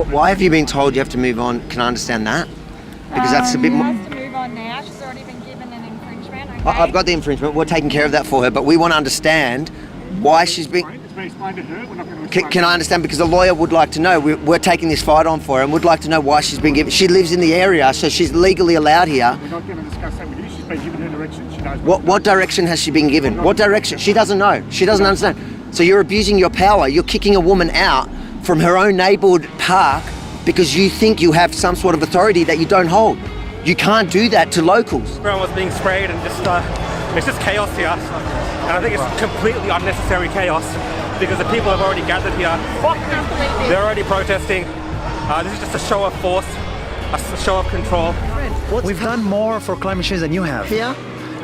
Why have you been told you have to move on? Can I understand that? Because that's a bit more... She has to move on now. She's already been given an infringement, okay? I've got the infringement. We're taking care of that for her, but we want to understand why she's been... It's been explained to her. We're not going to Can I understand? Because the lawyer would like to know. We're taking this fight on for her and would like to know why she's been given... She lives in the area, so she's legally allowed here. We're not going to discuss that with you. She's been given her direction. She knows What direction has she been given? What direction? She doesn't know. She doesn't understand. So you're abusing your power. You're kicking a woman out from her own neighbourhood park because you think you have some sort of authority that you don't hold. You can't do that to locals. Everyone was being sprayed and it's just chaos here. And I think it's completely unnecessary chaos because the people have already gathered here. They're already protesting. This is just a show of force, a show of control. We've done more for climate change than you have. Here?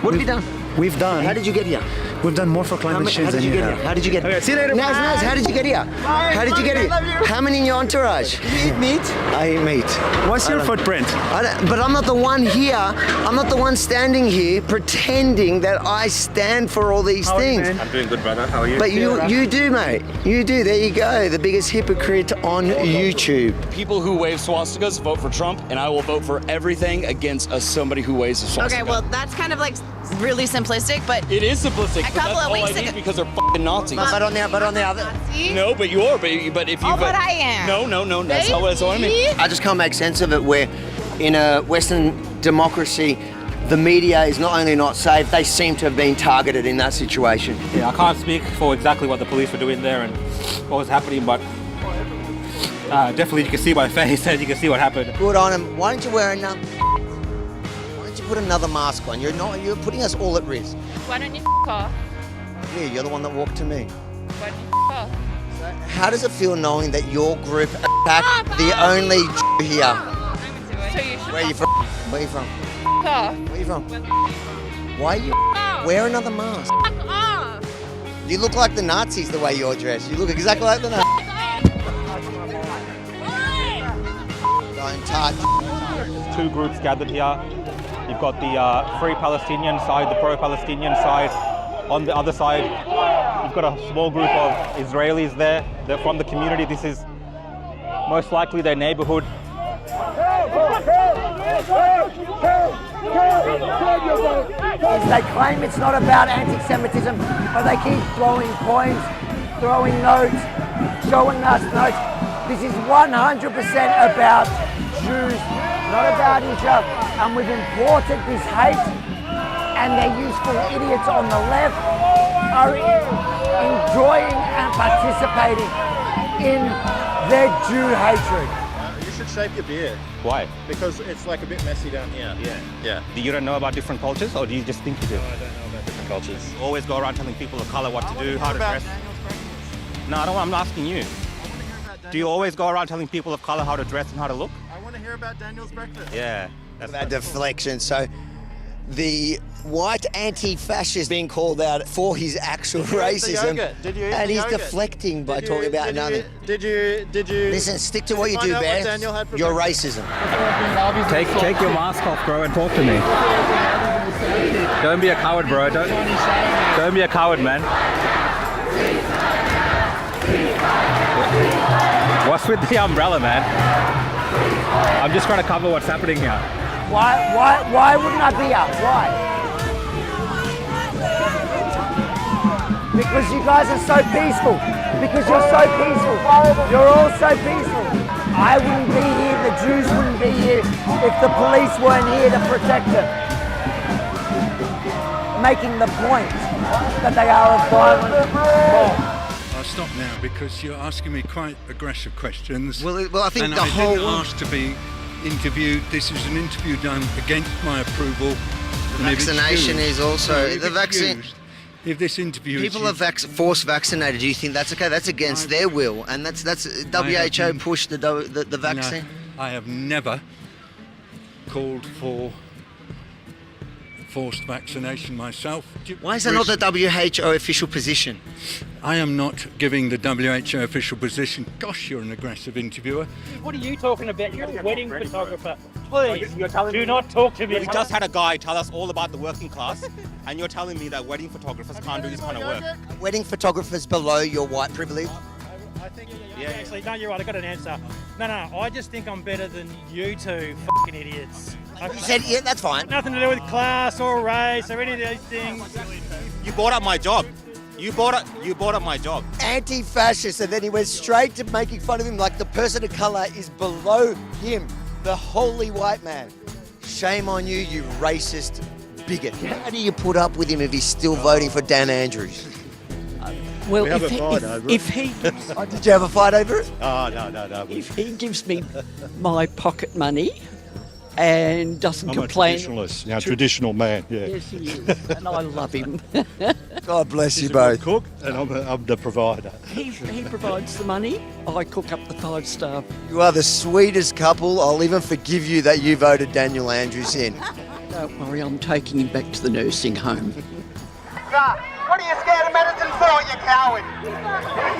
What have you done? We've done. How did you get here? We've done more for climate change than you have. How did you get here? See you later. Naz, how did you get here? How did you get here? How many in your entourage? You eat meat? I eat meat. What's your footprint? But I'm not the one here. I'm not the one standing here pretending that I stand for all these things. I'm doing good, brother. How are you? But you do, mate. You do. There you go. The biggest hypocrite on YouTube. People who wave swastikas vote for Trump, and I will vote for everything against somebody who waves a swastika. Okay, well, that's kind of like really simplistic, but It is simplistic, but couple that's of all I weeks need ago- because they're f***ing Nazis. But on the other, Nazi? No, but you are. But if you. Oh, but I am. No. That's not what I mean. I just can't make sense of it. Where in a Western democracy, the media is not only not safe, they seem to have been targeted in that situation. Yeah, I can't speak for exactly what the police were doing there and what was happening, but definitely you can see my face and you can see what happened. Good on him. Why don't you wear another? Why don't you put another mask on? You're putting us all at risk. Why don't you off? Yeah, you're the one that walked to me. Why don't you off? So how does it feel knowing that your group attacked the only here? So you should Where are you from? Where are you from? off. Where are you from? Why are you? Wear another mask. Fuck off. You look like the Nazis the way you're dressed. You look exactly like the Nazis. Don't touch. Two groups gathered here. You've got the Free Palestinian side, the pro-Palestinian side. On the other side, you've got a small group of Israelis there. They're from the community. This is most likely their neighborhood. They claim it's not about anti-Semitism, but they keep throwing coins, throwing notes, showing us notes. This is 100% about Jews, not about Israel. And we've imported this hate, and their useful idiots on the left are enjoying and participating in their Jew hatred. You should shape your beard Why? because it's like a bit messy down here. Yeah. You don't know about different cultures, or do you just think you do? I don't know about different cultures. You always go around telling people of color what to do, how to dress. No, I don't. I'm asking you. Do you always go around telling people of color how to dress and how to look? I want to hear about Daniel's breakfast. Yeah. That's That deflection. So the white anti-fascist being called out for his actual racism, Did you eat and the he's yogurt? deflecting by talking about nothing. Did you? Listen, stick to what you find do out what best. Daniel had for Your breakfast? racism. Take your mask off, bro, and talk to me. Don't be a coward, bro. Don't be a coward, man. What's with the umbrella, man? I'm just trying to cover what's happening here. Why wouldn't I be up? Why? Because you guys are so peaceful. Because you're so peaceful. You're all so peaceful. I wouldn't be here, the Jews wouldn't be here if the police weren't here to protect them. Making the point that they are a violent mob. I'll stop now because you're asking me quite aggressive questions. Well, I think and the I whole didn't ask to be interviewed. This is an interview done against my approval. The vaccination is also the vaccine. If this interview People is are forced vaccinated. Do you think that's okay? That's against their will, and that's WHO pushed the vaccine. I have never called for forced vaccination myself. Why is that not the WHO official position? I am not giving the WHO official position. Gosh, you're an aggressive interviewer. What are you talking about? You're a wedding photographer. Please, do not talk to me. We just had a guy tell us all about the working class, and you're telling me that wedding photographers can't do this kind of work. Wedding photographers below your white privilege. I Actually, no, you're right. I got an answer. No, I just think I'm better than you two fucking idiots. You said, yeah, that's fine. Nothing to do with class or race or any of these things. You brought up my job. You brought up my job. Anti-fascist, and then he went straight to making fun of him like the person of colour is below him, the holy white man. Shame on you, you racist bigot. How do you put up with him if he's still voting for Dan Andrews? Well, We have a fight over it. if he gives, Did you have a fight over it? Oh, no. if he gives me my pocket money and doesn't I'm a complain, traditionalist, traditional man, yeah. yes, he is, and I love him. God bless you He's a good both. cook, and I'm the provider. He provides the money. I cook up the 5-star. You are the sweetest couple. I'll even forgive you that you voted Daniel Andrews in. Don't worry, I'm taking him back to the nursing home. What are you scared of medicine for, you coward?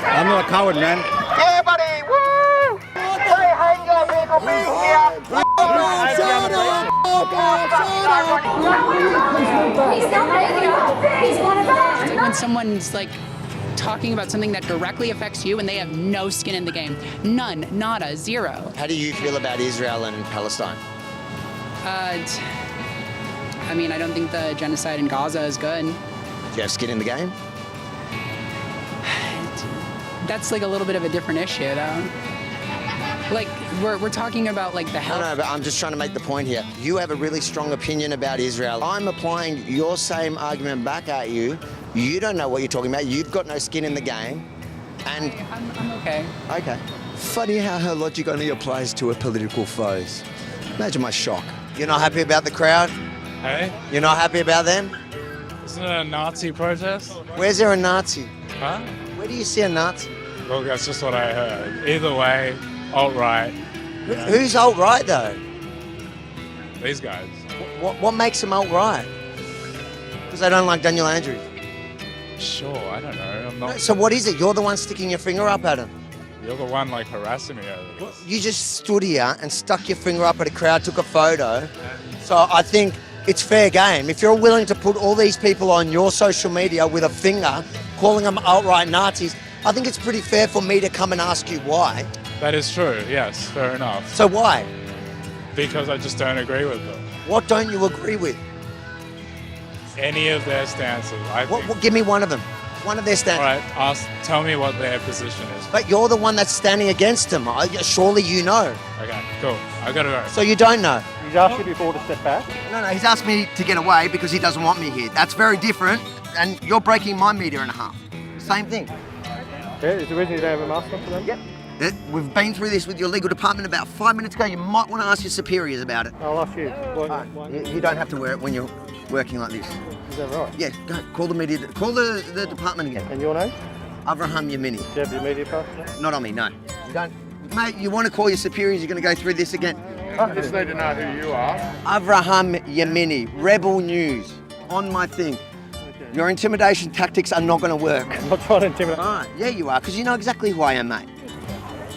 I'm not a coward, man. Yeah, buddy. Woo! Say hey, go people, be here. He's not making up. He's one of us. When someone's like talking about something that directly affects you and they have no skin in the game. None, nada, zero. How do you feel about Israel and Palestine? I mean, I don't think the genocide in Gaza is good. Do you have skin in the game? That's like a little bit of a different issue, though. Like, we're talking about like the health. No, but I'm just trying to make the point here. You have a really strong opinion about Israel. I'm applying your same argument back at you. You don't know what you're talking about. You've got no skin in the game. And I'm okay. okay. Funny how her logic only applies to her political foes. Imagine my shock. You're not happy about the crowd? Hey? You're not happy about them? Isn't it a Nazi protest? Where's there a Nazi? Huh? Where do you see a Nazi? Well, that's just what I heard. Either way, alt-right. Who's alt-right though? These guys. What makes them alt-right? Because they don't like Daniel Andrews. Sure, I don't know. I'm not. So what is it? You're the one sticking your finger up at him. You're the one like harassing me over this. You just stood here and stuck your finger up at a crowd, took a photo. So I think it's fair game. If you're willing to put all these people on your social media with a finger, calling them outright Nazis, I think it's pretty fair for me to come and ask you why. That is true, yes, fair enough. So why? Because I just don't agree with them. What don't you agree with? Any of their stances, I think. Give me one of them. One of their stances. All right, tell me what their position is. But you're the one that's standing against them. Surely you know. Okay, cool. I gotta go. So you don't know? He's asked you before to step back. No, he's asked me to get away because he doesn't want me here. That's very different, and you're breaking my meter in half. Same thing. Yeah, is the reason you don't have a mask on for them? Yep. We've been through this with your legal department about 5 minutes ago. You might want to ask your superiors about it. I'll ask you. You don't have to wear it when you're working like this. Is that right? Yeah, go. Call the media. Call the department again. And your name? Avraham Yemini. Do you have your media pass? Not on me, no. You don't. Mate, you want to call your superiors, you're going to go through this again. I just need to know who you are. Avraham Yemini, Rebel News, on my thing. Your intimidation tactics are not going to work. I'm not trying to intimidate. All right, yeah, you are, because you know exactly who I am, mate.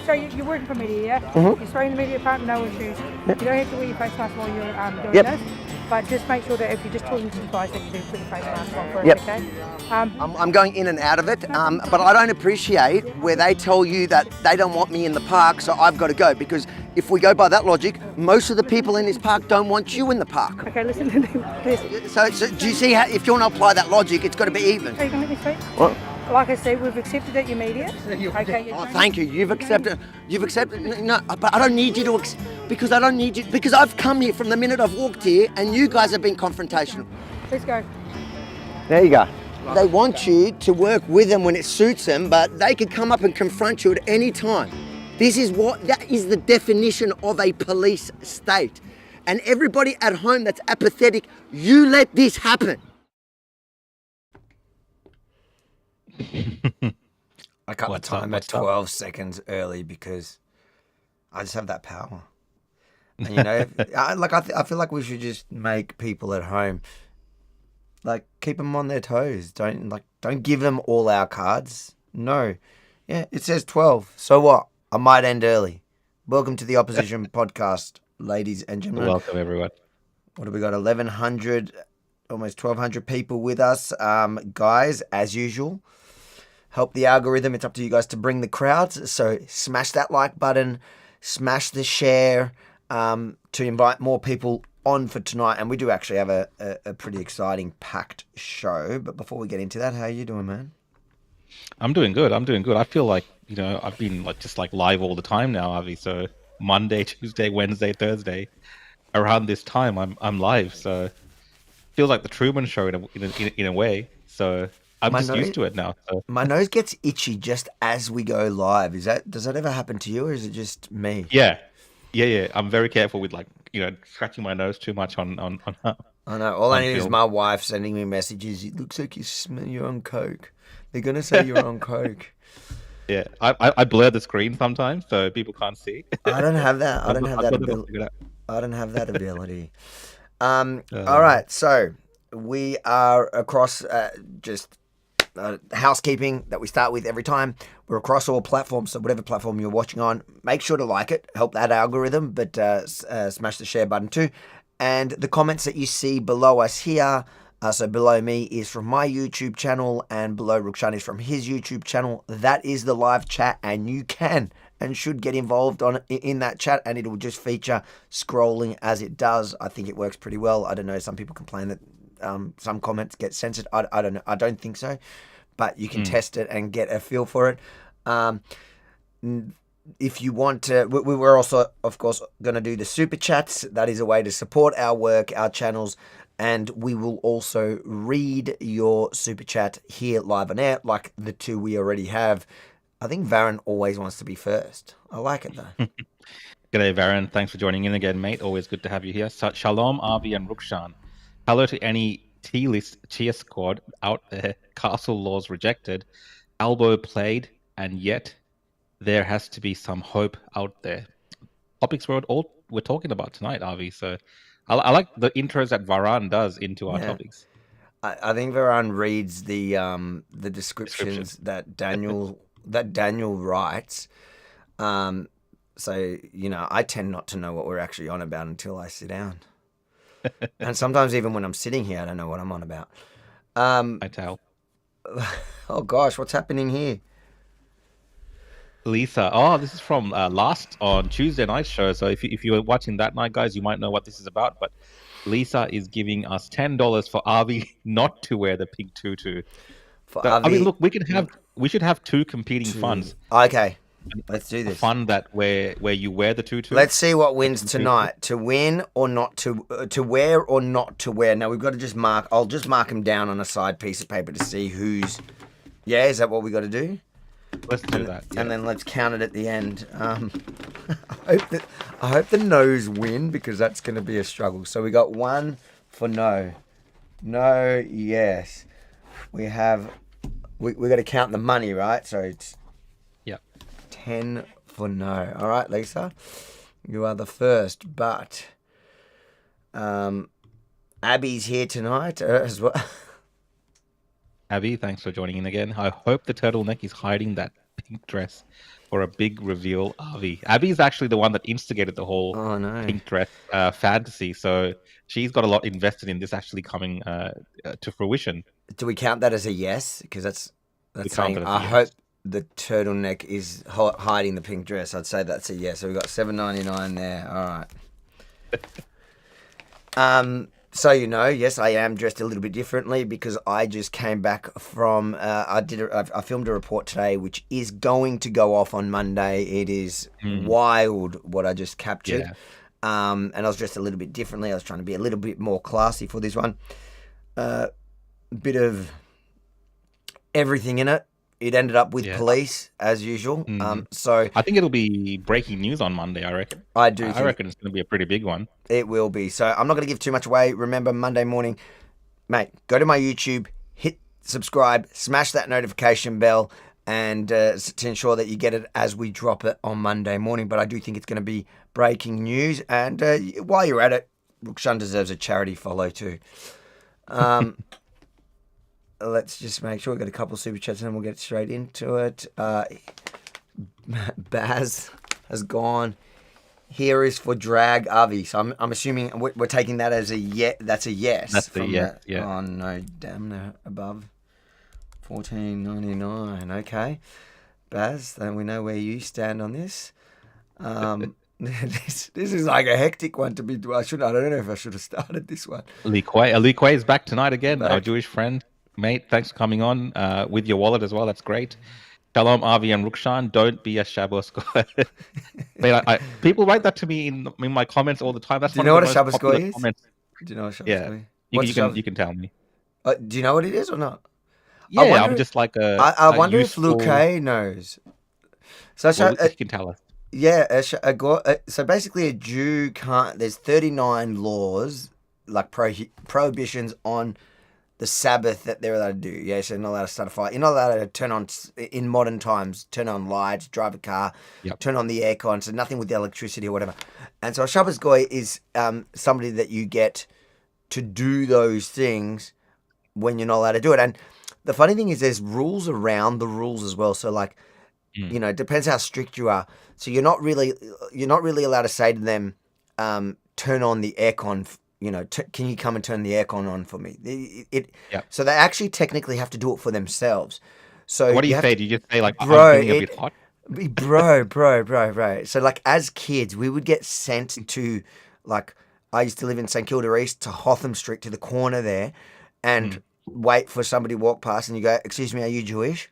So you're working for media, yeah? Mm-hmm. You're spraying the media department, no issues. You don't have to wear your face mask while you're doing Yep. this, but just make sure that if you're just talking to the guys that you do put your face mask on for Yep. it, okay? I'm going in and out of it, but I don't appreciate where they tell you that they don't want me in the park, so I've got to go, because if we go by that logic, most of the people in this park don't want you in the park. Okay, listen to me, please. So do you see how, if you want to apply that logic, it's got to be even? Are you going to let me speak? What? Like I said, we've accepted that you're media. Okay, Oh, thank you. You've accepted. No, but I don't need you to, because I don't need you, because I've come here from the minute I've walked here, and you guys have been confrontational. Let's go. There you go. They want you to work with them when it suits them, but they can come up and confront you at any time. That is the definition of a police state. And everybody at home that's apathetic, you let this happen. I cut the time at 12 seconds early because I just have that power. And you know, I feel like we should just make people at home keep them on their toes. Don't give them all our cards. No. Yeah, it says 12. So what? I might end early. Welcome to the Opposition Podcast, ladies and gentlemen. Welcome, everyone. What have we got? 1,100, almost 1,200 people with us. Guys, as usual. help the algorithm. It's up to you guys to bring the crowds. So smash that like button, smash the share to invite more people on for tonight. And we do actually have a pretty exciting packed show. But before we get into that, how are you doing, man? I'm doing good. I feel like, I've been just live all the time now, Avi. So Monday, Tuesday, Wednesday, Thursday, around this time, I'm live. So feels like the Truman Show in a way. So I'm just used to it now. So. My nose gets itchy just as we go live. Does that ever happen to you, or is it just me? Yeah. I'm very careful with scratching my nose too much on. I know. All I need is my wife sending me messages. It looks like you're on coke. They're gonna say you're on coke. Yeah, I blur the screen sometimes so people can't see. I don't have that. I don't have that ability. All right, so we are across just housekeeping that we start with every time. We're across all platforms, so whatever platform you're watching on, make sure to like it, help that algorithm, but smash the share button too. And the comments that you see below us here, so below me is from my YouTube channel, and below Rukshan is from his YouTube channel. That is the live chat, and you can and should get involved in that chat, and it will just feature scrolling as it does. I think it works pretty well. I don't know. Some people complain that some comments get censored. I don't know. I don't think so, but you can test it and get a feel for it. If you want to, we're also, of course, going to do the super chats. That is a way to support our work, our channels. And we will also read your super chat here live on air, like the two we already have. I think Varun always wants to be first. I like it, though. G'day, Varun. Thanks for joining in again, mate. Always good to have you here. Shalom, Avi and Rukshan. Hello to any T-list cheer squad out there. Castle laws rejected. Albo played, and yet there has to be some hope out there. Topics we're talking about tonight, Avi. So I like the intros that Varun does into our topics. I think Varun reads the descriptions that Daniel writes. So I tend not to know what we're actually on about until I sit down. And sometimes even when I'm sitting here, I don't know what I'm on about. I tell. Oh gosh, what's happening here? Lisa, this is from last on Tuesday night show. So if you were watching that night, guys, you might know what this is about. But Lisa is giving us $10 for Avi not to wear the pink tutu. Look, we should have two competing funds. Okay, let's do this. A fund that where you wear the tutu. Let's see what wins tonight. To win or not to wear or not to wear. Now we've got to just mark. I'll just mark them down on a side piece of paper to see who's. Yeah, is that what we got to do? Let's do that. Yeah. And then let's count it at the end. I hope the no's win, because that's going to be a struggle. So we got 1 for no. No, yes. We got to count the money, right? So it's 10 for no. All right, Lisa, you are the first, but Abby's here tonight as well. Abby, thanks for joining in again. I hope the turtleneck is hiding that pink dress for a big reveal, Avi. Abby's actually the one that instigated the whole pink dress fantasy, so she's got a lot invested in this actually coming to fruition. Do we count that as a yes? Because that's saying, I hope the turtleneck is hiding the pink dress. I'd say that's a yes. So we've got $7.99 there. All right. So yes, I am dressed a little bit differently because I just came back from. I filmed a report today, which is going to go off on Monday. It is wild what I just captured, and I was dressed a little bit differently. I was trying to be a little bit more classy for this one. Bit of everything in it. It ended up with police as usual. So I think it'll be breaking news on Monday. I reckon. I reckon it's going to be a pretty big one. It will be. So I'm not going to give too much away. Remember, Monday morning, mate, go to my YouTube, hit subscribe, smash that notification bell, and to ensure that you get it as we drop it on Monday morning. But I do think it's going to be breaking news. And while you're at it, Rukshan deserves a charity follow too. Let's just make sure we've got a couple of super chats and then we'll get straight into it. Baz has gone. Here is for drag Avi. So I'm assuming we're taking that as a yes. That's a yes. That's the yeah. Oh no, damn no above. $14.99. Okay, Baz, then we know where you stand on this. This is like a hectic one to be. I don't know if I should have started this one. Ali Quay is back tonight again. Our Jewish friend, mate. Thanks for coming on with your wallet as well. That's great. Shalom, Avi and Rukshan. Don't be a Shabbos guy. People write that to me in my comments all the time. That's Do you know what a Shabbos guy is? Comments. Do you know what a Shabbos guy is? You can tell me. Do you know what it is or not? Yeah, I'm just like a. I wonder if Luke knows. So you can tell us. Yeah, so basically a Jew can't. There's 39 laws, like prohibitions on the Sabbath that they're allowed to do. Yeah, so you're not allowed to start a fire. You're not allowed to turn on, in modern times, turn on lights, drive a car, turn on the aircon. So nothing with the electricity or whatever. And so a Shabbos Goy is somebody that you get to do those things when you're not allowed to do it. And the funny thing is there's rules around the rules as well. So like, you know, it depends how strict you are. So you're not really allowed to say to them, turn on the aircon. You know, can you come and turn the aircon on for me? So they actually technically have to do it for themselves. So what do you say? Do you just say like, bro, I'm feeling a bit hot? Bro. So like as kids, we would get sent to like, I used to live in St Kilda East, to Hotham Street, to the corner there, and wait for somebody to walk past, and you go, excuse me, are you Jewish?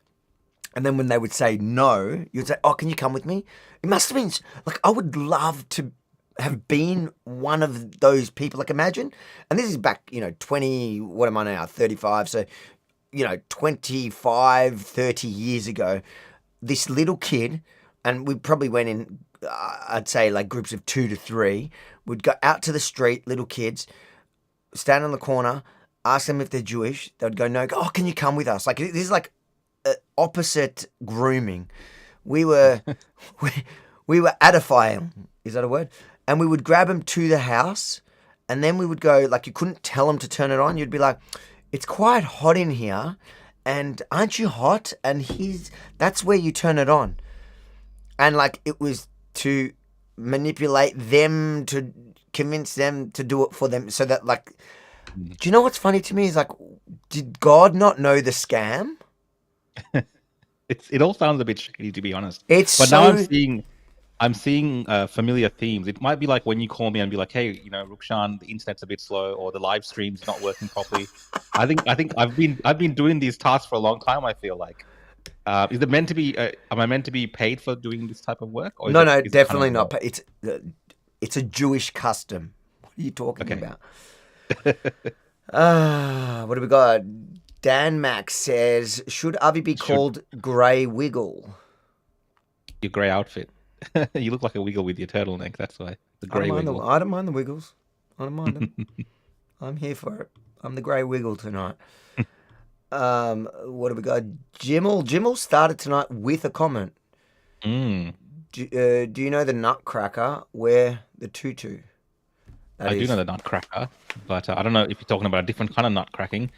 And then when they would say no, you'd say, oh, can you come with me? It must have been, like, I would love to have been one of those people. Like, imagine, and this is back, 20, what am I now, 35, so, 25, 30 years ago, this little kid, and we probably went in, I'd say, like, groups of 2 to 3, would go out to the street, little kids, stand on the corner, ask them if they're Jewish, they'd go, no, oh, can you come with us? Like, this is like opposite grooming. We were edifying, is that a word? And we would grab them to the house, and then we would go, like, you couldn't tell them to turn it on. You'd be like, it's quite hot in here, and aren't you hot? And that's where you turn it on. And, like, it was to manipulate them, to convince them to do it for them, so that, like, do you know what's funny to me is, like, did God not know the scam? It all sounds a bit shady, to be honest. Now I'm seeing familiar themes. It might be like when you call me and be like, "Hey, Rukshan, the internet's a bit slow, or the live stream's not working properly." I think I've been doing these tasks for a long time. I feel like, is it meant to be? Am I meant to be paid for doing this type of work? Or no, definitely not. It's a Jewish custom. What are you talking about? What do we got? Dan Max says, should Avi be called Grey Wiggle? Your grey outfit. You look like a wiggle with your turtleneck. That's why. The grey wiggle. I don't mind the wiggles. I don't mind them. I'm here for it. I'm the Grey Wiggle tonight. What do we got? Jimmel started tonight with a comment. Do you know the Nutcracker? Wear the tutu. I do know the Nutcracker, but I don't know if you're talking about a different kind of nutcracking.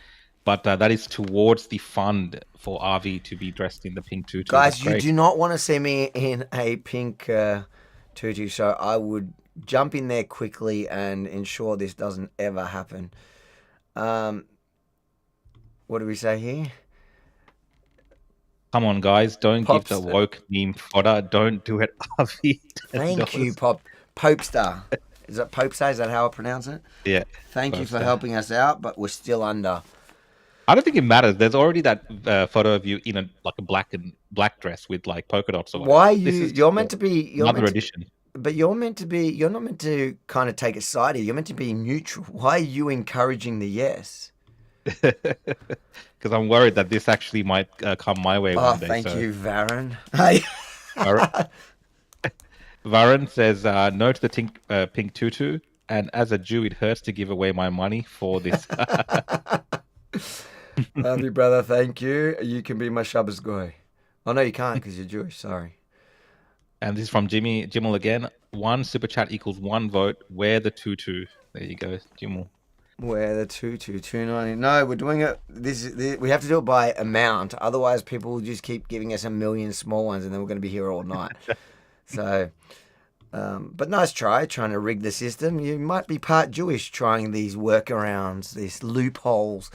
But that is towards the fund for Avi to be dressed in the pink tutu. Guys, you do not want to see me in a pink tutu, so I would jump in there quickly and ensure this doesn't ever happen. What do we say here? Come on, guys. Don't give the woke meme fodder. Don't do it, Avi. Thank you, Popestar. Is that Popestar? Is that how I pronounce it? Yeah. Thank you for helping us out, but we're still under. I don't think it matters. There's already that photo of you in a black dress with like polka dots or whatever. Why you're meant to be another edition. But you're not meant to kind of take a side here. You're meant to be neutral. Why are you encouraging the yes? Because I'm worried that this actually might come my way one day. Thank you, Varun. Hey. Varun says, no to the pink tutu, and as a Jew, it hurts to give away my money for this. Love you, brother. Thank you. You can be my Shabbos guy. Oh, no, you can't because you're Jewish. Sorry. And this is from Jimmel again. 1 super chat equals 1 vote. Wear the tutu. There you go, Jimmel. Wear the tutu. $2.90. No, we're doing it. We have to do it by amount. Otherwise, people will just keep giving us a million small ones, and then we're going to be here all night. So, but nice trying to rig the system. You might be part Jewish trying these workarounds, these loopholes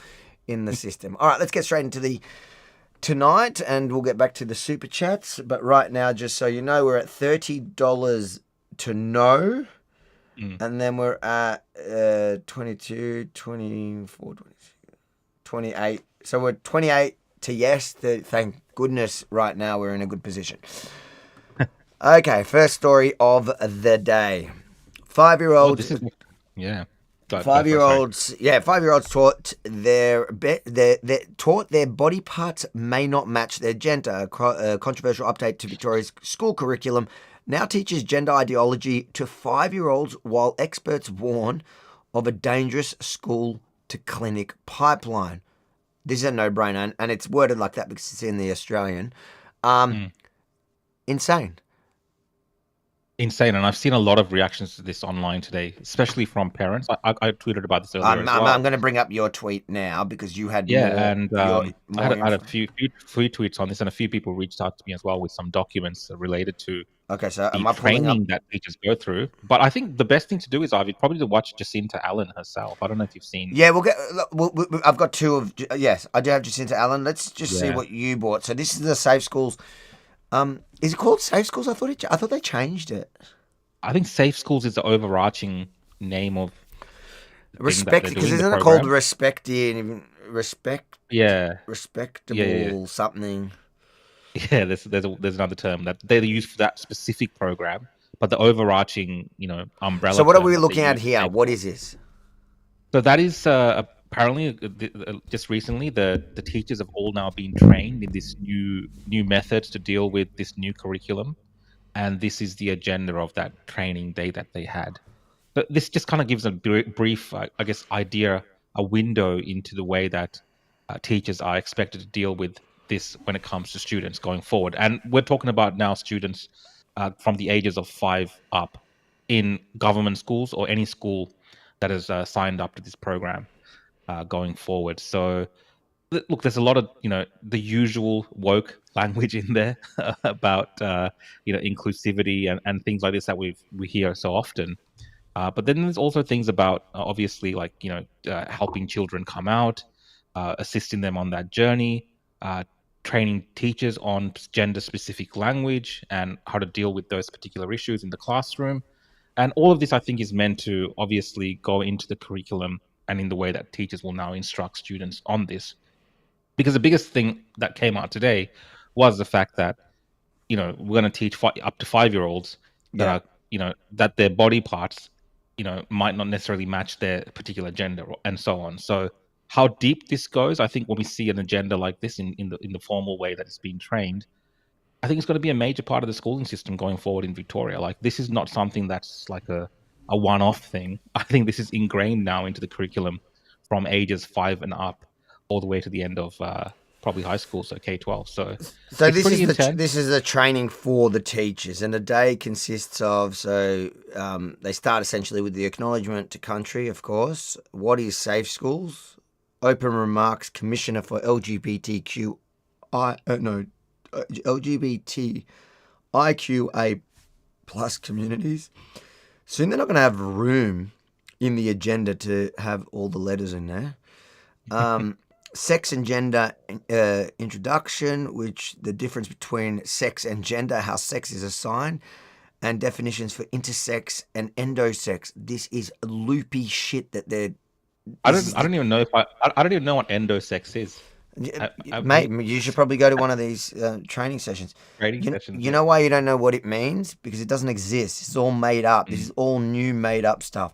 in the system. All right, let's get straight into the tonight, and we'll get back to the super chats. But right now, just so you know, we're at $30 to no. And then we're at 22, 24, 28. So we're 28 to yes. Thank goodness right now we're in a good position. Okay, first story of the day. 5-year-olds. Yeah. Five-year-olds taught their body parts may not match their gender. A controversial update to Victoria's school curriculum now teaches gender ideology to 5-year-olds, while experts warn of a dangerous school-to-clinic pipeline. This is a no-brainer, and it's worded like that because it's in the Australian. Insane. Insane, and I've seen a lot of reactions to this online today, especially from parents. I tweeted about this earlier as well. I'm going to bring up your tweet now because you had more. And I had a few tweets on this, and a few people reached out to me as well with some documents related to the training that teachers go through. But I think the best thing to do is, Ivy, probably to watch Jacinta Allan herself. I don't know if you've seen. Yeah, I've got two of. Yes, I do have Jacinta Allan. Let's just see what you bought. So this is the Safe Schools. Is it called Safe Schools? I thought they changed it. I think Safe Schools is the overarching name of respect, because isn't it called respectable something? Yeah, there's another term that they use for that specific program, but the overarching umbrella. So what are we looking at here? What is this? So that is apparently just recently the teachers have all now been trained in this new methods to deal with this new curriculum, and this is the agenda of that training day that they had. But this just kind of gives a brief, I guess, idea, a window into the way that teachers are expected to deal with this when it comes to students going forward. And we're talking about now students from the ages of 5 up in government schools or any school that has signed up to this program going forward. So look, there's a lot of the usual woke language in there about inclusivity and things like this that we hear so often. But then there's also things about obviously like helping children come out, assisting them on that journey, training teachers on gender-specific language and how to deal with those particular issues in the classroom. And all of this, I think, is meant to obviously go into the curriculum and in the way that teachers will now instruct students on this. Because the biggest thing that came out today was the fact that, we're going to teach up to 5-year-olds that are, that their body parts, might not necessarily match their particular gender and so on. So how deep this goes, I think when we see an agenda like this in the formal way that it's being trained, I think it's going to be a major part of the schooling system going forward in Victoria. Like, this is not something that's like a one-off thing. I think this is ingrained now into the curriculum from ages 5 and up all the way to the end of probably high school, so K-12. So this is the training for the teachers, and the day consists of, they start essentially with the acknowledgement to country, of course. What is Safe Schools? Open remarks, Commissioner for LGBTIQA plus communities. Soon they're not going to have room in the agenda to have all the letters in there. Sex and gender introduction, which the difference between sex and gender, how sex is assigned, and definitions for intersex and endosex. This is loopy shit that they're. I don't even know I don't even know what endosex is. Mate, you should probably go to one of these training sessions. You know why you don't know what it means? Because it doesn't exist. It's all made up. This is all new made up stuff.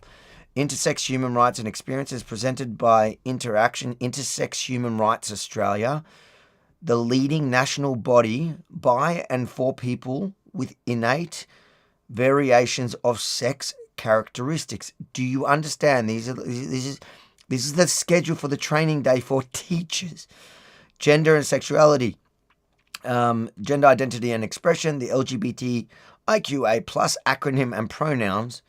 Intersex Human Rights and Experiences presented by Interaction Intersex Human Rights Australia, the leading national body by and for people with innate variations of sex characteristics. Do you understand? This is the schedule for the training day for teachers. Gender and sexuality, gender identity and expression, the LGBTIQA plus acronym and pronouns.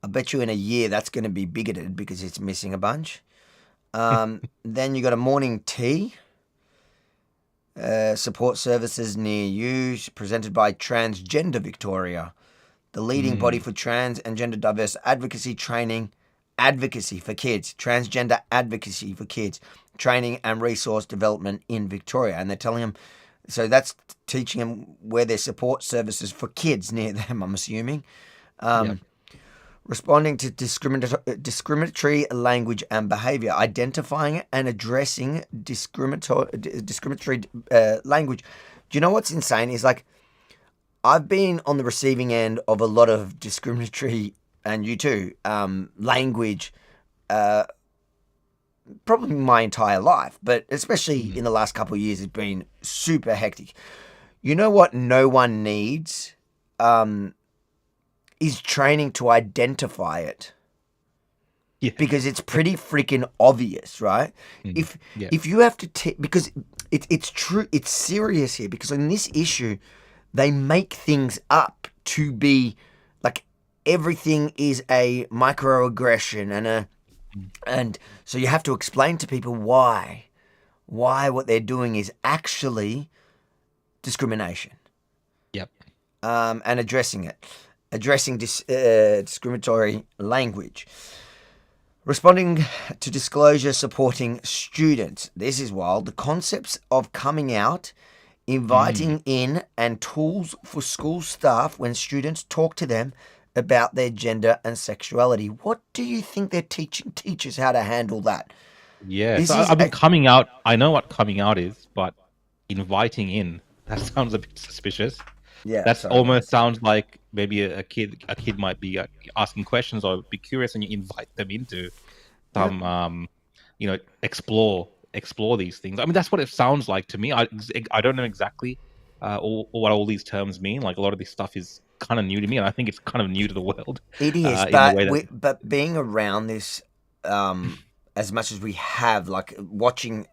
I bet you in a year that's going to be bigoted because it's missing a bunch. Then you got a morning tea. Support services near you, presented by Transgender Victoria, the leading body for trans and gender diverse advocacy training advocacy for kids, transgender advocacy for kids, training and resource development in Victoria. And they're telling them, so that's teaching them where there's support services for kids near them, I'm assuming. Responding to discriminatory language and behaviour, identifying and addressing discriminatory language. Do you know what's insane? Is like, I've been on the receiving end of a lot of discriminatory, and you too, language, probably my entire life, but especially in the last couple of years, it's been super hectic. You know what no one needs? Is training to identify it. Yeah. Because it's pretty freaking obvious, right? If you have to because it's true, it's serious here, because on this issue, they make things up to be like everything is a microaggression and so you have to explain to people why what they're doing is actually discrimination. Yep. And addressing it. Addressing discriminatory language. Responding to disclosure supporting students. This is wild. The concepts of coming out, inviting in, and tools for school staff when students talk to them about their gender and sexuality. What do you think they're teaching teachers how to handle that? Yeah, so I mean, coming out, I know what coming out is, but inviting in, that sounds a bit suspicious. Yeah, that almost sounds like maybe a kid might be asking questions or be curious, and you invite them into some, explore these things. I mean, that's what it sounds like to me. I don't know exactly what all these terms mean. Like, a lot of this stuff is kind of new to me, and I think it's kind of new to the world. It is, but being around this as much as we have, like watching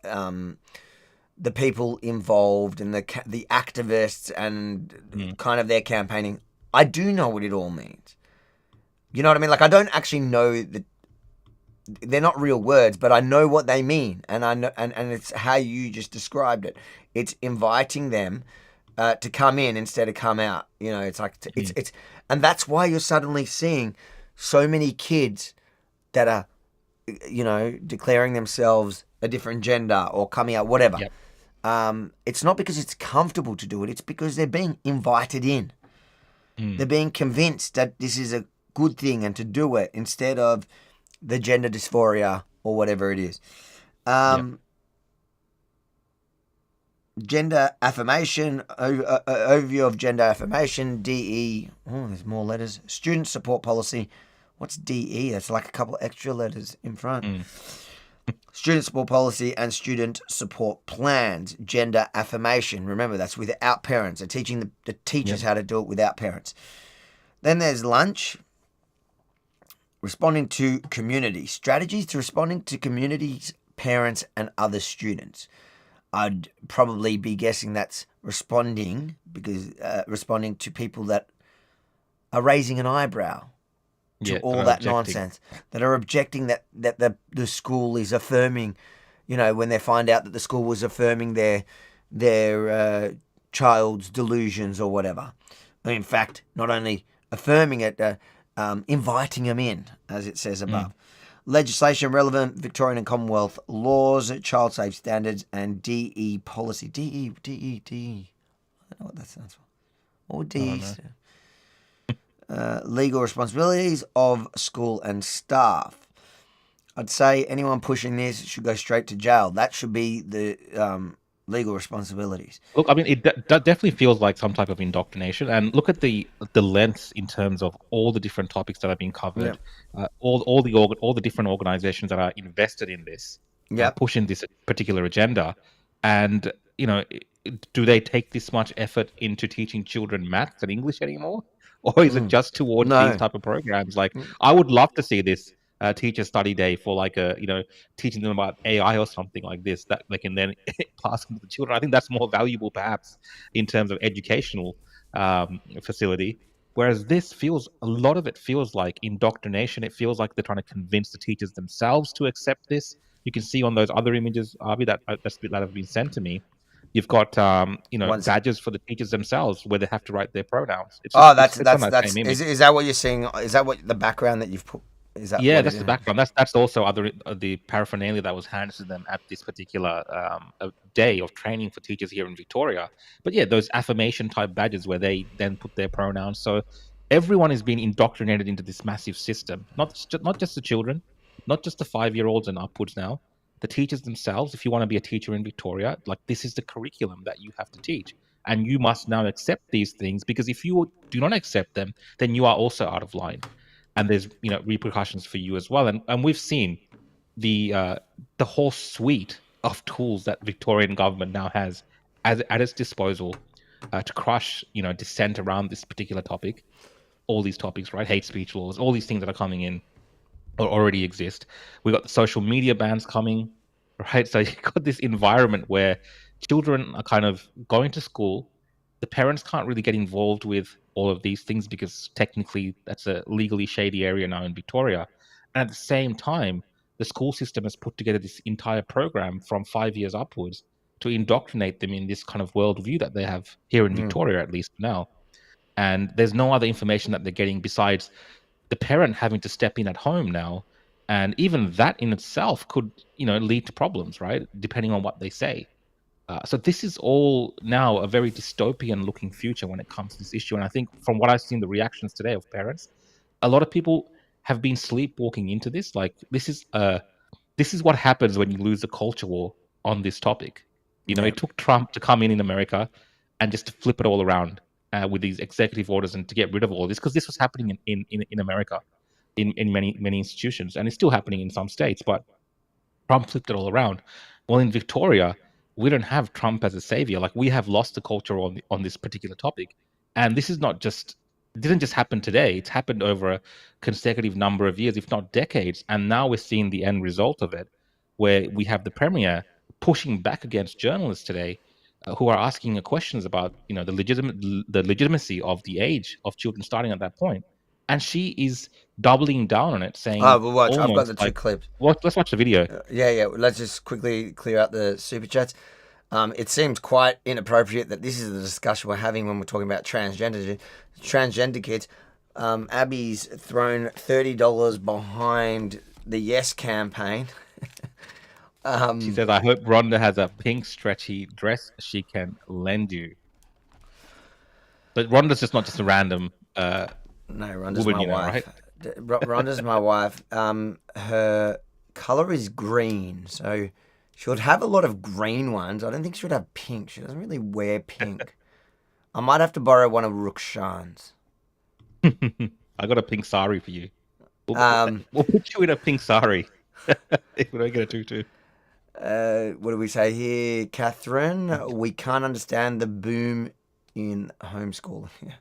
the people involved and the activists and kind of their campaigning, I do know what it all means. You know what I mean? Like, I don't actually know that they're not real words, but I know what they mean, and I know, and it's how you just described it. It's inviting them to come in instead of come out. You know, it's like it's and that's why you're suddenly seeing so many kids that are, declaring themselves a different gender or coming out, whatever. Yep. It's not because it's comfortable to do it. It's because they're being invited in. They're being convinced that this is a good thing and to do it instead of the gender dysphoria or whatever it is. Gender affirmation, overview of gender affirmation, DE. Oh, there's more letters. Student support policy. What's DE? That's like a couple extra letters in front. Student support policy and student support plans. Gender affirmation. Remember, that's without parents. They're teaching the teachers how to do it without parents. Then there's lunch. Responding to community. Strategies to responding to communities, parents, and other students. I'd probably be guessing that's responding to people that are raising an eyebrow to all that nonsense, that are objecting that the school is affirming, when they find out that the school was affirming their child's delusions or whatever. In fact, not only affirming it, inviting them in, as it says above. Legislation relevant, Victorian and Commonwealth laws, child safe standards, and DE policy. DE. I don't know what that stands for. Or DE. Legal responsibilities of school and staff. I'd say anyone pushing this should go straight to jail. That should be the legal responsibilities. Look, I mean, it definitely feels like some type of indoctrination. And look at the lengths in terms of all the different topics that are being covered. All the different organizations that are invested in this, pushing this particular agenda. And do they take this much effort into teaching children maths and English anymore? Or is it just towards these type of programs? Like, I would love to see this teacher study day for like teaching them about AI or something like this that they can then pass on to the children. I think that's more valuable perhaps in terms of educational facility. Whereas a lot of it feels like indoctrination. It feels like they're trying to convince the teachers themselves to accept this. You can see on those other images, Arby, that have been sent to me. You've got badges for the teachers themselves where they have to write their pronouns. Is that what you're seeing? Is that what the background that you've put Is that Yeah, what that's it the is? background. That's also other the paraphernalia that was handed to them at this particular day of training for teachers here in Victoria. But yeah, those affirmation type badges where they then put their pronouns. So everyone is being indoctrinated into this massive system. Not just the children, not just the 5-year-olds and upwards now. The teachers themselves. If you want to be a teacher in Victoria, like this is the curriculum that you have to teach, and you must now accept these things because if you do not accept them, then you are also out of line. And there's repercussions for you as well. And we've seen the whole suite of tools that Victorian government now has at its disposal to crush dissent around this particular topic. All these topics, right? Hate speech laws, all these things that are coming in or already exist. We got the social media bans coming, right? So you've got this environment where children are kind of going to school. The parents can't really get involved with all of these things because technically that's a legally shady area now in Victoria. And at the same time, the school system has put together this entire program from 5 years upwards to indoctrinate them in this kind of worldview that they have here in Victoria, at least now. And there's no other information that they're getting besides the parent having to step in at home now. And even that in itself could, lead to problems, right? Depending on what they say. So this is all now a very dystopian looking future when it comes to this issue. And I think from what I've seen, the reactions today of parents, a lot of people have been sleepwalking into this. Like this is what happens when you lose a culture war on this topic. It took Trump to come in America and just to flip it all around with these executive orders and to get rid of all this, because this was happening in America in many institutions, and it's still happening in some states, but Trump flipped it all around. Well, in Victoria, we don't have Trump as a savior. Like we have lost the culture on this particular topic, and this is didn't just happen today. It's happened over a consecutive number of years, if not decades, and now we're seeing the end result of it, where we have the Premier pushing back against journalists today, who are asking questions about the legitimacy of the age of children starting at that point, and she is doubling down on it, saying, "Oh, well, watch. I've got the two clips. Let's watch the video." Yeah. Let's just quickly clear out the super chats. It seems quite inappropriate that this is the discussion we're having when we're talking about transgender kids. Abby's thrown $30 behind the Yes campaign. She says, "I hope Rhonda has a pink stretchy dress she can lend you." But Rhonda's just not just a random. No, Rhonda's woman, my wife. Right? Rhonda's my wife. Her color is green, so she would have a lot of green ones. I don't think she would have pink. She doesn't really wear pink. I might have to borrow one of Rukshan's. I got a pink sari for you. We'll put you in a pink sari if we don't get a tutu. What do we say here, Catherine? We can't understand the boom in homeschooling.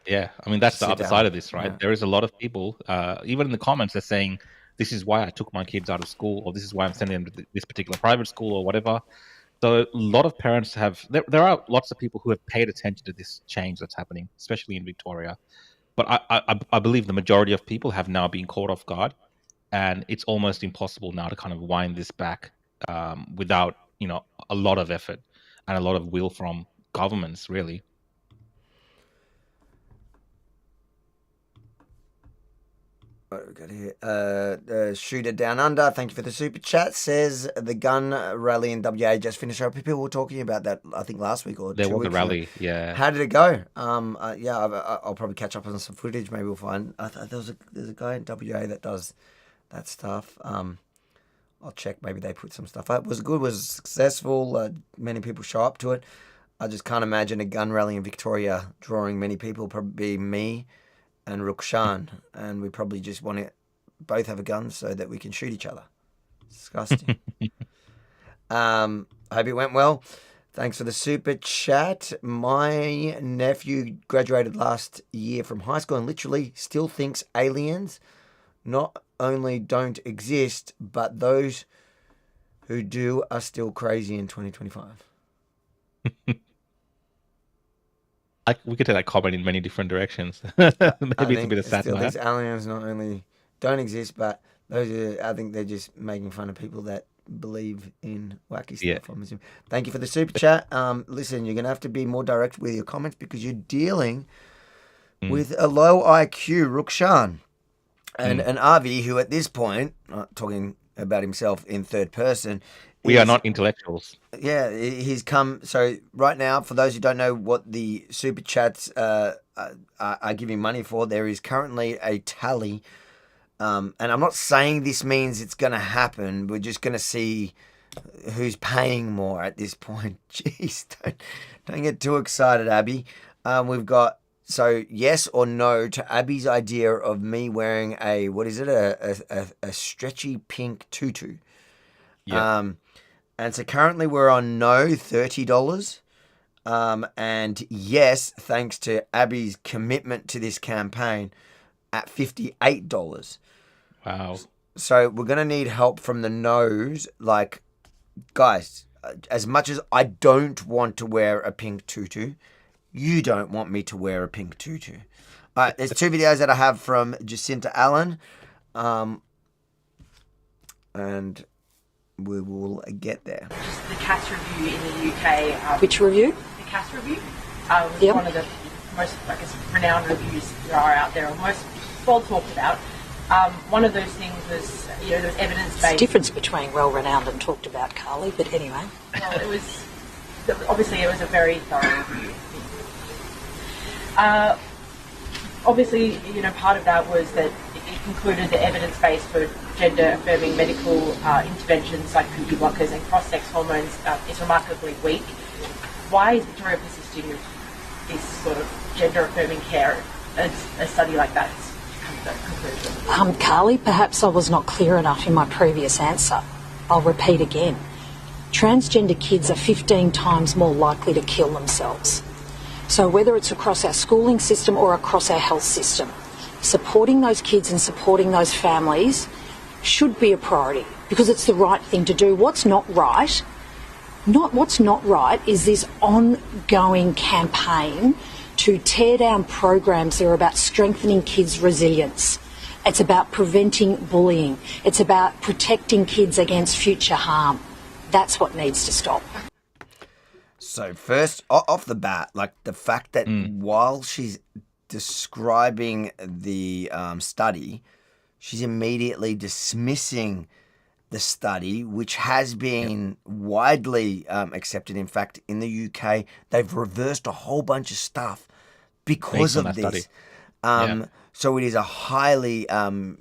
Yeah, I mean, that's the other side of this, right? Yeah. There is a lot of people, even in the comments, they're saying, this is why I took my kids out of school, or this is why I'm sending them to this particular private school, or whatever. So a lot of parents there are lots of people who have paid attention to this change that's happening, especially in Victoria. But I believe the majority of people have now been caught off guard, and it's almost impossible now to kind of wind this back without, a lot of effort and a lot of will from governments, really. What do we got here? Shooter Down Under, thank you for the super chat. Says the gun rally in WA just finished up. People were talking about that, I think, last week or 2 weeks ago. There was a rally, yeah. How did it go? I'll probably catch up on some footage. Maybe we'll find. There's a guy in WA that does that stuff. I'll check. Maybe they put some stuff up. It was good. Was successful. Many people show up to it. I just can't imagine a gun rally in Victoria drawing many people. Probably me and Rukshan, and we probably just want to both have a gun so that we can shoot each other. Disgusting. I hope it went well. Thanks for the super chat. My nephew graduated last year from high school and literally still thinks aliens not only don't exist, but those who do are still crazy in 2025. We could take that comment in many different directions. Maybe it's a bit of satire. These aliens not only don't exist, but I think they're just making fun of people that believe in wacky stuff. I'm assuming. Thank you for the super chat. Listen, you're gonna have to be more direct with your comments because you're dealing with a low IQ, Rukshan. And Avi, who at this point, talking about himself in third person, we are not intellectuals. Yeah, he's come. So right now, for those who don't know what the super chats are giving money for, there is currently a tally. And I'm not saying this means it's going to happen. We're just going to see who's paying more at this point. Jeez, don't get too excited, Abby. We've got, so yes or no to Abby's idea of me wearing a, what is it, a stretchy pink tutu. Yeah. And so currently we're on no, $30. And yes, thanks to Abby's commitment to this campaign, at $58. Wow. So we're going to need help from the no's. Like, guys, as much as I don't want to wear a pink tutu, you don't want me to wear a pink tutu. All right, there's 2 videos that I have from Jacinta Allan. And we will get there. Just the CAS review in the UK. Which review? The CAS review. Yep. One of the most, I guess, renowned reviews there are out there, or most well talked about. One of those things was, there was evidence-based. There's a difference between well-renowned and talked about, Carly, but anyway. Well, obviously it was a very thorough review. Obviously, part of that was that it concluded the evidence base for gender-affirming medical interventions like puberty blockers and cross-sex hormones is remarkably weak. Why is Victoria persisting with this sort of gender-affirming care as a study like that to come to that conclusion? Carly, perhaps I was not clear enough in my previous answer. I'll repeat again. Transgender kids are 15 times more likely to kill themselves. So whether it's across our schooling system or across our health system, supporting those kids and supporting those families should be a priority because it's the right thing to do. What's not right is this ongoing campaign to tear down programs that are about strengthening kids' resilience. It's about preventing bullying. It's about protecting kids against future harm. That's what needs to stop. So first, off the bat, like the fact that while she's describing the study, she's immediately dismissing the study, which has been widely accepted. In fact, in the UK, they've reversed a whole bunch of stuff because of this. So it is a highly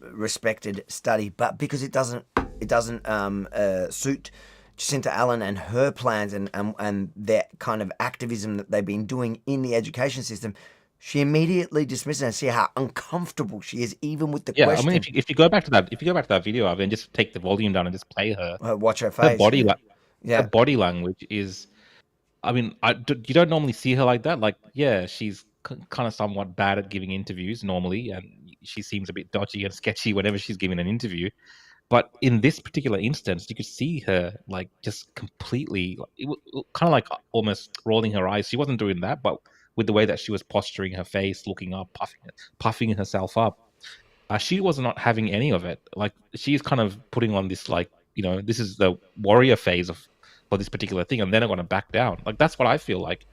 respected study, but because it doesn't suit Jacinta Allan and her plans and their kind of activism that they've been doing in the education system, she immediately dismisses it and see how uncomfortable she is, even with the question. I mean, if you go back to that video of it and just take the volume down and just play her, watch her face. Her body language is. I mean, you don't normally see her like that. Like, she's kind of somewhat bad at giving interviews normally, and she seems a bit dodgy and sketchy whenever she's giving an interview. But in this particular instance, you could see her like just completely, kind of like almost rolling her eyes. She wasn't doing that, but with the way that she was posturing her face, looking up, puffing herself up, she was not having any of it. Like, she's kind of putting on this, like, this is the warrior phase for this particular thing, and then I'm going to back down. Like, that's what I feel like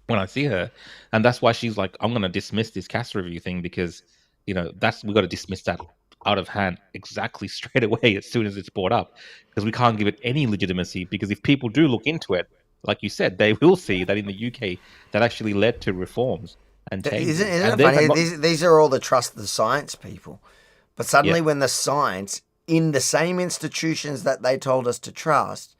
when I see her, and that's why she's like, I'm going to dismiss this CAS review thing because we got to dismiss that out of hand exactly straight away as soon as it's brought up, because we can't give it any legitimacy, because if people do look into it, like you said, they will see that in the UK that actually led to reforms and changes. Isn't it funny? These are all the trust the science people. But suddenly when the science, in the same institutions that they told us to trust,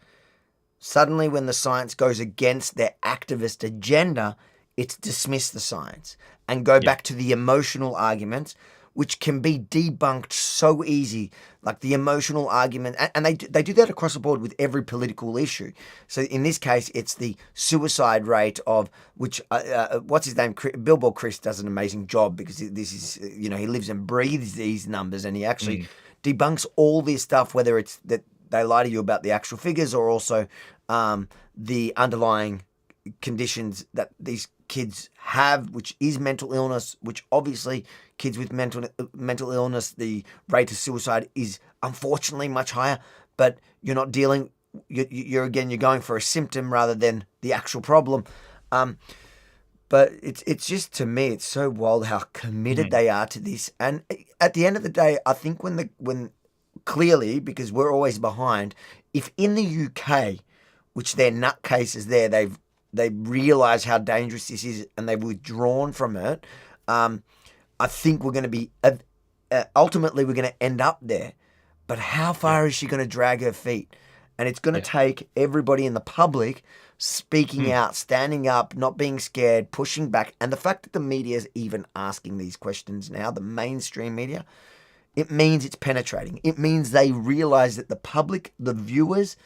suddenly when the science goes against their activist agenda, it's dismiss the science and go back to the emotional arguments, which can be debunked so easy, like the emotional argument. And they do that across the board with every political issue. So in this case, it's the suicide rate of, which, what's his name? Billboard Chris does an amazing job, because this is, he lives and breathes these numbers, and he actually debunks all this stuff, whether it's that they lie to you about the actual figures or also the underlying conditions that these kids have, which is mental illness, which obviously kids with mental illness, the rate of suicide is unfortunately much higher, but you're not dealing, you're going for a symptom rather than the actual problem. But But it's just, to me, it's so wild how committed they are to this. And at the end of the day, I think when clearly, because we're always behind, if in the UK, which they're nutcases there, they realise how dangerous this is and they've withdrawn from it, I think we're going to be, ultimately we're going to end up there. But how far is she going to drag her feet? And it's going to take everybody in the public speaking out, standing up, not being scared, pushing back. And the fact that the media is even asking these questions now, the mainstream media, it means it's penetrating. It means they realise that the public, the viewers,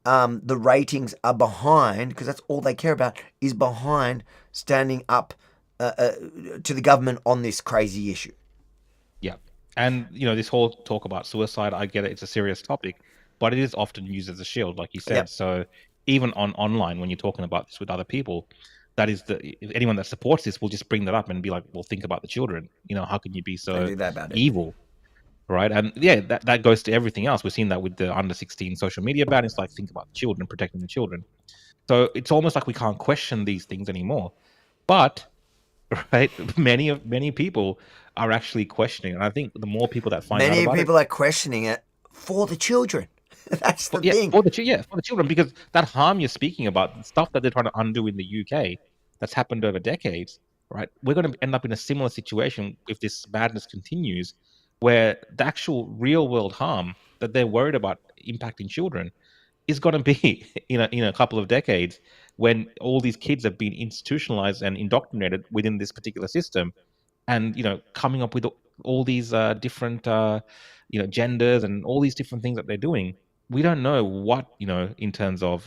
the ratings are behind, because that's all they care about, is behind standing up to the government on this crazy issue. Yeah. And, this whole talk about suicide, I get it, it's a serious topic, but it is often used as a shield, like you said. Yep. So even online, when you're talking about this with other people, that is anyone that supports this will just bring that up and be like, well, think about the children. How can you be so evil? Right. And yeah, that goes to everything else. We've seen that with the under 16 social media ban. It's like, think about the children, protecting the children. So it's almost like we can't question these things anymore. But right, many people are actually questioning. And I think the more people that find out about people are questioning it for the children. That's the thing. For the children, because that harm you're speaking about, the stuff that they're trying to undo in the UK, that's happened over decades, right? We're going to end up in a similar situation if this madness continues, where the actual real world harm that they're worried about impacting children is going to be in a couple of decades, when all these kids have been institutionalized and indoctrinated within this particular system, and coming up with all these different genders and all these different things that they're doing. We don't know what in terms of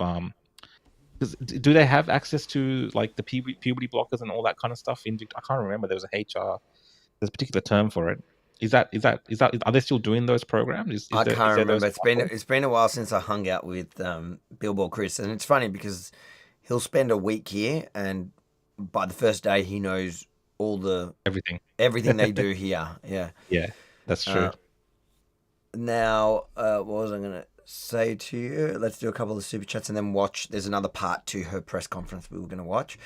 do they have access to like the puberty blockers and all that kind of stuff? I can't remember. There was there's a particular term for it. Is that are they still doing those programs? I can't remember. It's been a while since I hung out with Billboard Chris, and it's funny because he'll spend a week here, and by the first day he knows all the everything they do here. Yeah, that's true. Now, what was I going to say to you? Let's do a couple of super chats and then watch. There's another part to her press conference we were going to watch.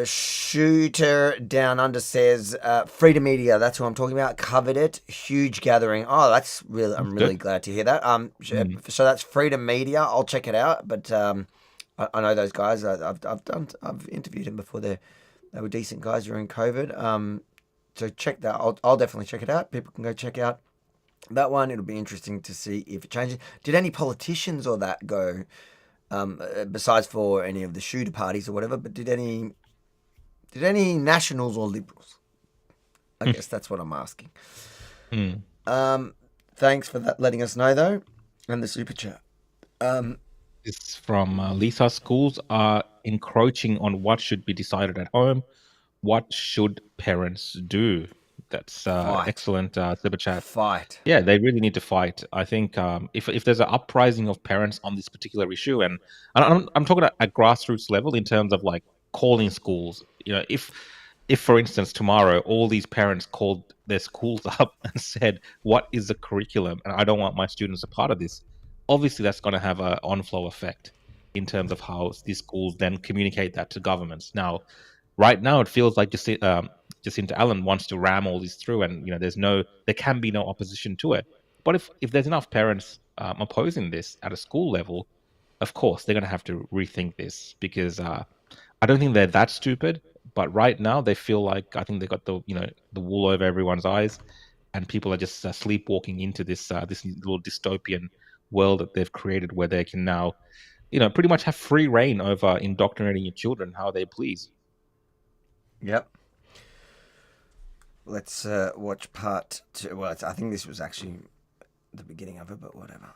Shooter Down Under says, Freedom Media, that's who I'm talking about, covered it. Huge gathering. Oh, that's really, I'm really glad to hear that. So that's Freedom Media. I'll check it out. But I know those guys. I've interviewed them before. They were decent guys during COVID. So check that. I'll definitely check it out. People can go check out that one. It'll be interesting to see if it changes. Did any politicians or that go? Besides for any of the shooter parties or whatever, but did any nationals or liberals? I guess that's what I'm asking. Thanks for that, letting us know though, and the super chat. It's from Lisa. Schools are encroaching on what should be decided at home. What should parents do? That's excellent super chat. Fight. Yeah, they really need to fight. I think if there's an uprising of parents on this particular issue, and I'm talking at grassroots level in terms of like calling schools. If for instance tomorrow all these parents called their schools up and said, "What is the curriculum?" and I don't want my students a part of this. Obviously, that's going to have an on-flow effect in terms of how these schools then communicate that to governments. Now, right now, it feels like Jacinta Allan wants to ram all this through, and there can be no opposition to it. But if there's enough parents opposing this at a school level, of course they're going to have to rethink this, because I don't think they're that stupid. But right now they feel like, I think they got the wool over everyone's eyes, and people are just sleepwalking into this little dystopian world that they've created, where they can now pretty much have free reign over indoctrinating your children how they please. Yep. Let's watch part 2. Well, I think this was actually the beginning of it, but whatever.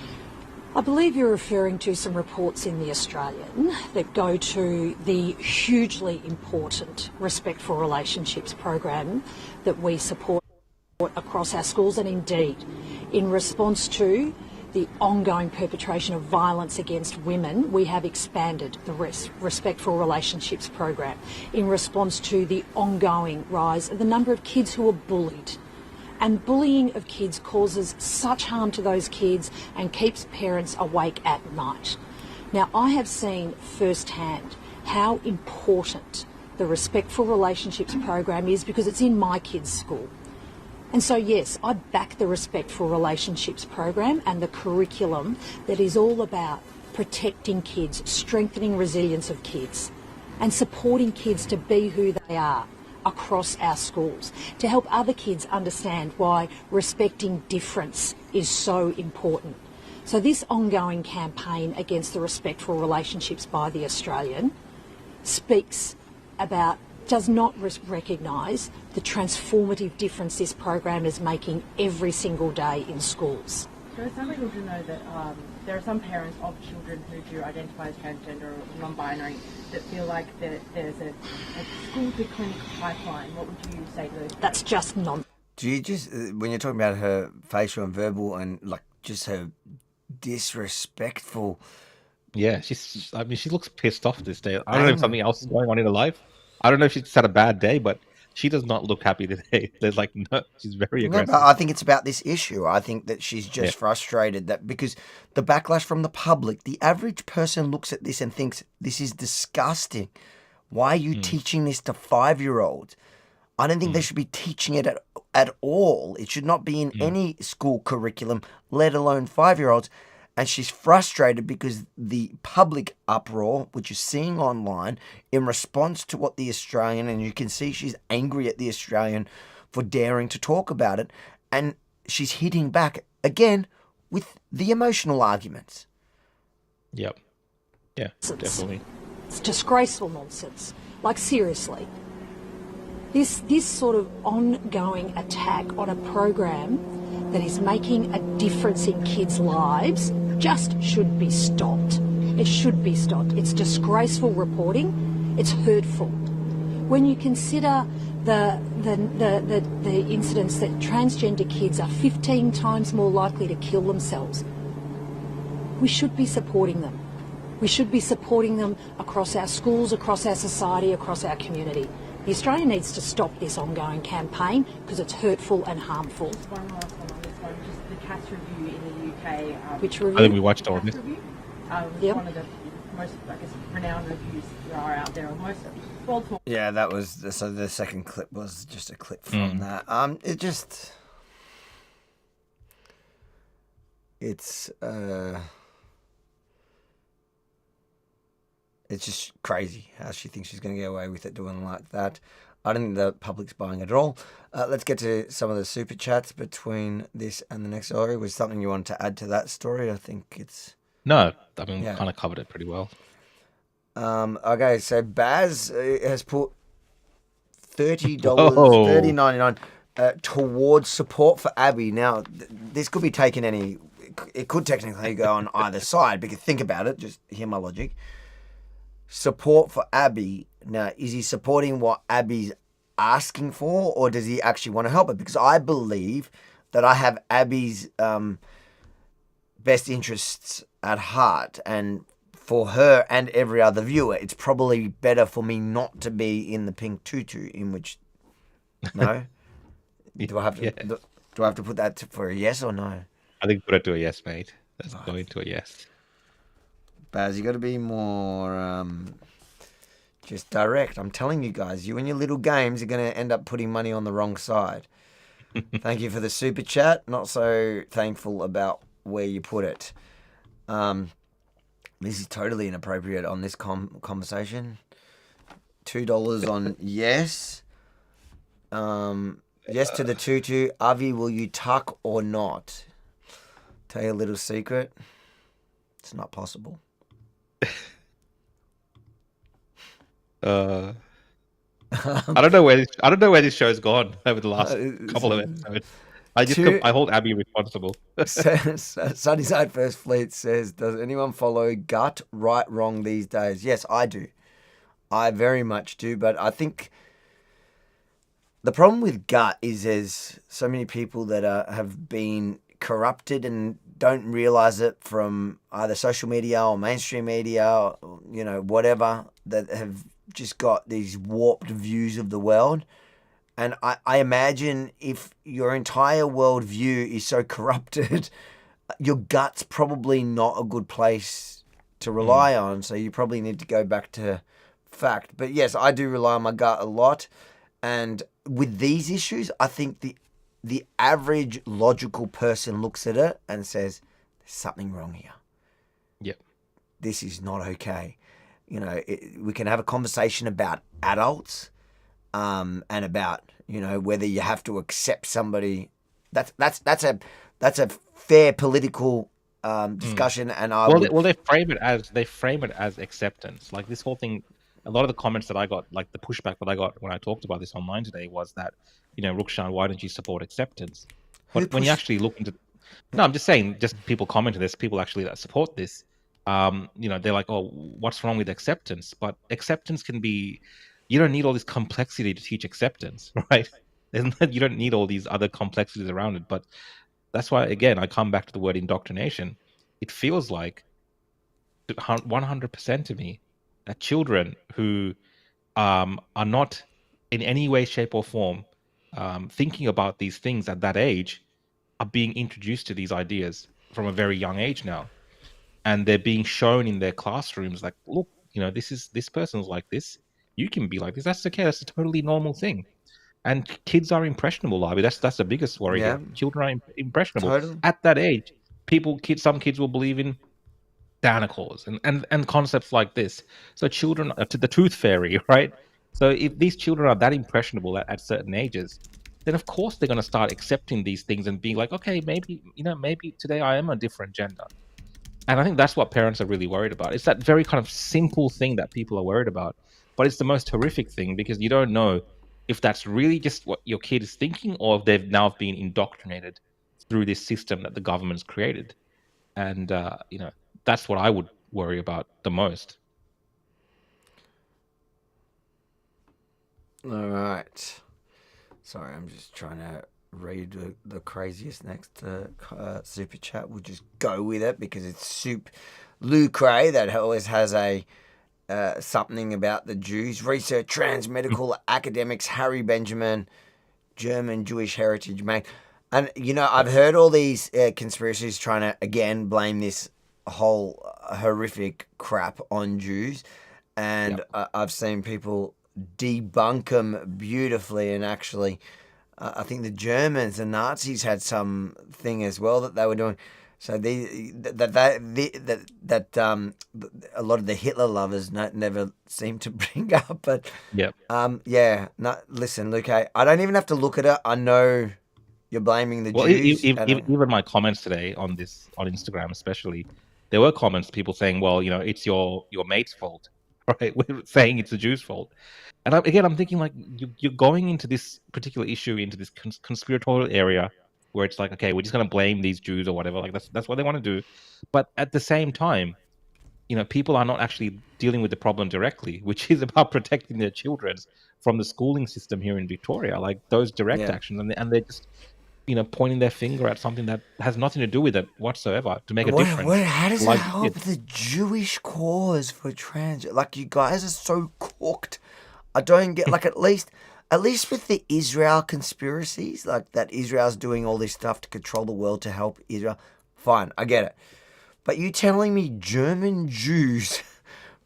I believe you're referring to some reports in The Australian that go to the hugely important Respect for Relationships program that we support across our schools, and indeed in response to the ongoing perpetration of violence against women, we have expanded the Respect for Relationships program in response to the ongoing rise of the number of kids who are bullied. And bullying of kids causes such harm to those kids and keeps parents awake at night. Now, I have seen firsthand how important the Respectful Relationships program is because it's in my kids' school. And so, yes, I back the Respectful Relationships program and the curriculum that is all about protecting kids, strengthening resilience of kids, and supporting kids to be who they are across our schools, to help other kids understand why respecting difference is so important. So this ongoing campaign against the Respectful Relationships by the Australian speaks about, does not recognise the transformative difference this program is making every single day in schools. So it's something to know that there are some parents of children who do identify as transgender or non-binary that feel like that there's a school to clinic pipeline. What would you say to those parents? That's just nonsense. Do you just, when you're talking about her facial and verbal and like just her disrespectful... Yeah, I mean, she looks pissed off this day. I don't know if something else is going on in her life. I don't know if she's had a bad day, but she does not look happy today. There's like, no, she's very aggressive. No, but I think it's about this issue. I think that she's just frustrated that because the backlash from the public, the average person looks at this and thinks, this is disgusting. Why are you teaching this to 5-year-olds? I don't think they should be teaching it at all. It should not be in any school curriculum, let alone 5-year-olds. And she's frustrated because the public uproar, which is seeing online, in response to what the Australian, and you can see she's angry at the Australian for daring to talk about it, and she's hitting back again with the emotional arguments. Yep. Yeah, definitely. It's disgraceful nonsense. Like, seriously. This sort of ongoing attack on a program that is making a difference in kids' lives just should be stopped. It should be stopped. It's disgraceful reporting. It's hurtful. When you consider the incidents that transgender kids are 15 times more likely to kill themselves, we should be supporting them. We should be supporting them across our schools, across our society, across our community. The Australia needs to stop this ongoing campaign because it's hurtful and harmful. One last one on this one, just the CAS review in the UK. Which review? I think we watched all of it. One of the most, I guess, renowned reviews that are out there, or most well talked. Yeah, that was so. The second clip was just a clip from that. It's just crazy how she thinks she's going to get away with it doing like that. I don't think the public's buying it at all. Let's get to some of the super chats between this and the next story. Was something you wanted to add to that story? I think it's... No, I mean, we kind of covered it pretty well. Okay, so Baz has put $30, $30.99 towards support for Abby. Now, this could be taken it could technically go on either side, because think about it, just hear my logic. Support for Abby. Now, is he supporting what Abby's asking for, or does he actually want to help her? Because I believe that I have Abby's best interests at heart, and for her and every other viewer, it's probably better for me not to be in the pink tutu. In which, no, do I have to put that for a yes or no? I think put it to a yes, mate. Let's go into a yes. Baz, you got to be more just direct. I'm telling you guys, you and your little games are going to end up putting money on the wrong side. Thank you for the super chat. Not so thankful about where you put it. This is totally inappropriate on this conversation. $2 on yes. Yes to the tutu. Avi, will you tuck or not? Tell you a little secret. It's not possible. I don't know where this show's gone over the last couple of episodes. I hold Abby responsible. Sunnyside First Fleet says, does anyone follow gut right wrong these days? Yes, I do. I very much do, but I think the problem with gut is there's so many people that have been corrupted and don't realize it from either social media or mainstream media, or, whatever, that have just got these warped views of the world. And I imagine if your entire worldview is so corrupted, your gut's probably not a good place to rely on. So you probably need to go back to fact. But yes, I do rely on my gut a lot. And with these issues, I think the average logical person looks at it and says, there's something wrong here. Yep. This is not okay. We can have a conversation about adults and about, whether you have to accept somebody. That's a fair political discussion. And they frame it as acceptance. Like this whole thing, a lot of the comments that I got, like the pushback that I got when I talked about this online today was that, Rukshan, why don't you support acceptance? But when you actually look into, no, I'm just saying, just people commenting this, people actually that support this, they're like, oh, what's wrong with acceptance? But acceptance can be, you don't need all this complexity to teach acceptance, right? You don't need all these other complexities around it. But that's why, again, I come back to the word indoctrination. It feels like 100% to me that children who are not in any way, shape, or form thinking about these things at that age are being introduced to these ideas from a very young age now. And they're being shown in their classrooms like, look, this person's like this. You can be like this. That's okay. That's a totally normal thing. And kids are impressionable, Larby. That's the biggest worry here. Children are impressionable. Totally. At that age, some kids will believe in Santa Claus and concepts like this. So children, to the tooth fairy, right? So if these children are that impressionable at certain ages, then of course they're going to start accepting these things and being like, okay, maybe today I am a different gender. And I think that's what parents are really worried about. It's that very kind of simple thing that people are worried about. But it's the most horrific thing because you don't know if that's really just what your kid is thinking or if they've now been indoctrinated through this system that the government's created. And, that's what I would worry about the most. All right. Sorry, I'm just trying to read the craziest next super chat. We'll just go with it because it's Lou Cray that always has a something about the Jews. Research, trans medical academics, Harry Benjamin, German Jewish heritage, mate. And, I've heard all these conspiracies trying to, again, blame this whole horrific crap on Jews. And I've seen people debunk them beautifully. And actually, I think the Germans, the Nazis had something as well that they were doing. So a lot of the Hitler lovers never seem to bring up. But listen, Luke, I don't even have to look at it. I know you're blaming the Jews. Even my comments today on Instagram, especially, there were comments, people saying, "Well, it's your mate's fault," right? We're saying it's the Jews' fault. And I'm thinking like you're going into this particular issue, into this conspiratorial area where it's like, okay, we're just going to blame these Jews or whatever. Like that's what they want to do. But at the same time, people are not actually dealing with the problem directly, which is about protecting their children from the schooling system here in Victoria, like those direct actions, and they're just pointing their finger at something that has nothing to do with it whatsoever to make a difference. How does it help the Jewish cause for trans? Like, you guys are so cooked. I don't get, like, at least with the Israel conspiracies, like that Israel's doing all this stuff to control the world to help Israel. Fine, I get it. But you telling me German Jews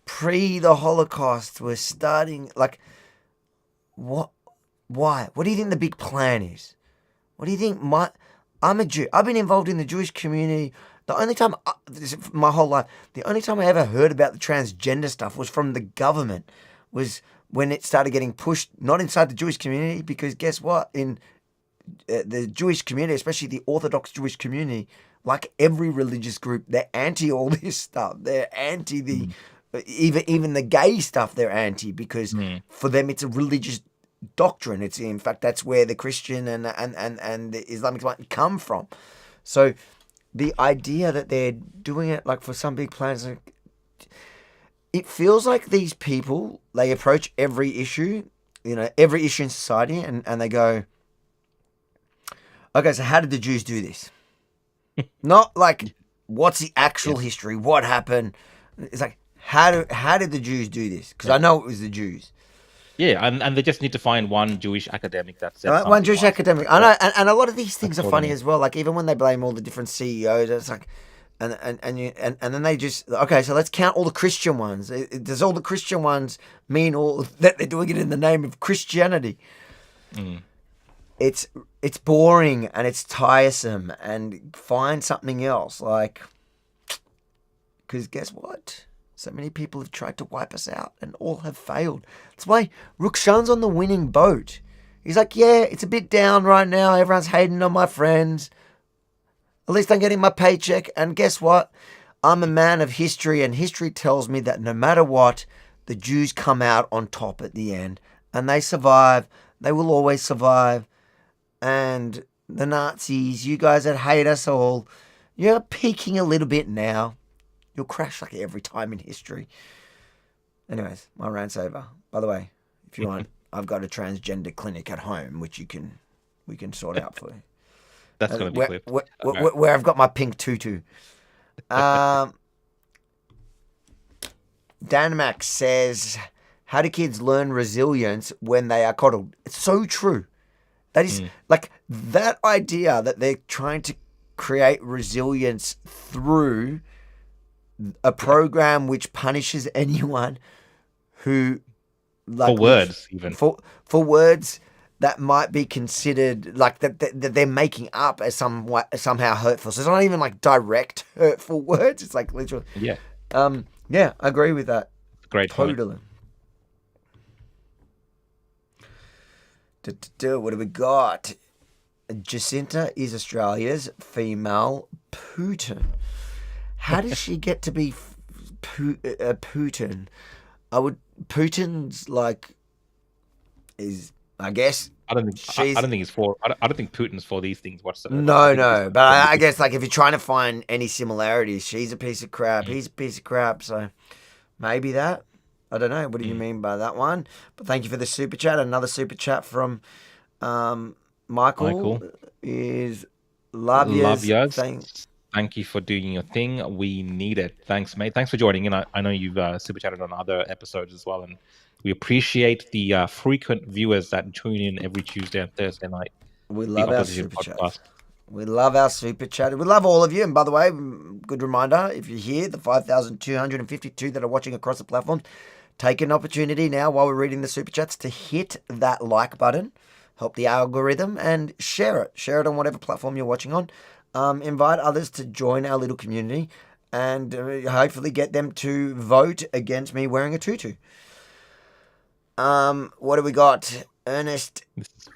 pre the Holocaust were starting, like, what? Why? What do you think the big plan is? What do you think? I'm a Jew. I've been involved in the Jewish community. The only time, my whole life, the only time I ever heard about the transgender stuff was from the government, was when it started getting pushed, not inside the Jewish community, because guess what? In the Jewish community, especially the Orthodox Jewish community, like every religious group, they're anti all this stuff. They're anti even the gay stuff. They're anti because for them it's a religious doctrine. It's, in fact, that's where the Christian and the Islamic might come from. So the idea that they're doing it like for some big plans, it feels like these people, they approach every issue in society and they go, okay, so how did the Jews do this? Not like what's the actual history, what happened. It's like, how did the Jews do this? Because I know it was the Jews. Yeah, and they just need to find one Jewish academic that said one Jewish academic. I know, and a lot of these things are funny as well. Like, even when they blame all the different CEOs, it's like, And then they just, okay, so let's count all the Christian ones. Does all the Christian ones mean all that they're doing it in the name of Christianity? It's boring and it's tiresome, and find something else. Like, because guess what? So many people have tried to wipe us out and all have failed. That's why Rukshan's on the winning boat. He's like, yeah, it's a bit down right now. Everyone's hating on my friends. At least I'm getting my paycheck. And guess what? I'm a man of history, and history tells me that no matter what, the Jews come out on top at the end. And they survive. They will always survive. And the Nazis, you guys that hate us all, you're peaking a little bit now. You'll crash like every time in history. Anyways, my rant's over. By the way, if you want, I've got a transgender clinic at home, which we can sort out for you. That's going to be clear. Where I've got my pink tutu. Danmax says, how do kids learn resilience when they are coddled? It's so true. That is like that idea that they're trying to create resilience through a program which punishes anyone who, like, for words, even for words that might be considered like that they're making up as somehow hurtful. So it's not even like direct hurtful words. It's like literally. Yeah. Yeah, I agree with that. Great. Totally. What do we got? Jacinta is Australia's female Putin. How does she get to be Putin? Putin's like is, I guess. I don't think Putin's for these things whatsoever. No. But I guess like if you're trying to find any similarities, she's a piece of crap. He's a piece of crap. So maybe that. I don't know. What do you mean by that one? But thank you for the super chat. Another super chat from Michael is love yous. Thank you for doing your thing. We need it. Thanks, mate. Thanks for joining in. I know you've super chatted on other episodes as well, and we appreciate the frequent viewers that tune in every Tuesday and Thursday night. We love our super chat. We love our super chat. We love all of you. And by the way, good reminder, if you're here, the 5,252 that are watching across the platform, take an opportunity now while we're reading the super chats to hit that like button, help the algorithm, and share it. Share it on whatever platform you're watching on. Invite others to join our little community and hopefully get them to vote against me wearing a tutu. What do we got? Ernest.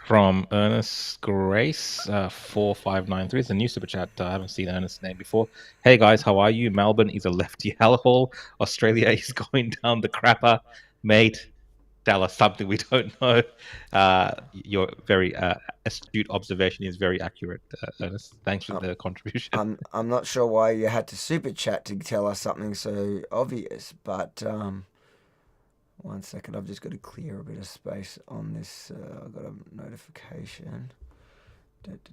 From Ernest Grace, 4593. It's a new super chat. I haven't seen Ernest's name before. Hey guys, how are you? Melbourne is a lefty hellhole. Australia is going down the crapper. Mate, tell us something we don't know. Your very astute observation is very accurate, Ernest. Thanks for the contribution. I'm not sure why you had to super chat to tell us something so obvious, but 1 second, I've just got to clear a bit of space on this. I've got a notification.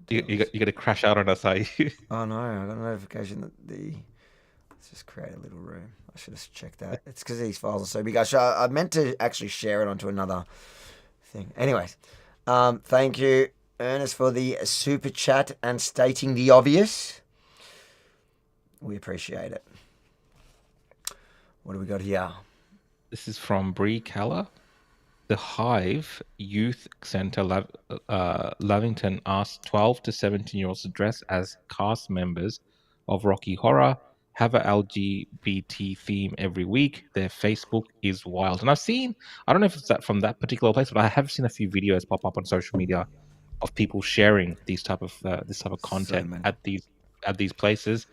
You got to crash out on us, are you? Oh no, I got a notification that let's just create a little room. I should have checked that. It's because these files are so big. I meant to actually share it onto another thing. Anyways, thank you, Ernest, for the super chat and stating the obvious. We appreciate it. What do we got here? This is from Bree Keller. The Hive Youth Centre, Lavington, asked 12 to 17-year-olds to dress as cast members of Rocky Horror, have a LGBT theme every week. Their Facebook is wild. And I've seen, I don't know if it's that from that particular place, but I have seen a few videos pop up on social media of people sharing this type of content at these places.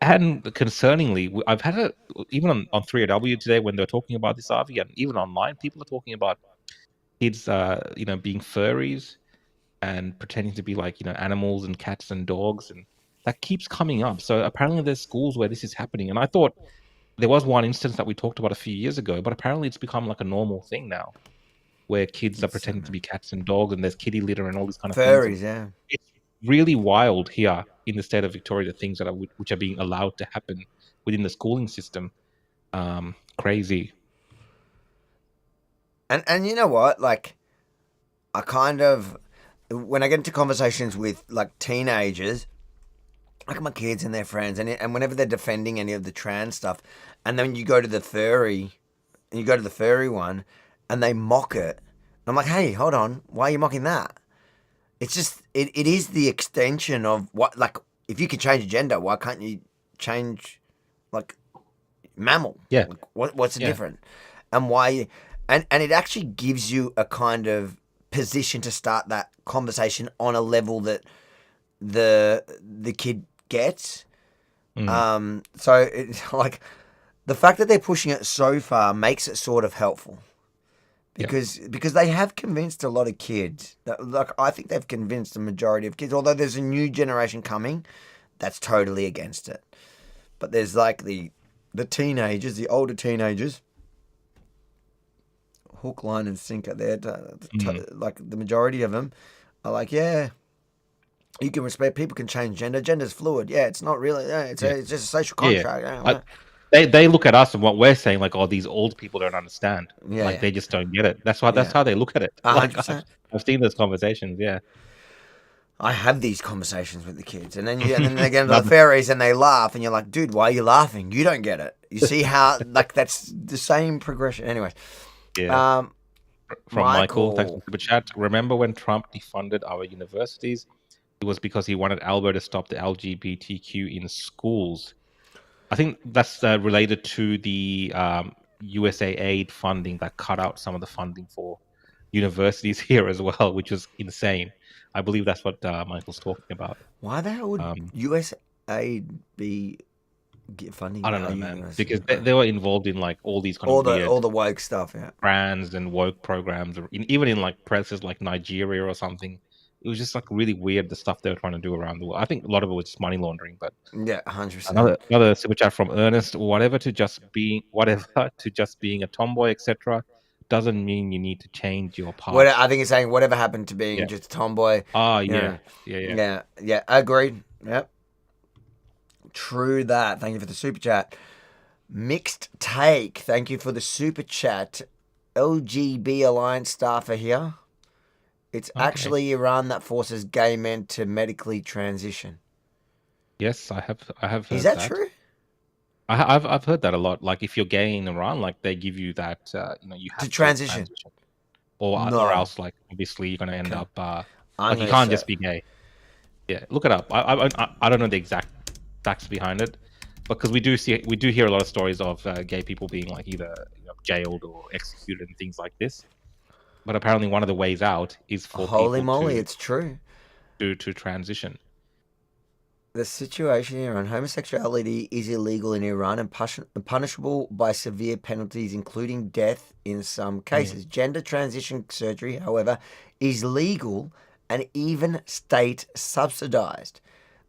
And concerningly, I've had even on 3AW today when they're talking about this, Avi, and even online, people are talking about kids, being furries and pretending to be like, animals and cats and dogs, and that keeps coming up. So apparently there's schools where this is happening. And I thought there was one instance that we talked about a few years ago, but apparently it's become like a normal thing now, where kids are pretending to be cats and dogs, and there's kitty litter and all these kind of furries, things. Yeah. It's really wild here in the state of Victoria, the things that which are being allowed to happen within the schooling system. Crazy. And you know what? Like, I kind of, when I get into conversations with like teenagers, like my kids and their friends, and whenever they're defending any of the trans stuff, and then you go to the furry one, and they mock it. I'm like, hey, hold on, why are you mocking that? It's just it is the extension of what, like, if you can change gender, why can't you change like mammal? Yeah. Like, what's the difference? And why? And it actually gives you a kind of position to start that conversation on a level that the kid gets. So it's like the fact that they're pushing it so far makes it sort of helpful. Because they have convinced a lot of kids. Like, I think they've convinced the majority of kids, although there's a new generation coming that's totally against it. But there's like the teenagers, the older teenagers, hook, line, and sinker. They're like the majority of them are like, yeah, you can respect, people can change gender. Gender's fluid. Yeah, it's not really. Yeah, it's just a social contract. Yeah. They look at us and what we're saying like, oh, these old people don't understand. They just don't get it. That's how they look at it. Like, 100%. I've seen those conversations. Yeah, I have these conversations with the kids, and then they get into the fairies and they laugh, and you're like, dude, why are you laughing? You don't get it. You see how like that's the same progression. Anyway, yeah. From Michael, thanks for the super chat. Remember when Trump defunded our universities? It was because he wanted Albo to stop the LGBTQ in schools. I think that's related to the USA aid funding that cut out some of the funding for universities here as well, which was insane. I believe that's what Michael's talking about. Why the hell would USA aid be funding? I don't know, man. Because they were involved in like all these kind of all the woke stuff, brands and woke programs, or even in like places like Nigeria or something. It was just like really weird, the stuff they were trying to do around the world. I think a lot of it was just money laundering, but yeah, 100%. Another super chat from Ernest. Whatever to just being a tomboy, etc., doesn't mean you need to change your past. I think it's saying whatever happened to being just a tomboy. Oh yeah. Agreed. Yep. True that. Thank you for the super chat. Mixed take. Thank you for the super chat. LGB Alliance staffer here. It's actually Iran that forces gay men to medically transition. Yes, I have heard Is that true? I've heard that a lot. Like if you're gay in Iran, like they give you that you have to transition. Or else like obviously you're gonna end up like you can't just be gay. Yeah, look it up. I don't know the exact facts behind it, because we do hear a lot of stories of gay people being like either jailed or executed and things like this. But apparently one of the ways out is for holy moly, it's true. To transition. The situation here on homosexuality is illegal in Iran and punishable by severe penalties, including death in some cases. Gender transition surgery, however, is legal and even state subsidized.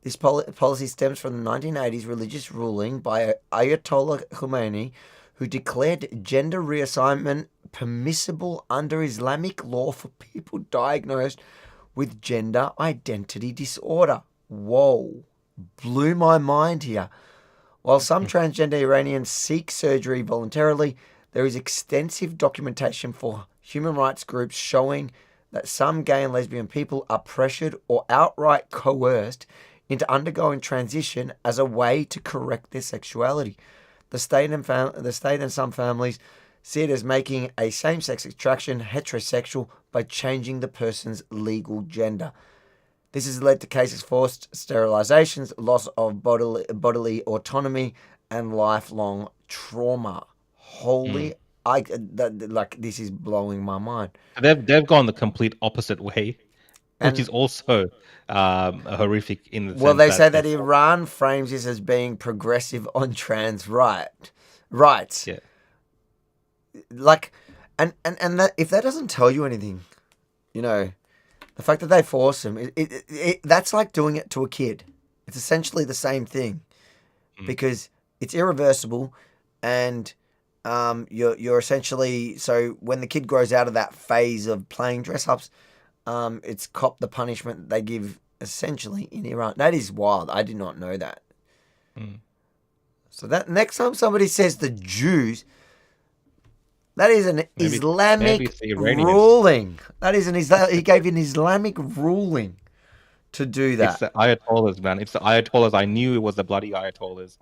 This policy stems from the 1980s religious ruling by Ayatollah Khomeini, who declared gender reassignment permissible under Islamic law for people diagnosed with gender identity disorder. Whoa. Blew my mind here. While some transgender Iranians seek surgery voluntarily, there is extensive documentation for human rights groups showing that some gay and lesbian people are pressured or outright coerced into undergoing transition as a way to correct their sexuality. The state and some families see it as making a same-sex attraction heterosexual by changing the person's legal gender. This has led to cases of forced sterilizations, loss of bodily autonomy, and lifelong trauma. Holy, this is blowing my mind. They've gone the complete opposite way, which is also horrific in the sense they say that Iran frames this as being progressive on trans rights. Yeah. Like, and that, if that doesn't tell you anything, the fact that they force them, that's like doing it to a kid. It's essentially the same thing, because it's irreversible, and you're essentially, so when the kid grows out of that phase of playing dress ups, it's cop the punishment they give essentially in Iran. That is wild. I did not know that. So that next time somebody says the Jews, that is an Islamic ruling. That is he gave an Islamic ruling to do that. It's the Ayatollahs, man. It's the Ayatollahs. I knew it was the bloody Ayatollahs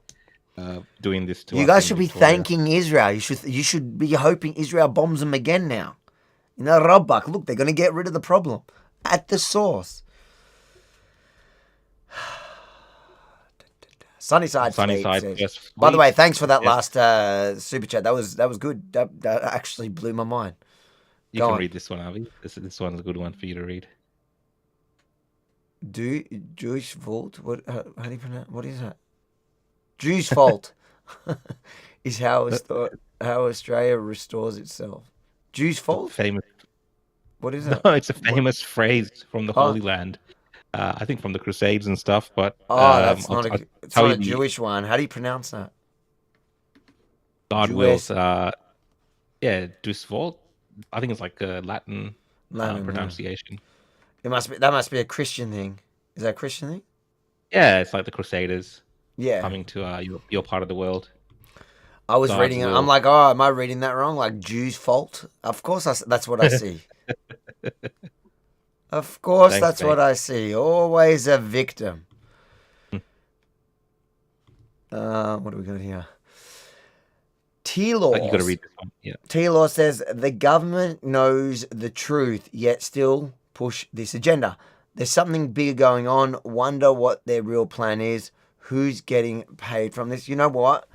doing this to us. You guys in should be Victoria. thanking Israel. You should be hoping Israel bombs them again now. You know, Rabbak, look, they're going to get rid of the problem at the source. Sunnyside says, yes. By the way, thanks for that last super chat. That was good. That actually blew my mind. You Go can on. read this one, Avi. This one's a good one for you to read. Jewish fault? What? How do you pronounce? What is that? Jews' fault is how Australia restores itself. Jews' fault? Famous. What is that? No, it's a famous phrase from the Holy Land. I think from the Crusades and stuff. But that's not it's not a you, Jewish one. How do you pronounce that? God wills. Jews' fault. I think it's like a Latin pronunciation. It must be. That must be a Christian thing. Is that a Christian thing? Yeah, it's like the Crusaders. Yeah. Coming to your part of the world. I was God's reading it. will. I'm like, oh, am I reading that wrong? Like Jews' fault? Of course, that's what I see. Of course, Thanks, that's what I see. Always a victim. What do we got here? T-Law. You got to read this one. Yeah. T-Law says the government knows the truth, yet still push this agenda. There's something bigger going on. Wonder what their real plan is. Who's getting paid from this? You know what?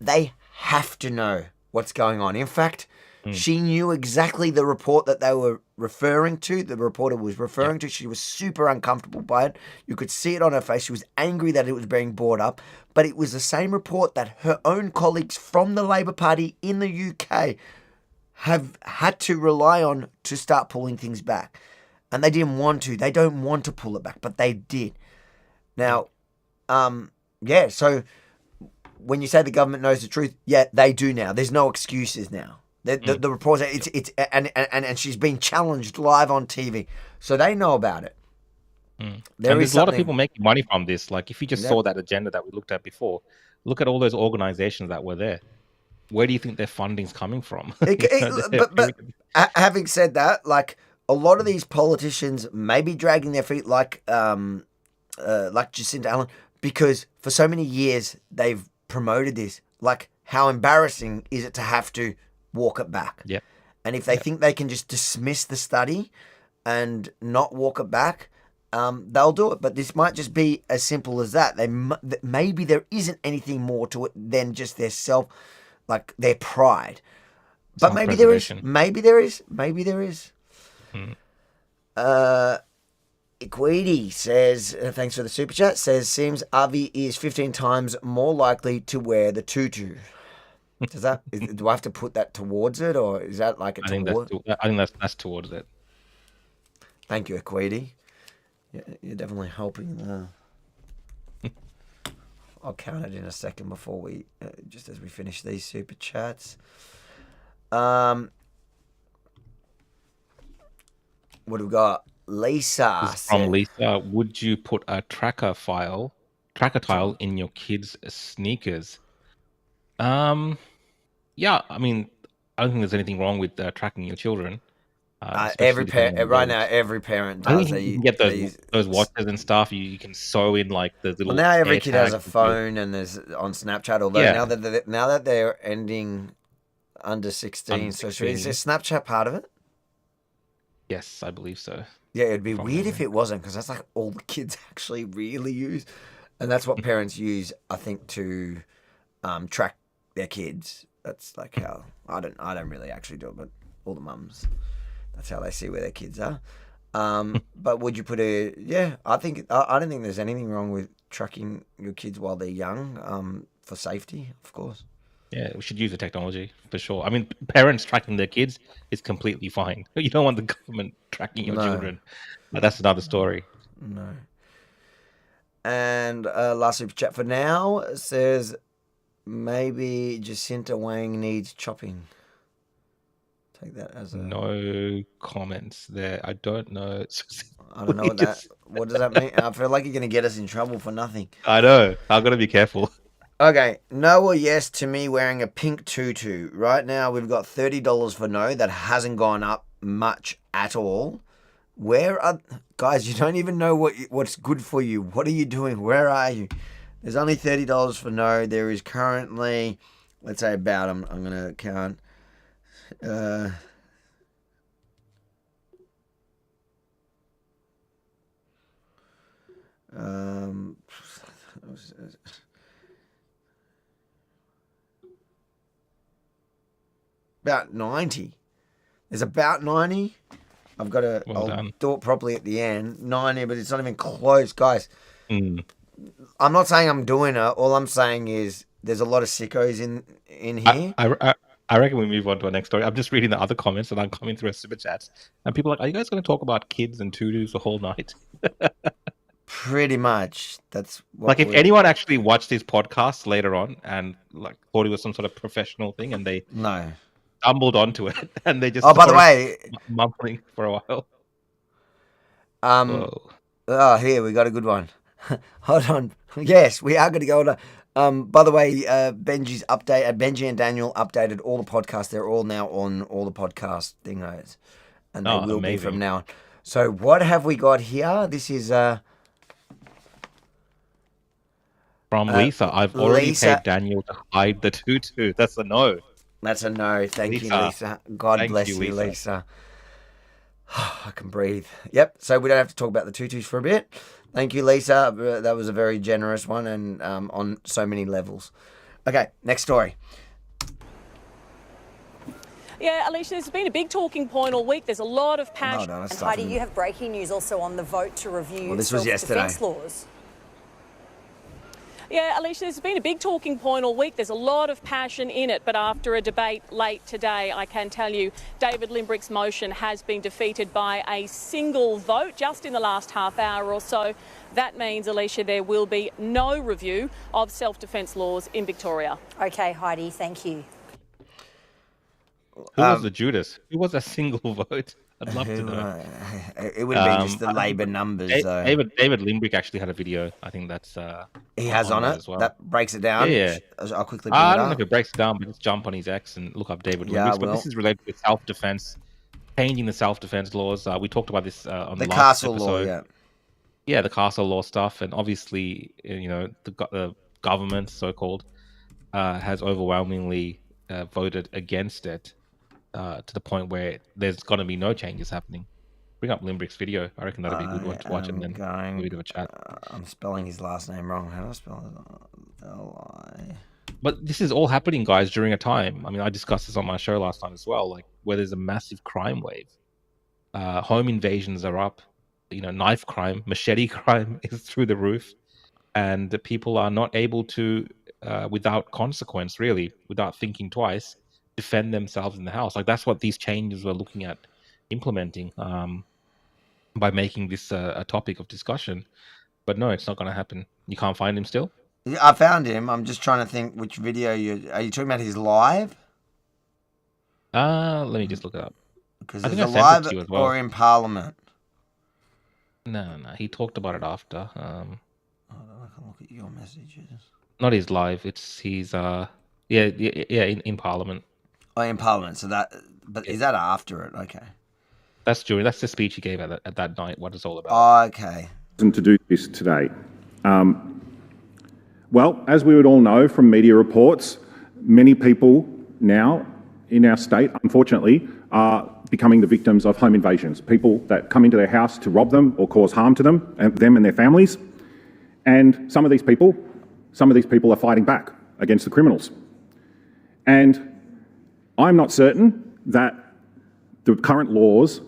They have to know what's going on. In fact, she knew exactly the report that they were referring to. The reporter was referring to. She was super uncomfortable by it. You could see it on her face. She was angry that it was being brought up. But it was the same report that her own colleagues from the Labour Party in the UK have had to rely on to start pulling things back. And they didn't want to. They don't want to pull it back, but they did. Now, so when you say the government knows the truth, they do now. There's no excuses now. The reports, and she's been challenged live on TV, so they know about it. There's a lot of people making money from this. Like if you just saw that agenda that we looked at before, look at all those organizations that were there. Where do you think their funding's coming from? But having said that, like a lot of these politicians may be dragging their feet, like Jacinta Allan, because for so many years they've promoted this. Like, how embarrassing is it to have to walk it back? Yeah. And if they think they can just dismiss the study and not walk it back, they'll do it. But this might just be as simple as that. Maybe there isn't anything more to it than just their their pride. But maybe there is. Maybe there is. Maybe there is. Equity says, thanks for the super chat, says, seems Avi is 15 times more likely to wear the tutu. Do I have to put that towards it, or is that like a toward? I think that's towards it. Thank you, Equity. You're definitely helping. I'll count it in a second before we, just as we finish these super chats. What have we got? Lisa from Lisa, would you put a tracker tile in your kids' sneakers? Yeah, I mean, I don't think there's anything wrong with tracking your children. Every parent right now, every parent does. You can get those watches and stuff. You can sew in like the little. Well, now every kid has a phone and there's on Snapchat. Although now that they're ending under 16, so is there Snapchat part of it? Yes, I believe so. Yeah, it'd be weird if it wasn't, because that's like all the kids actually really use, and that's what parents use, I think, to track their kids. That's like how I don't really actually do it, but all the mums, that's how they see where their kids are. But would you put I don't think there's anything wrong with tracking your kids while they're young, for safety, of course. Yeah, we should use the technology for sure. I mean, parents tracking their kids is completely fine. You don't want the government tracking your children. But that's another story. No. And last super chat for now says, maybe Jacinta Wang needs chopping. Take that as a... No comments there. I don't know. I don't know what does that mean? I feel like you're going to get us in trouble for nothing. I know. I've got to be careful. Okay, no or yes to me wearing a pink tutu. Right now we've got $30 for no. That hasn't gone up much at all. Where are guys? You don't even know what's good for you. What are you doing? Where are you? There's only $30 for no. There is currently, let's say about. I'm gonna count. About 90. There's about 90. I've got to. I'll do it properly at the end. 90, but it's not even close, guys. I'm not saying I'm doing it. All I'm saying is there's a lot of sickos in here. I reckon we move on to our next story. I'm just reading the other comments and I'm coming through a super chats, and people are like, "Are you guys going to talk about kids and tutus the whole night?" Pretty much. That's what like if anyone actually watched these podcasts later on and like thought it was some sort of professional thing, and they stumbled onto it and they just by the way, mumbling for a while. Here we got a good one. Hold on. Yes, we are going to go on. By the way, Benji and Daniel updated all the podcasts. They're all now on all the podcast thingos, and they will be from now on. So what have we got here? This is from Lisa. I've already paid Daniel to hide the tutu. That's a no. That's a no. Thank you, Lisa. God bless you, Lisa. I can breathe. Yep. So we don't have to talk about the tutus for a bit. Thank you, Lisa. That was a very generous one and on so many levels. Okay, next story. Yeah, Alicia, there's been a big talking point all week. There's a lot of passion. And Heidi, you have breaking news also on the vote to review this was yesterday. self-defence laws. Yeah, Alicia, there's been a big talking point all week. There's a lot of passion in it, but after a debate late today, I can tell you David Limbrick's motion has been defeated by a single vote just in the last half hour or so. That means, Alicia, there will be no review of self-defence laws in Victoria. Okay, Heidi, thank you. Who was the Judas? Who was a single vote? I'd love to know. It would be just the Labor numbers. David Limbrick actually had a video. I think that's he has on it as well. That breaks it down. Yeah, I'll quickly. Bring I it don't up. know if it breaks it down, but just jump on his X and look up David Limbrick. But this is related to self-defense, changing the self-defense laws. We talked about this on the last castle episode. law. Yeah, the castle law stuff, and obviously, the government, so-called, has overwhelmingly voted against it. To the point where there's going to be no changes happening. Bring up Limbrick's video. I reckon that'd be a good one to watch, and then we do a chat. I'm spelling his last name wrong. How do I spell it? L-I. But this is all happening, guys, during a time. I mean, I discussed this on my show last time as well. Like where there's a massive crime wave, home invasions are up. Knife crime, machete crime is through the roof, and the people are not able to, without consequence, really, without thinking twice, defend themselves in the house. Like that's what these changes we're looking at implementing by making this a topic of discussion. But no, it's not going to happen. You can't find him still? Yeah, I found him. I'm just trying to think which video are you talking about his live? Let me just look it up. Because there's a live or in Parliament. No, he talked about it after. Hold on, I can look at your messages. Not his live. It's his in Parliament. Oh, in Parliament. So is that after it? Okay. That's the speech he gave at that night. What it's all about. Oh, okay. To do this today. Well, as we would all know from media reports, many people now in our state, unfortunately, are becoming the victims of home invasions. People that come into their house to rob them or cause harm to them and their families. And some of these people are fighting back against the criminals. And I'm not certain that the current laws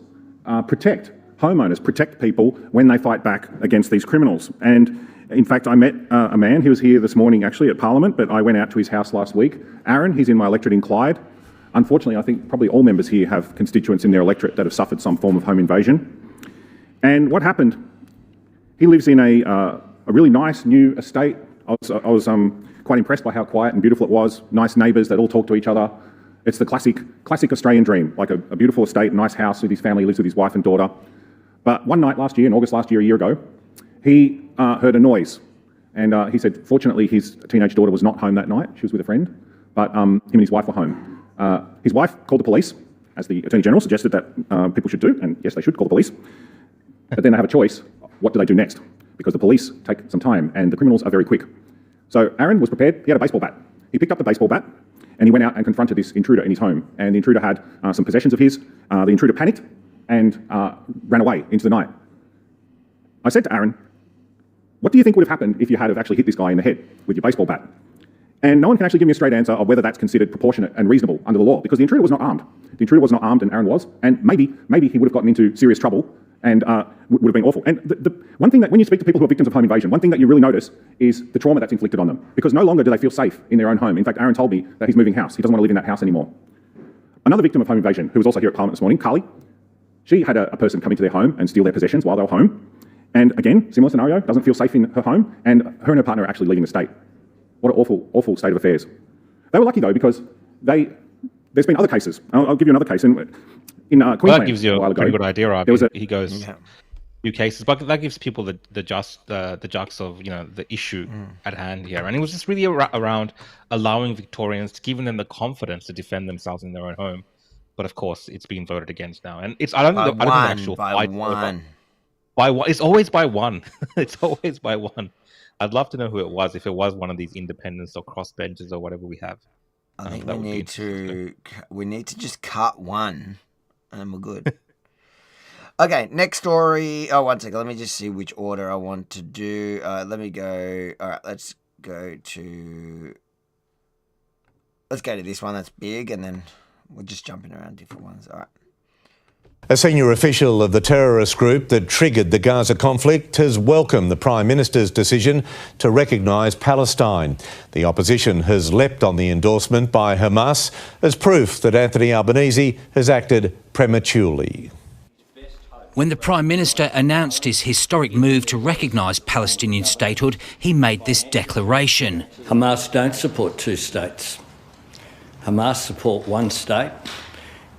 protect homeowners, protect people when they fight back against these criminals. And in fact, I met a man, he was here this morning actually at Parliament, but I went out to his house last week. Aaron, he's in my electorate in Clyde. Unfortunately, I think probably all members here have constituents in their electorate that have suffered some form of home invasion. And what happened, he lives in a really nice new estate. I was quite impressed by how quiet and beautiful it was. Nice neighbours that all talk to each other. It's the classic Australian dream, like a beautiful estate, nice house with his family, lives with his wife and daughter. But one night last year, in August last year, a year ago, he heard a noise. And he said, fortunately, his teenage daughter was not home that night. She was with a friend, but him and his wife were home. His wife called the police, as the Attorney General suggested that people should do, and yes, they should call the police. But then they have a choice. What do they do next? Because the police take some time and the criminals are very quick. So Ardern was prepared. He had a baseball bat. He picked up the baseball bat and he went out and confronted this intruder in his home. And the intruder had some possessions of his. The intruder panicked and ran away into the night. I said to Ardern, what do you think would have happened if you had have actually hit this guy in the head with your baseball bat? And no one can actually give me a straight answer of whether that's considered proportionate and reasonable under the law, because the intruder was not armed. The intruder was not armed and Ardern was, and maybe he would have gotten into serious trouble and would have been awful. And the one thing that, when you speak to people who are victims of home invasion, one thing that you really notice is the trauma that's inflicted on them, because no longer do they feel safe in their own home. In fact, Ardern told me that he's moving house. He doesn't want to live in that house anymore. Another victim of home invasion, who was also here at Parliament this morning, Carly, she had a person come into their home and steal their possessions while they were home. And again, similar scenario, doesn't feel safe in her home, and her and her partner are actually leaving the state. What an awful, awful state of affairs. They were lucky though, because there's been other cases. I'll give you another case. In Queensland, well, that gives you a while a ago, pretty good idea. there was He goes few cases, but that gives people the jux of the issue at hand here, and it was just really around allowing Victorians, giving them the confidence to defend themselves in their own home. But of course, it's been voted against now, and I don't think the actual fight by one. It's always by one. It's always by one. I'd love to know who it was, if it was one of these independents or crossbenchers or whatever we have. I think we need to just cut one, and we're good. Okay, next story. Oh, 1 second. Let me just see which order I want to do. Let me go. All right, let's go to this one that's big, and then we're just jumping around different ones. All right. A senior official of the terrorist group that triggered the Gaza conflict has welcomed the Prime Minister's decision to recognise Palestine. The opposition has leapt on the endorsement by Hamas as proof that Anthony Albanese has acted prematurely. When the Prime Minister announced his historic move to recognise Palestinian statehood, he made this declaration. Hamas don't support two states. Hamas support one state.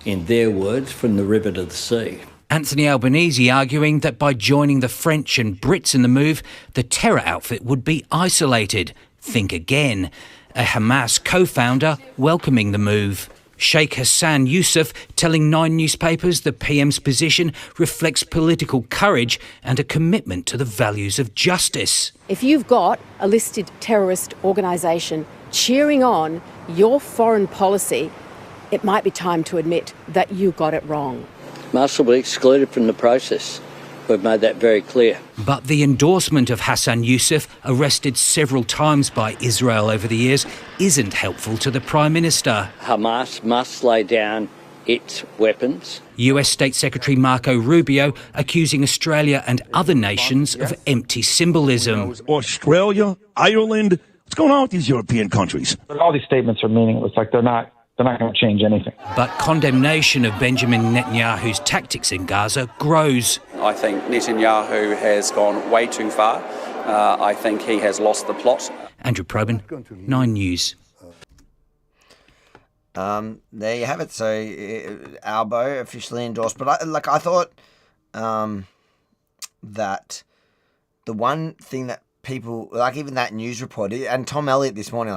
In their words, from the river to the sea. Anthony Albanese arguing that by joining the French and Brits in the move, the terror outfit would be isolated. Think again. A Hamas co-founder welcoming the move. Sheikh Hassan Youssef telling 9 newspapers the PM's position reflects political courage and a commitment to the values of justice. If you've got a listed terrorist organisation cheering on your foreign policy, it might be time to admit that you got it wrong. Hamas will be excluded from the process. We've made that very clear. But the endorsement of Hassan Youssef, arrested several times by Israel over the years, isn't helpful to the Prime Minister. Hamas must lay down its weapons. US State Secretary Marco Rubio accusing Australia and other nations of empty symbolism. Australia, Ireland, what's going on with these European countries? All these statements are meaningless. They're not going to change anything. But condemnation of Benjamin Netanyahu's tactics in Gaza grows. I think Netanyahu has gone way too far. I think he has lost the plot. Andrew Probyn, 9 News. There you have it. So Albo officially endorsed. But I thought that the one thing that people, like even that news report, and Tom Elliott this morning,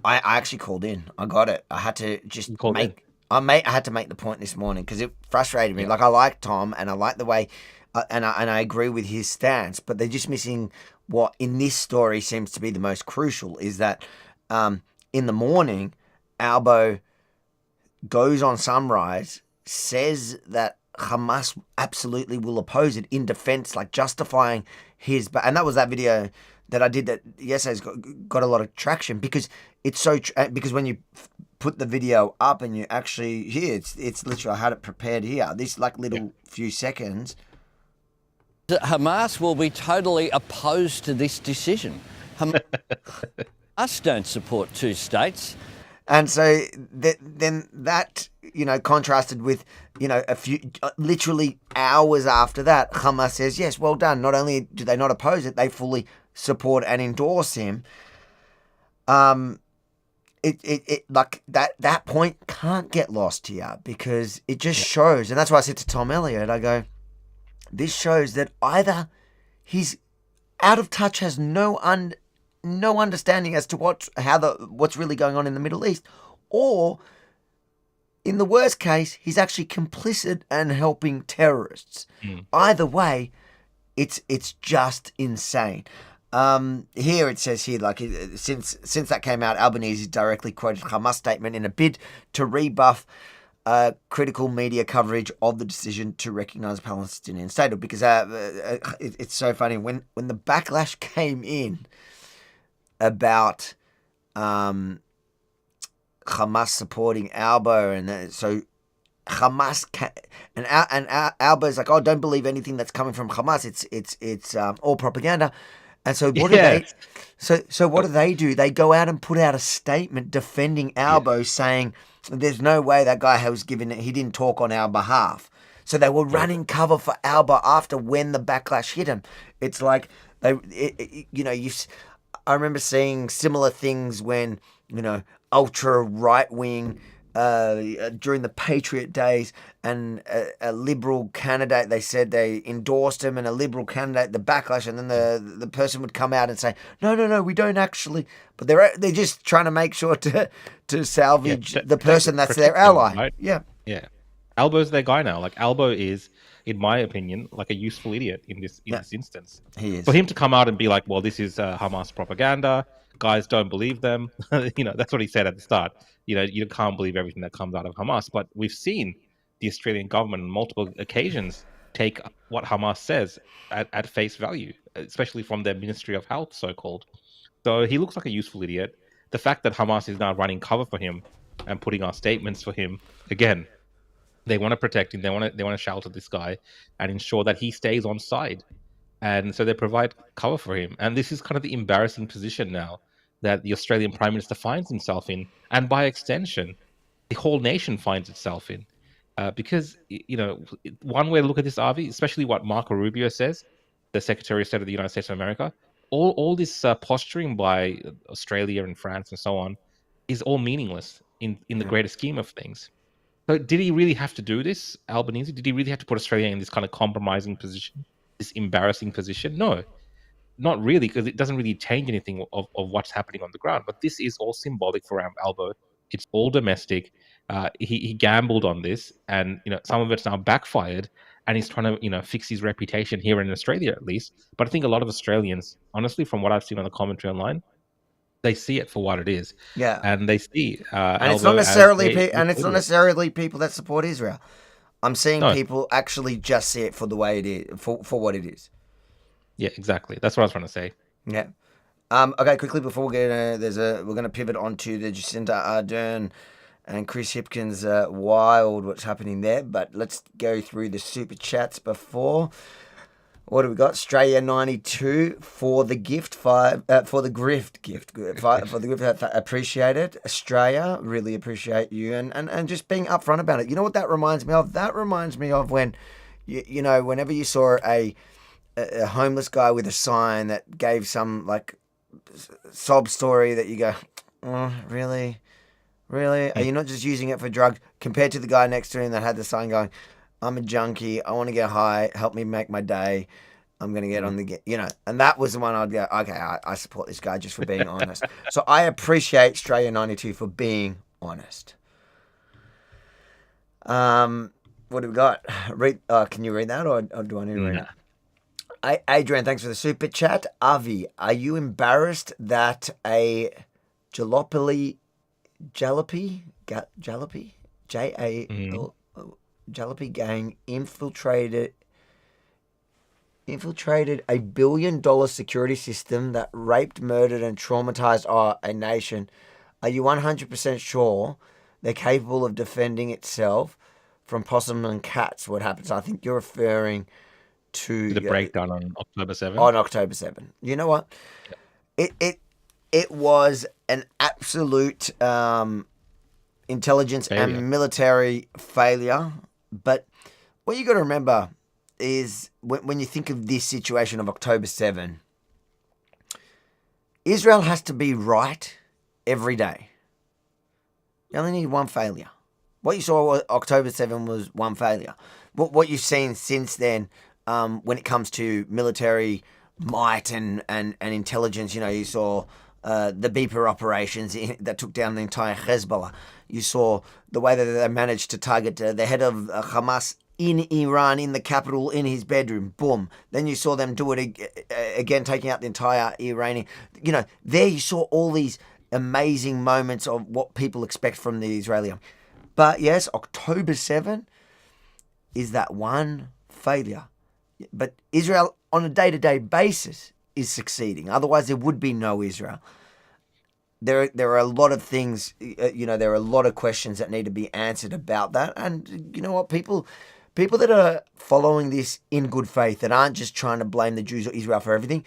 I actually called in. I got it. I had to just I had to make the point this morning because it frustrated me. Yeah. Like I like Tom and I like the way, and I agree with his stance, but they're just missing what in this story seems to be the most crucial is that in the morning, Albo goes on Sunrise, says that Hamas absolutely will oppose it in defense, like justifying his, and that was that video that I did that yesterday's got a lot of traction because it's so, because when you put the video up and you actually hear it's literally, I had it prepared here, this like little few seconds. Hamas will be totally opposed to this decision. Hamas don't support two states. And so then that, contrasted with, a few, literally hours after that, Hamas says, yes, well done. Not only do they not oppose it, they fully support and endorse him. It like that point can't get lost here because it just shows, and that's why I said to Tom Elliott, I go, this shows that either he's out of touch, has no understanding as to what's really going on in the Middle East, or In the worst case, he's actually complicit and helping terrorists. Either way, it's just insane. Here it says here, like, since that came out, Albanese directly quoted Hamas statement in a bid to rebuff critical media coverage of the decision to recognise Palestinian statehood. Because it's so funny when the backlash came in about Hamas supporting Albo, and so Hamas and Albo's like, oh, don't believe anything that's coming from Hamas. It's all propaganda. And so what do they? So what do? They go out and put out a statement defending Albo, saying there's no way that guy he didn't talk on our behalf. So they were running cover for Albo after when the backlash hit him. It's like I remember seeing similar things when ultra right wing. During the Patriot days, and a Liberal candidate, they said they endorsed him, and a Liberal candidate, the backlash, and then the person would come out and say, no, we don't actually. But they're just trying to make sure to salvage the person that's their ally. Right? Yeah. Albo's their guy now. Like, Albo is, in my opinion, like a useful idiot in this instance. He is. For him to come out and be like, well, this is Hamas propaganda. Guys, don't believe them. That's what he said at the start. You can't believe everything that comes out of Hamas. But we've seen the Australian government on multiple occasions take what Hamas says at face value, especially from their Ministry of Health, so-called. So he looks like a useful idiot. The fact that Hamas is now running cover for him and putting out statements for him, again, they want to protect him. They want to shelter this guy and ensure that he stays on side. And so they provide cover for him. And this is kind of the embarrassing position now that the Australian Prime Minister finds himself in, and by extension, the whole nation finds itself in. Because, one way to look at this, Avi, especially what Marco Rubio says, the Secretary of State of the United States of America, all this posturing by Australia and France and so on is all meaningless in the greater scheme of things. So did he really have to do this, Albanese? Did he really have to put Australia in this kind of compromising position, this embarrassing position? No. Not really, because it doesn't really change anything of what's happening on the ground. But this is all symbolic for Albo. It's all domestic. He gambled on this, and some of it's now backfired, and he's trying to fix his reputation here in Australia at least. But I think a lot of Australians, honestly, from what I've seen on the commentary online, they see it for what it is. Yeah, and they see. And it's not necessarily people that support Israel. I'm seeing people actually just see it for the way it is, for what it is. Yeah, exactly. That's what I was trying to say. Yeah. Okay, quickly before we get we're going to pivot onto the Jacinta Ardern and Chris Hipkins wild what's happening there, but let's go through the super chats before. What do we got? Australia 92 for the gift, for the gift. Appreciate it. Australia, really appreciate you, and just being upfront about it. You know what that reminds me of? That reminds me of when whenever you saw a homeless guy with a sign that gave some like sob story that you go, oh, really? Are you not just using it for drugs? Compared to the guy next to him that had the sign going, I'm a junkie, I want to get high, help me make my day, I'm going to get on the, and that was the one I'd go, okay, I support this guy just for being honest. So I appreciate Australia 92 for being honest. What do we got? Can you read that or do I need to read it? Adrian, thanks for the super chat. Avi, are you embarrassed that a jalopy gang infiltrated a $1 billion security system that raped, murdered, and traumatized a nation? Are you 100% sure they're capable of defending itself from possum and cats? What happens? I think you're referring to the breakdown on October 7th. On October 7th. You know what? Yeah. It was an absolute intelligence and military failure. But what you got to remember is when you think of this situation of October 7, Israel has to be right every day. You only need one failure. What you saw October 7 was one failure. What you've seen since then, when it comes to military might and intelligence, you saw the Beeper operations that took down the entire Hezbollah. You saw the way that they managed to target the head of Hamas in Iran, in the capital, in his bedroom. Boom. Then you saw them do it again, taking out the entire Iranian. There you saw all these amazing moments of what people expect from the Israeli army. But yes, October 7 is that one failure. But Israel, on a day-to-day basis, is succeeding. Otherwise, there would be no Israel. There are a lot of things, there are a lot of questions that need to be answered about that. And you know what, people that are following this in good faith, that aren't just trying to blame the Jews or Israel for everything,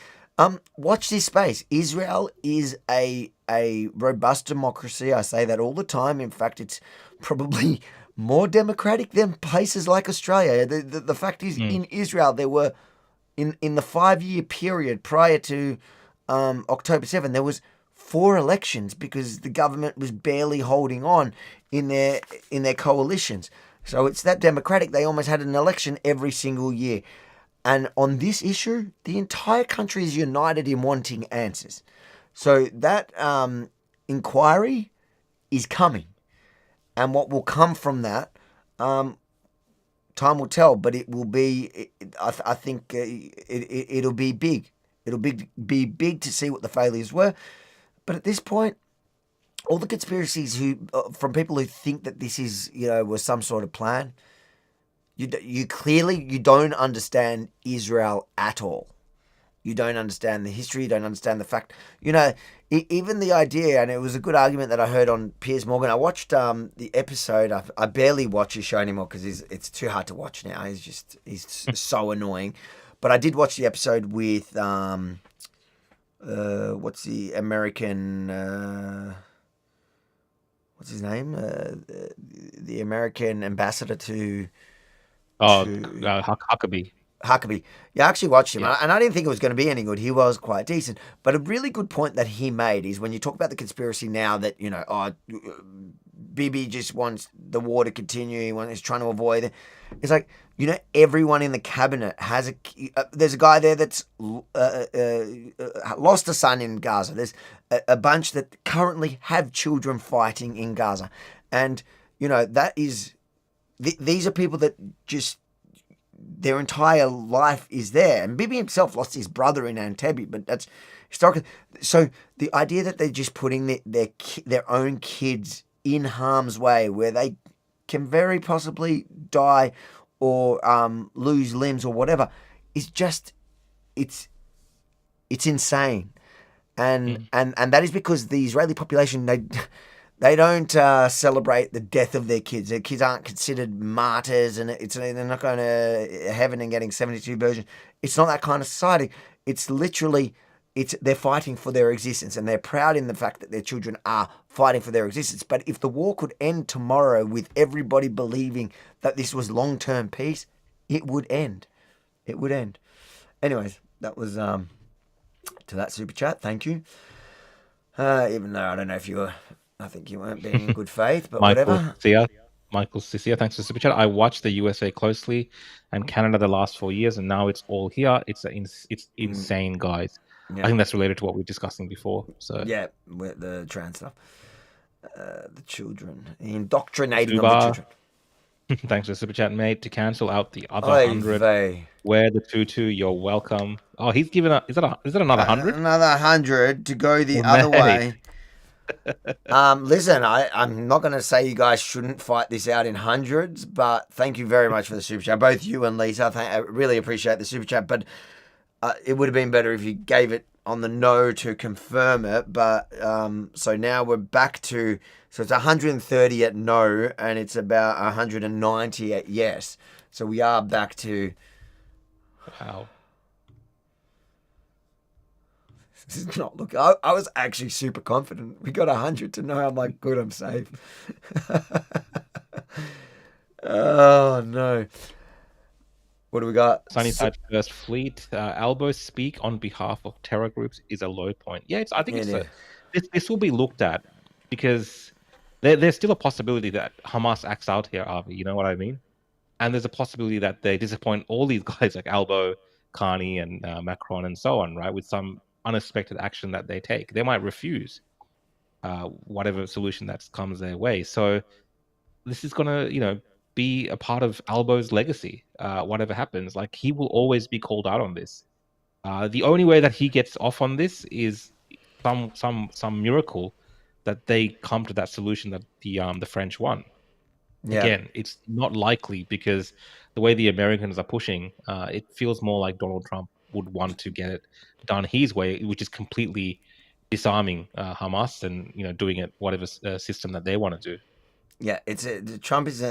watch this space. Israel is a robust democracy. I say that all the time. In fact, it's probably more democratic than places like Australia. The fact is, in Israel, there were, in the 5-year period prior to October 7, there was 4 elections because the government was barely holding on in their coalitions. So it's that democratic. They almost had an election every single year. And on this issue, the entire country is united in wanting answers. So that inquiry is coming. And what will come from that, time will tell, but it will be, I think it'll be big. It'll be big to see what the failures were. But at this point, all the conspiracies from people who think that this is, was some sort of plan, you clearly don't understand Israel at all. You don't understand the history. You don't understand the fact. Even the idea, and it was a good argument that I heard on Piers Morgan. I watched the episode. I barely watch his show anymore because it's too hard to watch now. He's so annoying. But I did watch the episode with what's the American? What's his name? The American ambassador to. Huckabee. Huckabee. Yeah, I actually watched him, and I didn't think it was going to be any good. He was quite decent. But a really good point that he made is when you talk about the conspiracy now that, Bibi just wants the war to continue, he's trying to avoid it. It's like, everyone in the cabinet has there's a guy there that's lost a son in Gaza. There's a bunch that currently have children fighting in Gaza. And, that is... These are people that just, their entire life is there. And Bibi himself lost his brother in Entebbe, but that's historical. So the idea that they're just putting their own kids in harm's way, where they can very possibly die or lose limbs or whatever, is just, it's insane. And that is because the Israeli population, they don't celebrate the death of their kids. Their kids aren't considered martyrs, and they're not going to heaven and getting 72 virgins. It's not that kind of society. It's literally, they're fighting for their existence, and they're proud in the fact that their children are fighting for their existence. But if the war could end tomorrow with everybody believing that this was long-term peace, it would end. It would end. Anyways, that was to that super chat. Thank you. Even though I don't know if you were... I think you weren't being in good faith, but whatever. Michael Sisia, thanks for the super chat. I watched the USA closely and Canada the last 4 years, and now it's all here. It's insane, guys. Yeah. I think that's related to what we were discussing before. So yeah, with the trans stuff, the children, the indoctrinating of the children. Thanks for the super chat, mate. To cancel out the other 100, wear the tutu. You're welcome. Oh, he's given a. Is that another 100? Another 100 to go the other way. Listen, I'm not going to say you guys shouldn't fight this out in hundreds, but thank you very much for the super chat, both you and Lisa. I really appreciate the super chat, but it would have been better if you gave it on the no to confirm it. But so now we're back to, so it's 130 at no, and it's about 190 at yes. So we are back to. Wow. This is not, look, I was actually super confident. We got 100 to know. I'm like, good, I'm safe. Oh, no. What do we got? Sunnyside First Fleet. Albo speak on behalf of terror groups is a low point. Yeah, I think this will be looked at because there's still a possibility that Hamas acts out here, Avi. You know what I mean? And there's a possibility that they disappoint all these guys like Albo, Carney, and Macron, and so on, right? With some unexpected action that they take. They might refuse whatever solution that comes their way. So this is gonna, be a part of Albo's legacy. Whatever happens, like he will always be called out on this. The only way that he gets off on this is some miracle that they come to that solution that the French won. Yeah. Again, it's not likely because the way the Americans are pushing, it feels more like Donald Trump would want to get it done his way, which is completely disarming Hamas and doing it whatever system that they want to do. Yeah, Trump is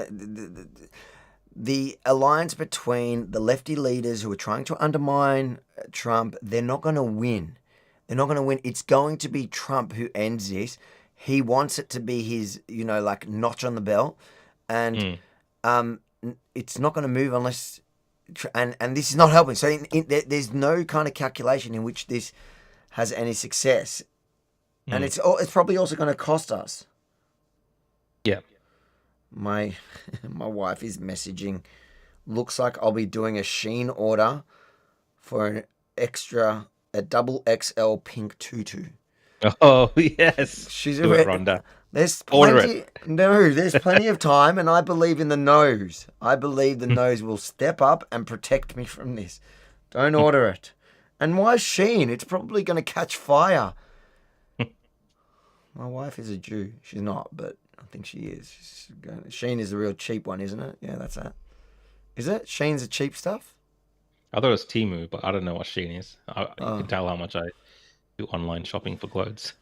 the alliance between the lefty leaders who are trying to undermine Trump. They're not going to win. They're not going to win. It's going to be Trump who ends this. He wants it to be his, like notch on the belt, and it's not going to move unless. And this is not helping. So there's no kind of calculation in which this has any success, and it's probably also going to cost us. Yeah. My wife is messaging. Looks like I'll be doing a Shein order for a double XL pink tutu. Oh yes, she's do it, Rhonda. There's Order plenty. it. No, there's plenty of time, and I believe in the nose. I believe the nose will step up and protect me from this. Don't order it. And why Shein? It's probably going to catch fire. My wife is a Jew. She's not, but I think she is. Shein is the real cheap one, isn't it? Yeah, that's that. Is it? Shein's the cheap stuff? I thought it was Temu, but I don't know what Shein is. You can tell how much I do online shopping for clothes.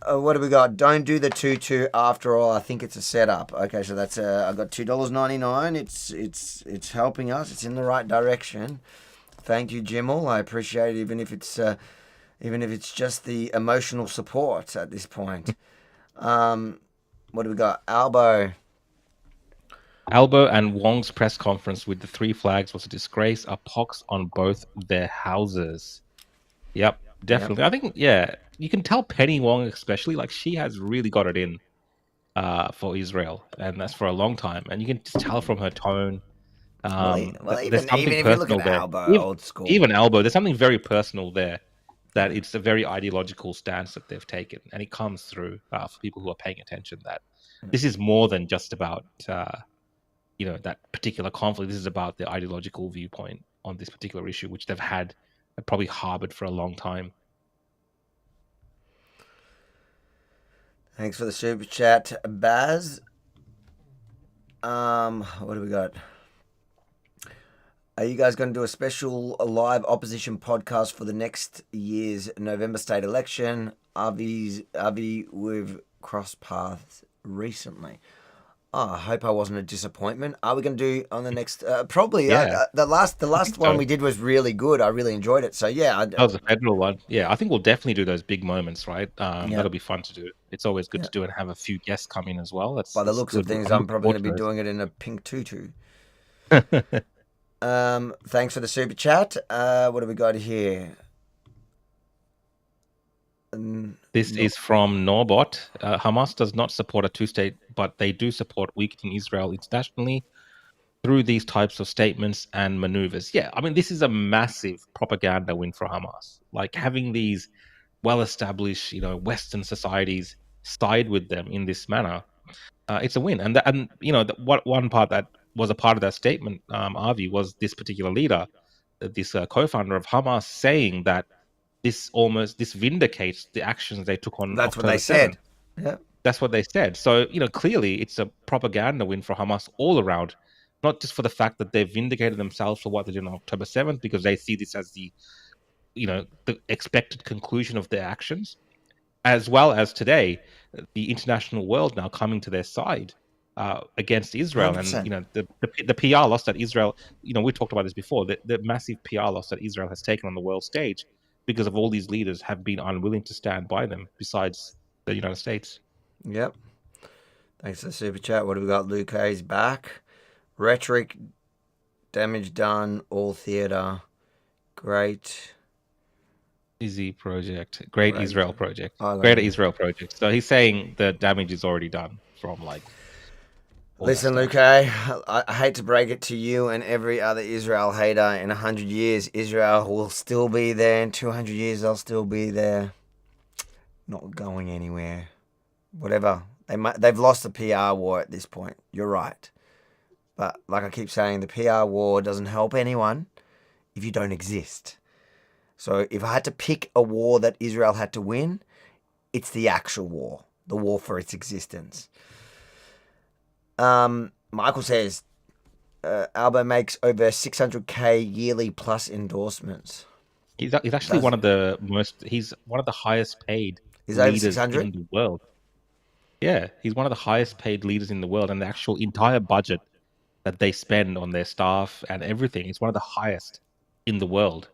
What do we got? Don't do the tutu after all. I think it's a setup. Okay, so that's I got $2.99. It's helping us. It's in the right direction. Thank you, Jimmel. I appreciate it, even if it's just the emotional support at this point. What do we got? Albo and Wong's press conference with the three flags was a disgrace, a pox on both their houses. Yep, definitely. Yep. I think, you can tell Penny Wong especially, like she has really got it in for Israel, and that's for a long time. And you can just tell from her tone. There's something even if you look personal at there. Albo, old school. Even Albo, there's something very personal there. That it's a very ideological stance that they've taken, and it comes through for people who are paying attention that this is more than just about that particular conflict. This is about the ideological viewpoint on this particular issue, which they've probably harbored for a long time. Thanks for the super chat, Baz. What do we got? Are you guys going to do a special live opposition podcast for the next year's November state election? Avi, we've crossed paths recently. Oh, I hope I wasn't a disappointment. Are we going to do on the next? Probably. Yeah. The last one we did was really good. I really enjoyed it. So yeah. That was a federal one. Yeah, I think we'll definitely do those big moments, right? That'll be fun to do. It's always good to do and have a few guests come in as well. By the looks of things, I'm probably going to be doing it in a pink tutu. Thanks for the super chat. What do we got here? This is from Norbot. Hamas does not support a two-state, but they do support weakening Israel internationally through these types of statements and maneuvers. Yeah, I mean, this is a massive propaganda win for Hamas. Like having these well-established, Western societies side with them in this manner, it's a win. And what one part that was a part of that statement, Avi, was this particular leader, this co-founder of Hamas, saying that this vindicates the actions they took on. That's October what they 7th. said. Yeah, that's what they said. So clearly, it's a propaganda win for Hamas all around, not just for the fact that they've vindicated themselves for what they did on October 7th, because they see this as the expected conclusion of their actions, as well as today, the international world now coming to their side against Israel. 100%. And the PR loss that Israel, we talked about this before, the massive PR loss that Israel has taken on the world stage because of all these leaders have been unwilling to stand by them, besides the United States. Yep. Thanks for the super chat. What have we got? Luke Hayes back. Rhetoric, damage done, all theatre. Great. Easy project. Great Israel project. I like Greater it. Israel project. So he's saying the damage is already done from Listen, Luke, I hate to break it to you and every other Israel hater. In 100 years, Israel will still be there. In 200 years, they'll still be there. Not going anywhere. Whatever. They've lost the PR war at this point. You're right. But like I keep saying, the PR war doesn't help anyone if you don't exist. So if I had to pick a war that Israel had to win, it's the actual war. The war for its existence. Michael says, Albo makes over 600k yearly plus endorsements. He's actually one of the highest paid leaders in the world. Yeah, he's one of the highest paid leaders in the world, and the actual entire budget that they spend on their staff and everything is one of the highest in the world.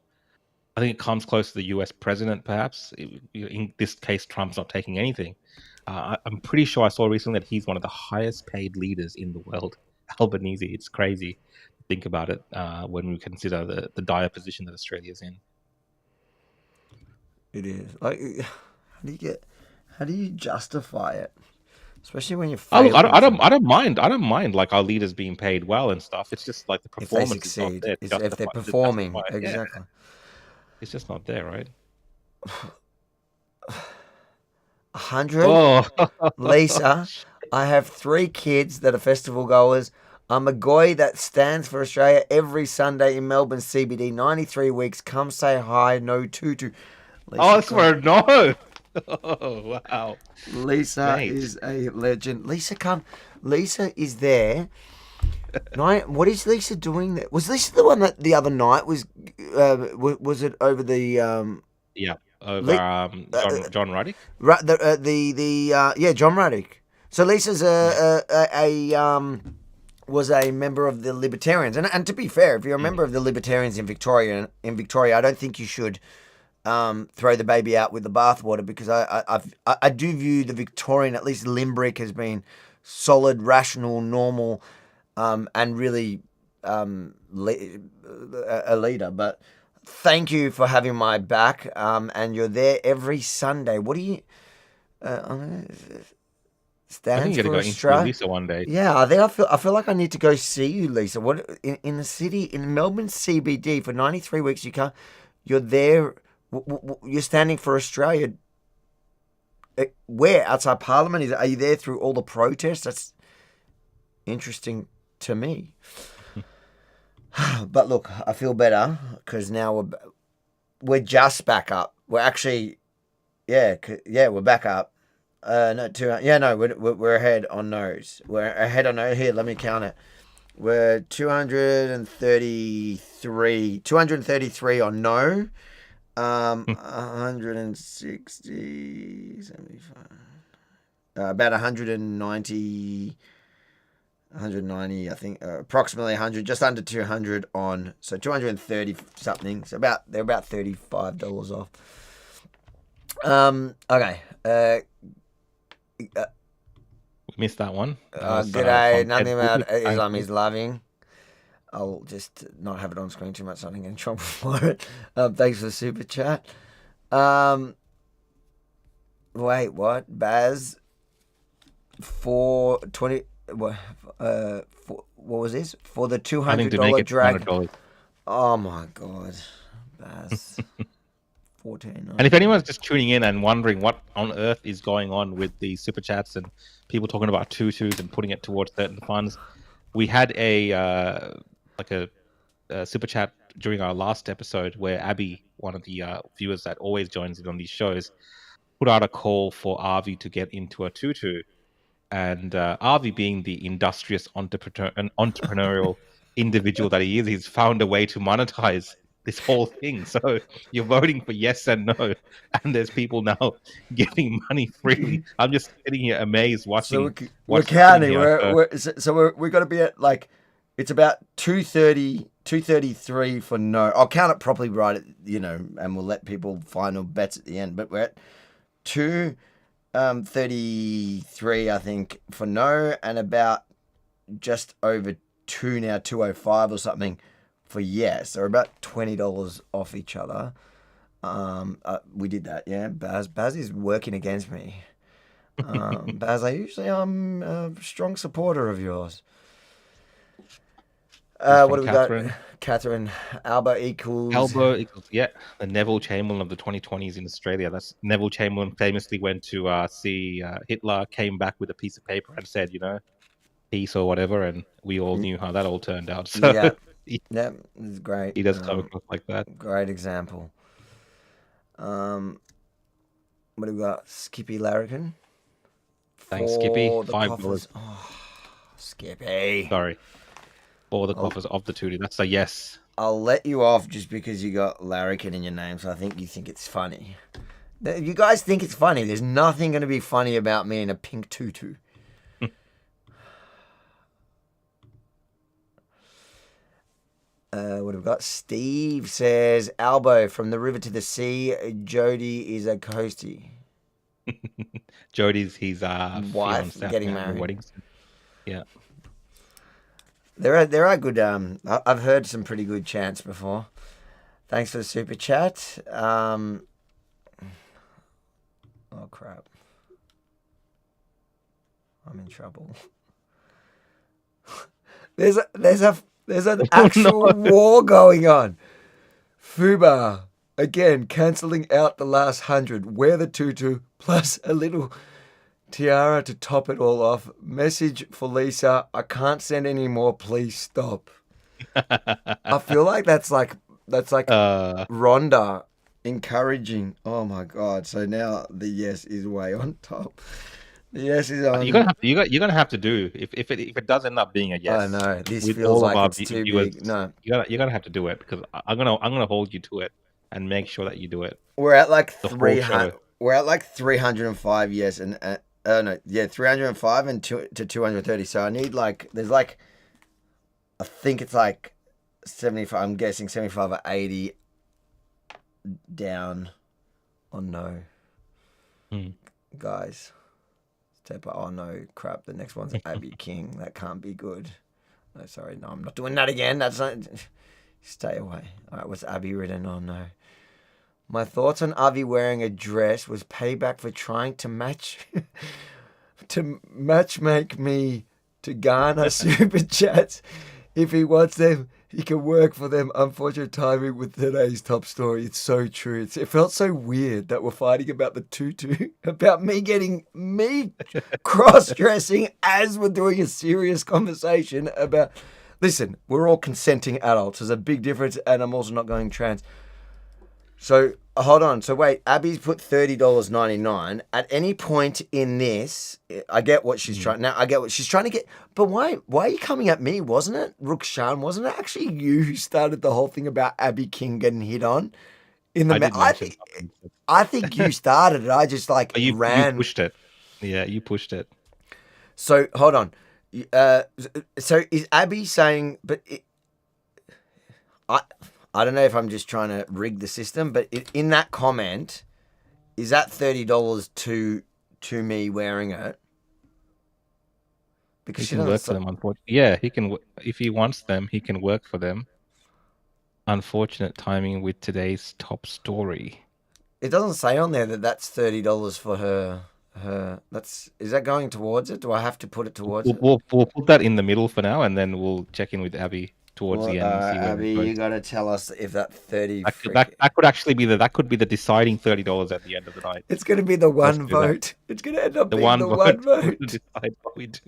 I think it comes close to the US president, perhaps. In this case, Trump's not taking anything. I'm pretty sure I saw recently that he's one of the highest paid leaders in the world. Albanese, it's crazy to think about it when we consider the dire position that Australia's in. It is. Like, how do you justify it? Especially when you're failing. I don't mind like our leaders being paid well and stuff. It's just like the performance if they succeed, is not there. if they're performing, exactly. Yeah. It's just not there, right? 100? Oh. Lisa, I have 3 kids that are festival goers. I'm a goy that stands for Australia every Sunday in Melbourne CBD. 93 weeks. Come say hi. No Tutu. Lisa, I swear, no. Oh, wow. Lisa is a legend. Lisa is there. What is Lisa doing there? Was Lisa the one that the other night was it over the yeah, over John Ruddick? John Ruddick. So Lisa's was a member of the Libertarians, and to be fair, if you're a member of the Libertarians in Victoria, I don't think you should throw the baby out with the bathwater, because I do view the Victorian, at least Limbrick, has been solid, rational, normal, and really a leader. But thank you for having my back, and you're there every Sunday. What do you stand I think you're for going to go Australia? into Lisa one day. Yeah, I feel like I need to go see you, Lisa. What in the city, in Melbourne CBD for 93 weeks? You're there. You're standing for Australia. Where? Outside Parliament? Are you there through all the protests? That's interesting to me. But look, I feel better because now we're just back up. We're actually, we're back up. We're ahead on no's. We're ahead on no. Here, let me count it. We're 233 on no. 160, 75, about 190, I think, approximately 100, just under 200 on, so 230 something. So they're about $35 off. Okay. We missed that one. G'day. Nothing about Islam is loving. I'll just not have it on screen too much so I don't get in trouble for it. Thanks for the super chat. Wait, what? Baz, 420. What was this? For the $200 drag. $200. Oh my god, Baz. 14. And if anyone's just tuning in and wondering what on earth is going on with the super chats and people talking about tutus and putting it towards certain funds, we had a super chat during our last episode where Abby, one of the viewers that always joins in on these shows, put out a call for Avi to get into a tutu, and Avi, being the industrious entrepreneurial individual that he is, he's found a way to monetize this whole thing. So you're voting for yes and no, and there's people now giving money freely. I'm just sitting here amazed watching. So we're counting. We're got to be at like. It's about 233 for no. I'll count it properly right at, and we'll let people final bets at the end. But we're at 233, I think, for no, and about just over 205 or something for yes. So we're about $20 off each other. We did that, yeah. Baz is working against me. Baz, I'm a strong supporter of yours. What do we Catherine. got? Catherine, Albo equals... Albo equals, yeah, the Neville Chamberlain of the 2020s in Australia. That's Neville Chamberlain famously went to see Hitler, came back with a piece of paper and said, peace or whatever, and we all knew how that all turned out. So Yeah, it's great. he does come across like that. Great example. What do we got? Skippy Larrikin. Thanks, Skippy. For the $5. coffers. Oh, Skippy. Sorry. For the coffers of the Tutu. That's a yes. I'll let you off just because you got Larrikin in your name, so I think you think it's funny. If you guys think it's funny, there's nothing going to be funny about me in a pink tutu. What have we got? Steve says, Albo, from the river to the sea, Jody is a coastie. Jody's his wife fiancée getting now, married. weddings. Yeah. There are good. I've heard some pretty good chants before. Thanks for the super chat. Oh crap! I'm in trouble. There's an actual war going on. Fubar again cancelling out the last 100. Wear the tutu plus a little tiara to top it all off. Message for Lisa. I can't send any more. Please stop. I feel like that's like Rhonda encouraging. Oh my god! So now the yes is way on top. The yes is on. You're gonna have to do if it does end up being a yes. I know this with feels all of like our it's too viewers, big. No, you're gonna have to do it because I'm gonna hold you to it and make sure that you do it. we're at like The whole 300. show. We're at like 305 yes and 305 and to 230. So I need there's I think it's like 75. I'm guessing 75 or 80 down on no. Guys, step up. Oh no, crap! The next one's Abby King. That can't be good. No, sorry, no, I'm not doing that again. That's not. Stay away. All right, what's Abby written? Oh no. My thoughts on Avi wearing a dress was payback for trying to matchmake me to garner super chats. If he wants them, he can work for them. Unfortunate timing with today's top story. It's so true. It felt so weird that we're fighting about the tutu, about me cross-dressing as we're doing a serious conversation about... Listen, we're all consenting adults. There's a big difference, and I'm also not going trans. So, hold on. So, wait, Abby's put $30.99. At any point in this, I get what she's trying... Now, I get what she's trying to get... But why are you coming at me, wasn't it? Rukshan, wasn't it actually you who started the whole thing about Abby King getting hit on? I think you started it. I just, ran... You pushed it. Yeah, you pushed it. So, hold on. So, is Abby saying... But I don't know if I'm just trying to rig the system, but in that comment, is that $30 to me wearing it? Because He can work for them, unfortunately. Yeah, he can. If he wants them, he can work for them. Unfortunate timing with today's top story. It doesn't say on there that that's $30 for her. Is that going towards it? Do I have to put it towards it? We'll put that in the middle for now, and then we'll check in with Abby towards the end. And see where Abby, you got to tell us if that 30. That could actually be the deciding $30 at the end of the night. It's going to be the one vote. It's going to end up being the one vote. To decide what we do.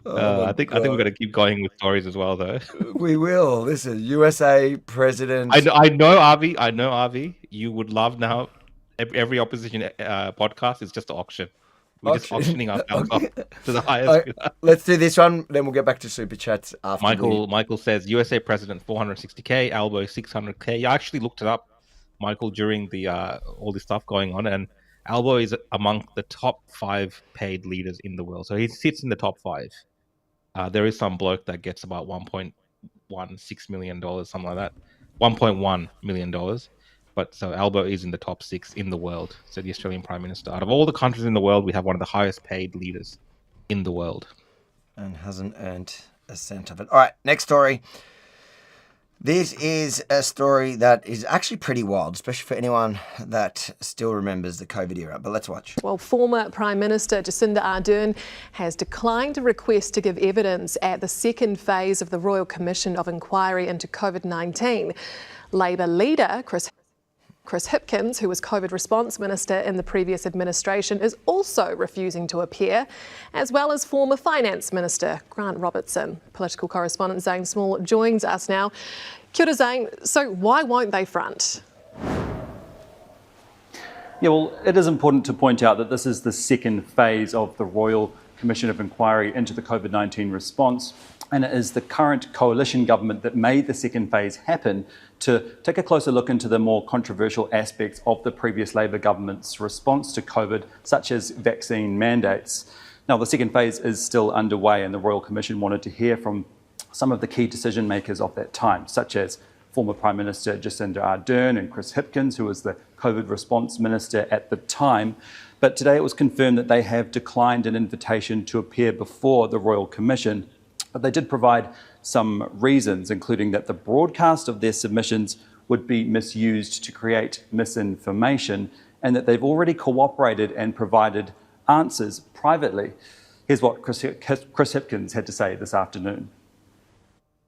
I think we're going to keep going with stories as well, though. We will. Listen, USA president. I know, Avi. You would love now. Every opposition podcast is just an auction. We're just auctioning ourselves off to the highest bidder. Let's do this one, then we'll get back to super chats after. Michael says USA president 460K, Albo 600K. I actually looked it up, Michael, during the all this stuff going on, and Albo is among the top 5 paid leaders in the world. So he sits in the top 5. There is some bloke that gets about $1.16 million, something like that. $1.1 million. But so Albo is in the top 6 in the world. So the Australian Prime Minister. Out of all the countries in the world, we have one of the highest paid leaders in the world. And hasn't earned a cent of it. All right, next story. This is a story that is actually pretty wild, especially for anyone that still remembers the COVID era. But let's watch. Well, former Prime Minister Jacinta Ardern has declined a request to give evidence at the second phase of the Royal Commission of Inquiry into COVID-19. Labor leader Chris Hipkins, who was COVID response minister in the previous administration, is also refusing to appear, as well as former finance minister Grant Robertson. Political correspondent Zane Small joins us now. Kia ora, Zane. So why won't they front? Yeah, well, it is important to point out that this is the second phase of the Royal Commission of Inquiry into the COVID-19 response, and it is the current coalition government that made the second phase happen to take a closer look into the more controversial aspects of the previous Labor government's response to COVID, such as vaccine mandates. Now, the second phase is still underway, and the Royal Commission wanted to hear from some of the key decision makers of that time, such as former Prime Minister Jacinta Allan and Chris Hipkins, who was the COVID response minister at the time. But today it was confirmed that they have declined an invitation to appear before the Royal Commission. But they did provide some reasons, including that the broadcast of their submissions would be misused to create misinformation, and that they've already cooperated and provided answers privately. Here's what Chris Hipkins had to say this afternoon.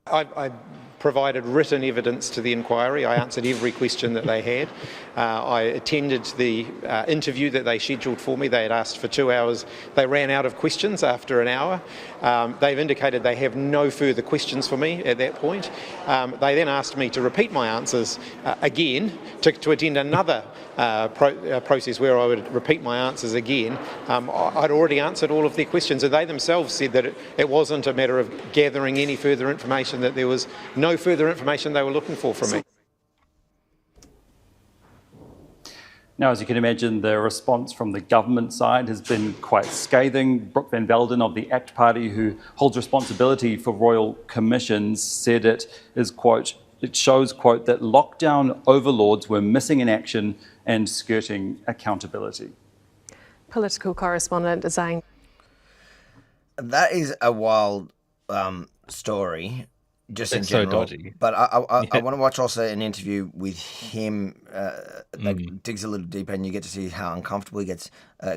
I provided written evidence to the inquiry. I answered every question that they had. I attended the interview that they scheduled for me. They had asked for 2 hours. They ran out of questions after an hour. They've indicated they have no further questions for me at that point. They then asked me to repeat my answers again, to attend another process where I would repeat my answers again. I'd already answered all of their questions, and they themselves said that it wasn't a matter of gathering any further information, that there was no further information they were looking for from me. Now, as you can imagine, the response from the government side has been quite scathing. Brooke Van Velden of the ACT Party, who holds responsibility for royal commissions, said it is, quote, it shows, quote, that lockdown overlords were missing in action and skirting accountability. Political correspondent Zane. That is a wild story. Just in general, so dodgy. But I want to watch also an interview with him that digs a little deeper, and you get to see how uncomfortable he gets,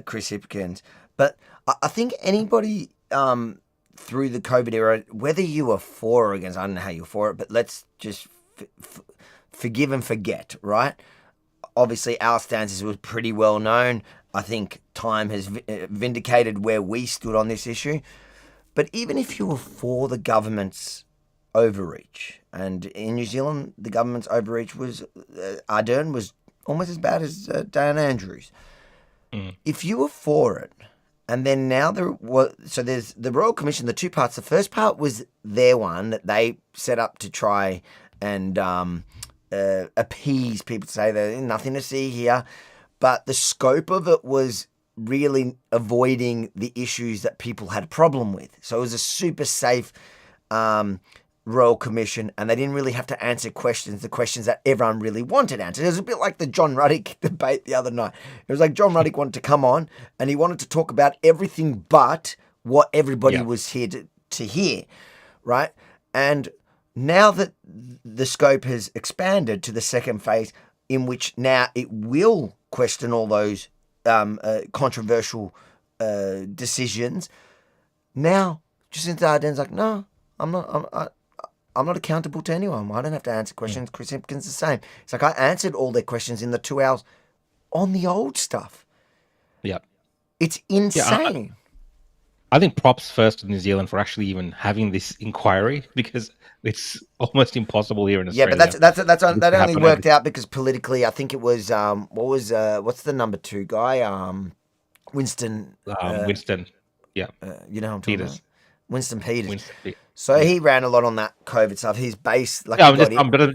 Chris Hipkins. But I think anybody through the COVID era, whether you were for or against, I don't know how you're for it, but let's just forgive and forget, right? Obviously, our stances were pretty well known. I think time has vindicated where we stood on this issue. But even if you were for the government's overreach, and in New Zealand the government's overreach was Ardern was almost as bad as Dan Andrews. If you were for it, and then now there's the Royal Commission, the two parts. The first part was their one that they set up to try and appease people, to say there's nothing to see here, but the scope of it was really avoiding the issues that people had a problem with. So it was a super safe Royal Commission, and they didn't really have to answer the questions that everyone really wanted answered. It was a bit like the John Ruddick debate the other night. It was like John Ruddick wanted to come on, and he wanted to talk about everything but what everybody was here to hear, right? And now that the scope has expanded to the second phase, in which now it will question all those controversial decisions, now Jacinta Ardern's like, no, I'm not accountable to anyone. I don't have to answer questions. Chris Hipkins the same. It's like I answered all their questions in the 2 hours on the old stuff. Yeah. It's insane. I think props first to New Zealand for actually even having this inquiry, because it's almost impossible here in Australia. Yeah, but that only worked out because politically, I think it was what's the number 2 guy? Winston. Winston. Yeah. You know who I'm talking about? Winston Peters. Peters. So he ran a lot on that COVID stuff. His base, like, I'm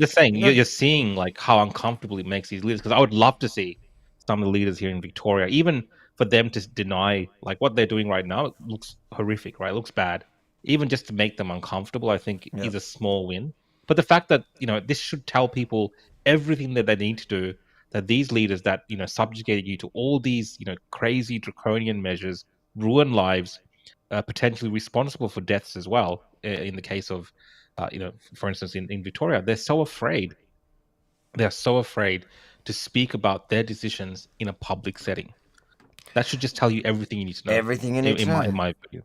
just saying, you're seeing like how uncomfortable it makes these leaders. Because I would love to see some of the leaders here in Victoria, even for them to deny like what they're doing right now. It looks horrific, right? It looks bad. Even just to make them uncomfortable, I think is a small win. But the fact that this should tell people everything that they need to do. That these leaders that subjugated you to all these crazy draconian measures, ruin lives. Potentially responsible for deaths as well, in the case of for instance, in Victoria, they're so afraid. They're so afraid to speak about their decisions in a public setting. That should just tell you everything you need to know. Everything you need to know. In my view.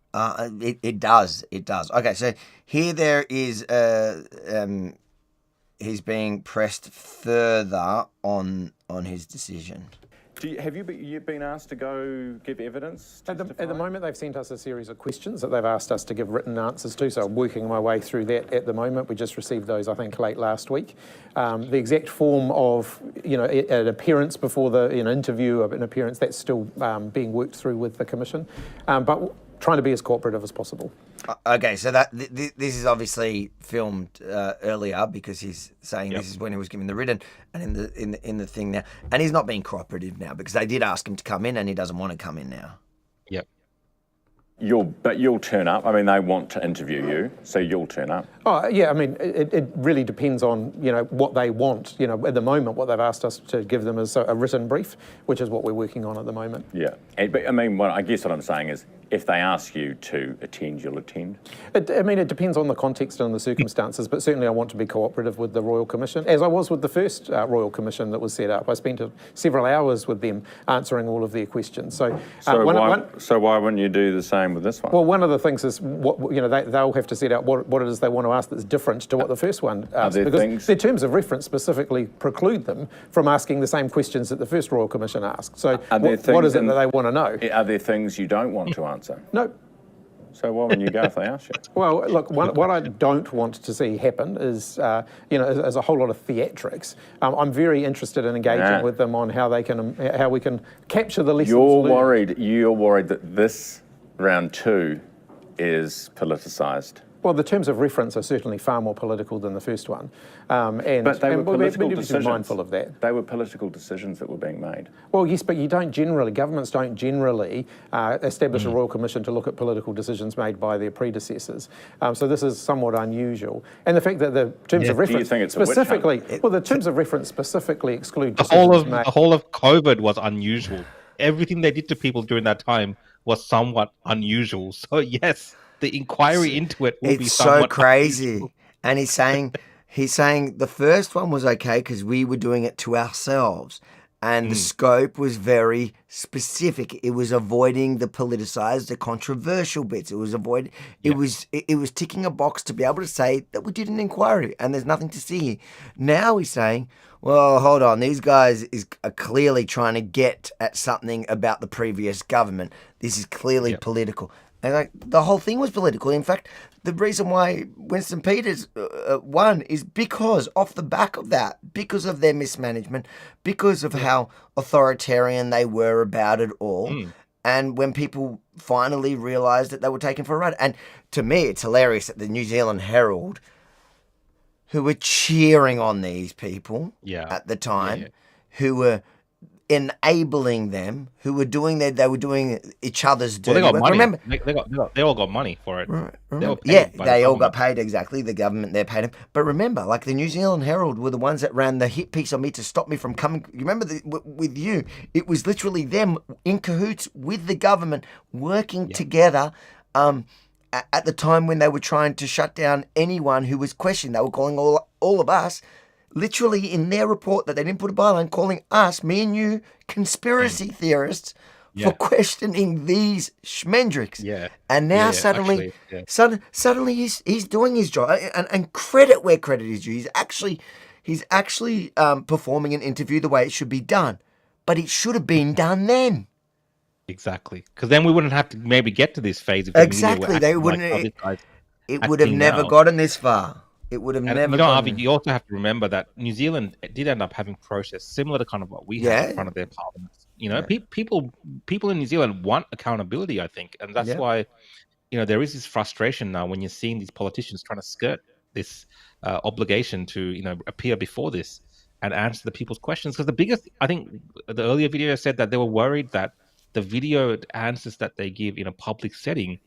It does. It does. Okay, so here there is he's being pressed further on his decision. Have you been asked to go give evidence? At the moment, they've sent us a series of questions that they've asked us to give written answers to, so I'm working my way through that at the moment. We just received those, I think, late last week. The exact form of, an appearance before an interview, an appearance, that's still being worked through with the Commission, but trying to be as cooperative as possible. Okay, so this is obviously filmed earlier because he's saying this is when he was given the written, and in the thing now, and he's not being cooperative now because they did ask him to come in and he doesn't want to come in now. Yep. You'll turn up. I mean, they want to interview you, so you'll turn up. Oh, yeah, I mean, it really depends on, what they want. At the moment, what they've asked us to give them is a written brief, which is what we're working on at the moment. Yeah. But, I mean, I guess what I'm saying is, if they ask you to attend, you'll attend? It depends on the context and the circumstances, but certainly I want to be cooperative with the Royal Commission, as I was with the first Royal Commission that was set up. I spent several hours with them answering all of their questions. So why wouldn't you do the same with this one? Well, one of the things is, they'll have to set out what it is they want to ask that's different to what the first one asked, because their terms of reference specifically preclude them from asking the same questions that the first Royal Commission asked. So what is it that they want to know? Are there things you don't want to answer? No. So why wouldn't you go if they ask you? Well, look, what I don't want to see happen is, is a whole lot of theatrics. I'm very interested in engaging with them on how we can capture the lessons learned. You're worried that this round 2 is politicised. Well, the terms of reference are certainly far more political than the first one. But they were political we need to be mindful of that. They were political decisions that were being made. Well, yes, but governments don't generally establish a Royal Commission to look at political decisions made by their predecessors. So this is somewhat unusual. And the fact that the terms of reference specifically, the terms of reference specifically exclude decisions made. The whole of COVID was unusual. Everything they did to people during that time was somewhat unusual. So yes, the inquiry into it will be somewhat so crazy. Unusual. And he's saying the first one was okay because we were doing it to ourselves. And the scope was very specific. It was avoiding the politicized, the controversial bits. It was it was ticking a box to be able to say that we did an inquiry and there's nothing to see here. Now he's saying, well, hold on, these guys are clearly trying to get at something about the previous government. This is clearly political. And the whole thing was political. In fact, the reason why Winston Peters won is because, off the back of that, because of their mismanagement, because of how authoritarian they were about it all. And when people finally realised that they were taken for a ride. And to me, it's hilarious that the New Zealand Herald, who were cheering on these people at the time, who were enabling them, who were doing they were doing each other's dirty well, they got work. money. Remember, they all got money for it. Right. They all got paid, exactly. The government, they paid them. But remember, like the New Zealand Herald were the ones that ran the hit piece on me to stop me from coming. You remember with you, it was literally them in cahoots with the government working together at the time when they were trying to shut down anyone who was questioning. They were calling all of us, literally in their report that they didn't put a byline, calling us, me and you, conspiracy theorists for questioning these schmendricks. And now suddenly he's doing his job. And credit where credit is due. He's actually performing an interview the way it should be done. But it should have been done then. Exactly. Because then we wouldn't have to maybe get to this phase. If exactly. They wouldn't. It would have never gotten this far. It would have never. Avi, you also have to remember that New Zealand did end up having process similar to kind of what we have in front of their parliaments. People in New Zealand want accountability, I think, and that's why, there is this frustration now when you're seeing these politicians trying to skirt this obligation to, appear before this and answer the people's questions. Because the biggest, I think, the earlier video said that they were worried that the video answers that they give in a public setting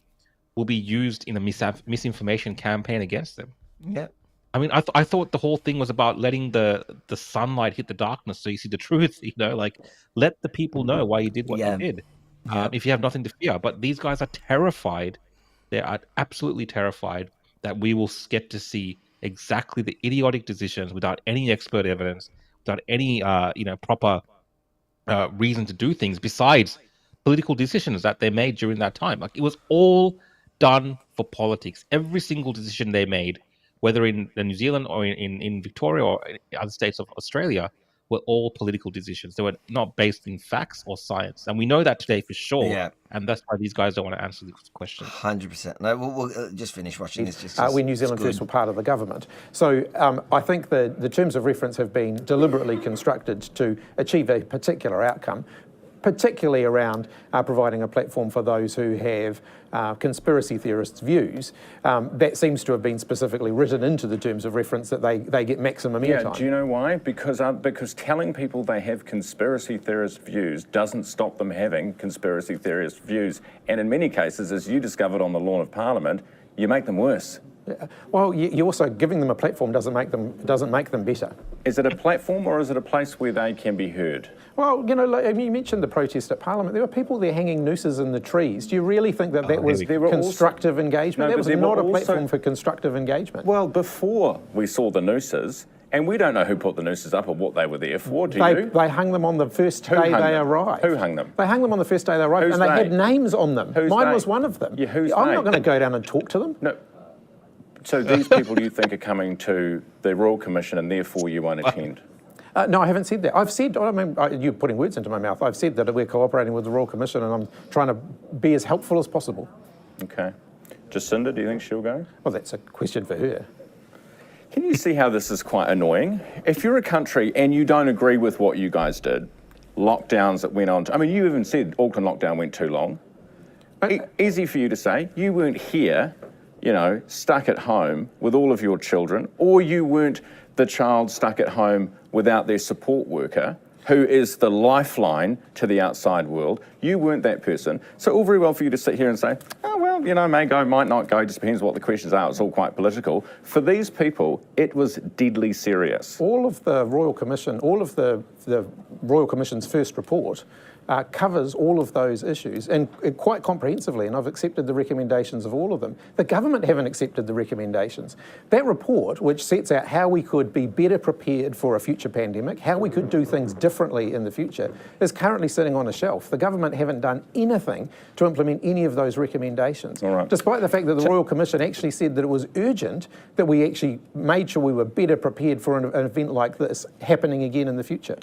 will be used in a misinformation campaign against them. Yeah. I mean, I thought the whole thing was about letting the sunlight hit the darkness so you see the truth, let the people know why you did what you did. If you have nothing to fear. But these guys are terrified. They are absolutely terrified that we will get to see exactly the idiotic decisions without any expert evidence, without any proper reason to do things besides political decisions that they made during that time. Like, it was all done for politics. Every single decision they made, whether in New Zealand or in Victoria or in other states of Australia, were all political decisions. They were not based in facts or science. And we know that today for sure. Yeah. And that's why these guys don't want to answer these questions. 100%. No, we'll just finish watching this. When New Zealand First were part of the government. So I think the terms of reference have been deliberately constructed to achieve a particular outcome, particularly around providing a platform for those who have conspiracy theorists' views. That seems to have been specifically written into the terms of reference that they get maximum airtime. Do you know why? Because telling people they have conspiracy theorist views doesn't stop them having conspiracy theorist views. And in many cases, as you discovered on the lawn of Parliament, you make them worse. Well, you also giving them a platform doesn't make them better. Is it a platform or is it a place where they can be heard? Well, you mentioned the protest at Parliament. There were people there hanging nooses in the trees. Do you really think that was constructive engagement? That was not a platform for constructive engagement. Well, before we saw the nooses, and we don't know who put the nooses up or what they were there for, do you? They hung them on the first day they arrived. Who hung them? They hung them on the first day they arrived, and they had names on them. Mine was one of them. Yeah, I'm not going to go down and talk to them. No. So these people you think are coming to the Royal Commission and therefore you won't attend? No, I haven't said that. I've said, you're putting words into my mouth. I've said that we're cooperating with the Royal Commission and I'm trying to be as helpful as possible. Okay. Jacinta, do you think she'll go? Well, that's a question for her. Can you see how this is quite annoying? If you're a country and you don't agree with what you guys did, lockdowns that went on, you even said Auckland lockdown went too long. Easy for you to say. You weren't here, stuck at home with all of your children, or you weren't the child stuck at home without their support worker, who is the lifeline to the outside world. You weren't that person. So all very well for you to sit here and say, oh, well, may go, might not go, just depends what the questions are. It's all quite political. For these people, it was deadly serious. All of the Royal Commission, all of the Royal Commission's first report covers all of those issues and quite comprehensively, and I've accepted the recommendations of all of them. The government haven't accepted the recommendations. That report, which sets out how we could be better prepared for a future pandemic, how we could do things differently in the future, is currently sitting on a shelf. The government haven't done anything to implement any of those recommendations, despite the fact that the Royal Commission actually said that it was urgent that we actually made sure we were better prepared for an event like this happening again in the future.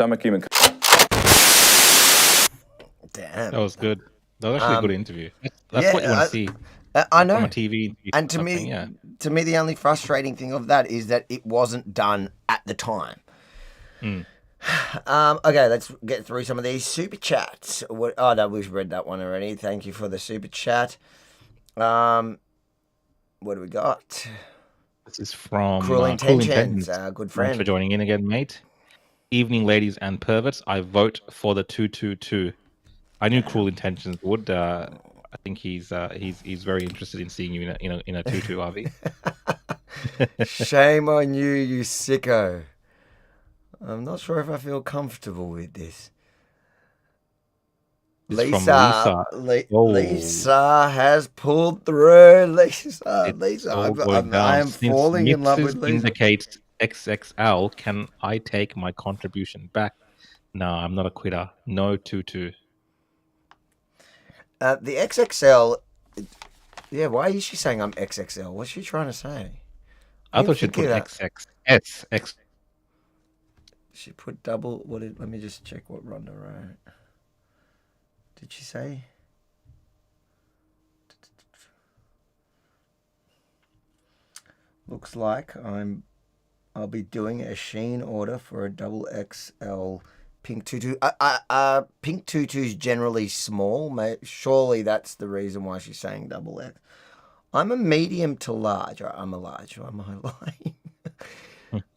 Damn. That was good. That was actually a good interview. That's what you want to see. I know. On TV. And to me, the only frustrating thing of that is that it wasn't done at the time. Okay, let's get through some of these super chats. Oh no, we've read that one already. Thank you for the super chat. What do we got? This is from Cruel Intentions, good friend. Thanks for joining in again, mate. Evening, ladies and perverts. I vote for the 222. I knew Cruel Intentions would. I think he's very interested in seeing you in a tutu, RV. Shame on you, you sicko. I'm not sure if I feel comfortable with this. Lisa has pulled through. Lisa, I am falling in love with Lisa. Indicates XXL. Can I take my contribution back? No, I'm not a quitter. No tutu. The XXL, why is she saying I'm XXL? What's she trying to say? I thought she'd put XXS. She put double, let me just check what Rhonda wrote. Did she say? Looks like I'll be doing a Shein order for a double XL pink tutu. Pink tutu's generally small. Surely that's the reason why she's saying double X. I'm a medium to large. I'm a large. Am I lying?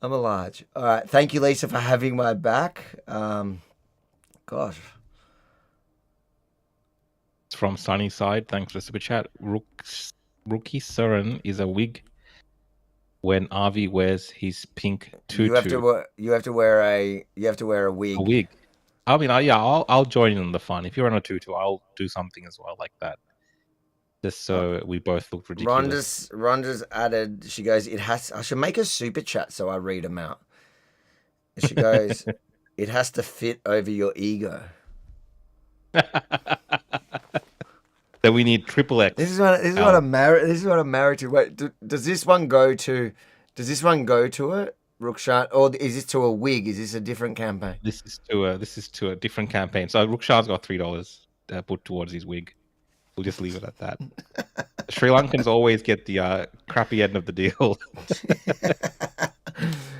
I'm a large. All right. Thank you, Lisa, for having my back. Gosh. It's from Sunnyside. Thanks for the super chat. Rookie Surin is a wig when Avi wears his pink tutu. You have to wear a wig. A wig. I mean, I'll join in the fun. If you're on a tutu, I'll do something as well like that. just so we both look ridiculous. Rhonda's added, she goes, I should make a super chat so I read them out. She goes, it has to fit over your ego. So we need triple X. This is what I'm married. This is what I'm married to. Wait, does this one go to? Does this one go to it, Rukshan, or is this to a wig? Is this a different campaign? This is to a different campaign. So Rukshan's got $3 put towards his wig. We'll just leave it at that. Sri Lankans always get the crappy end of the deal.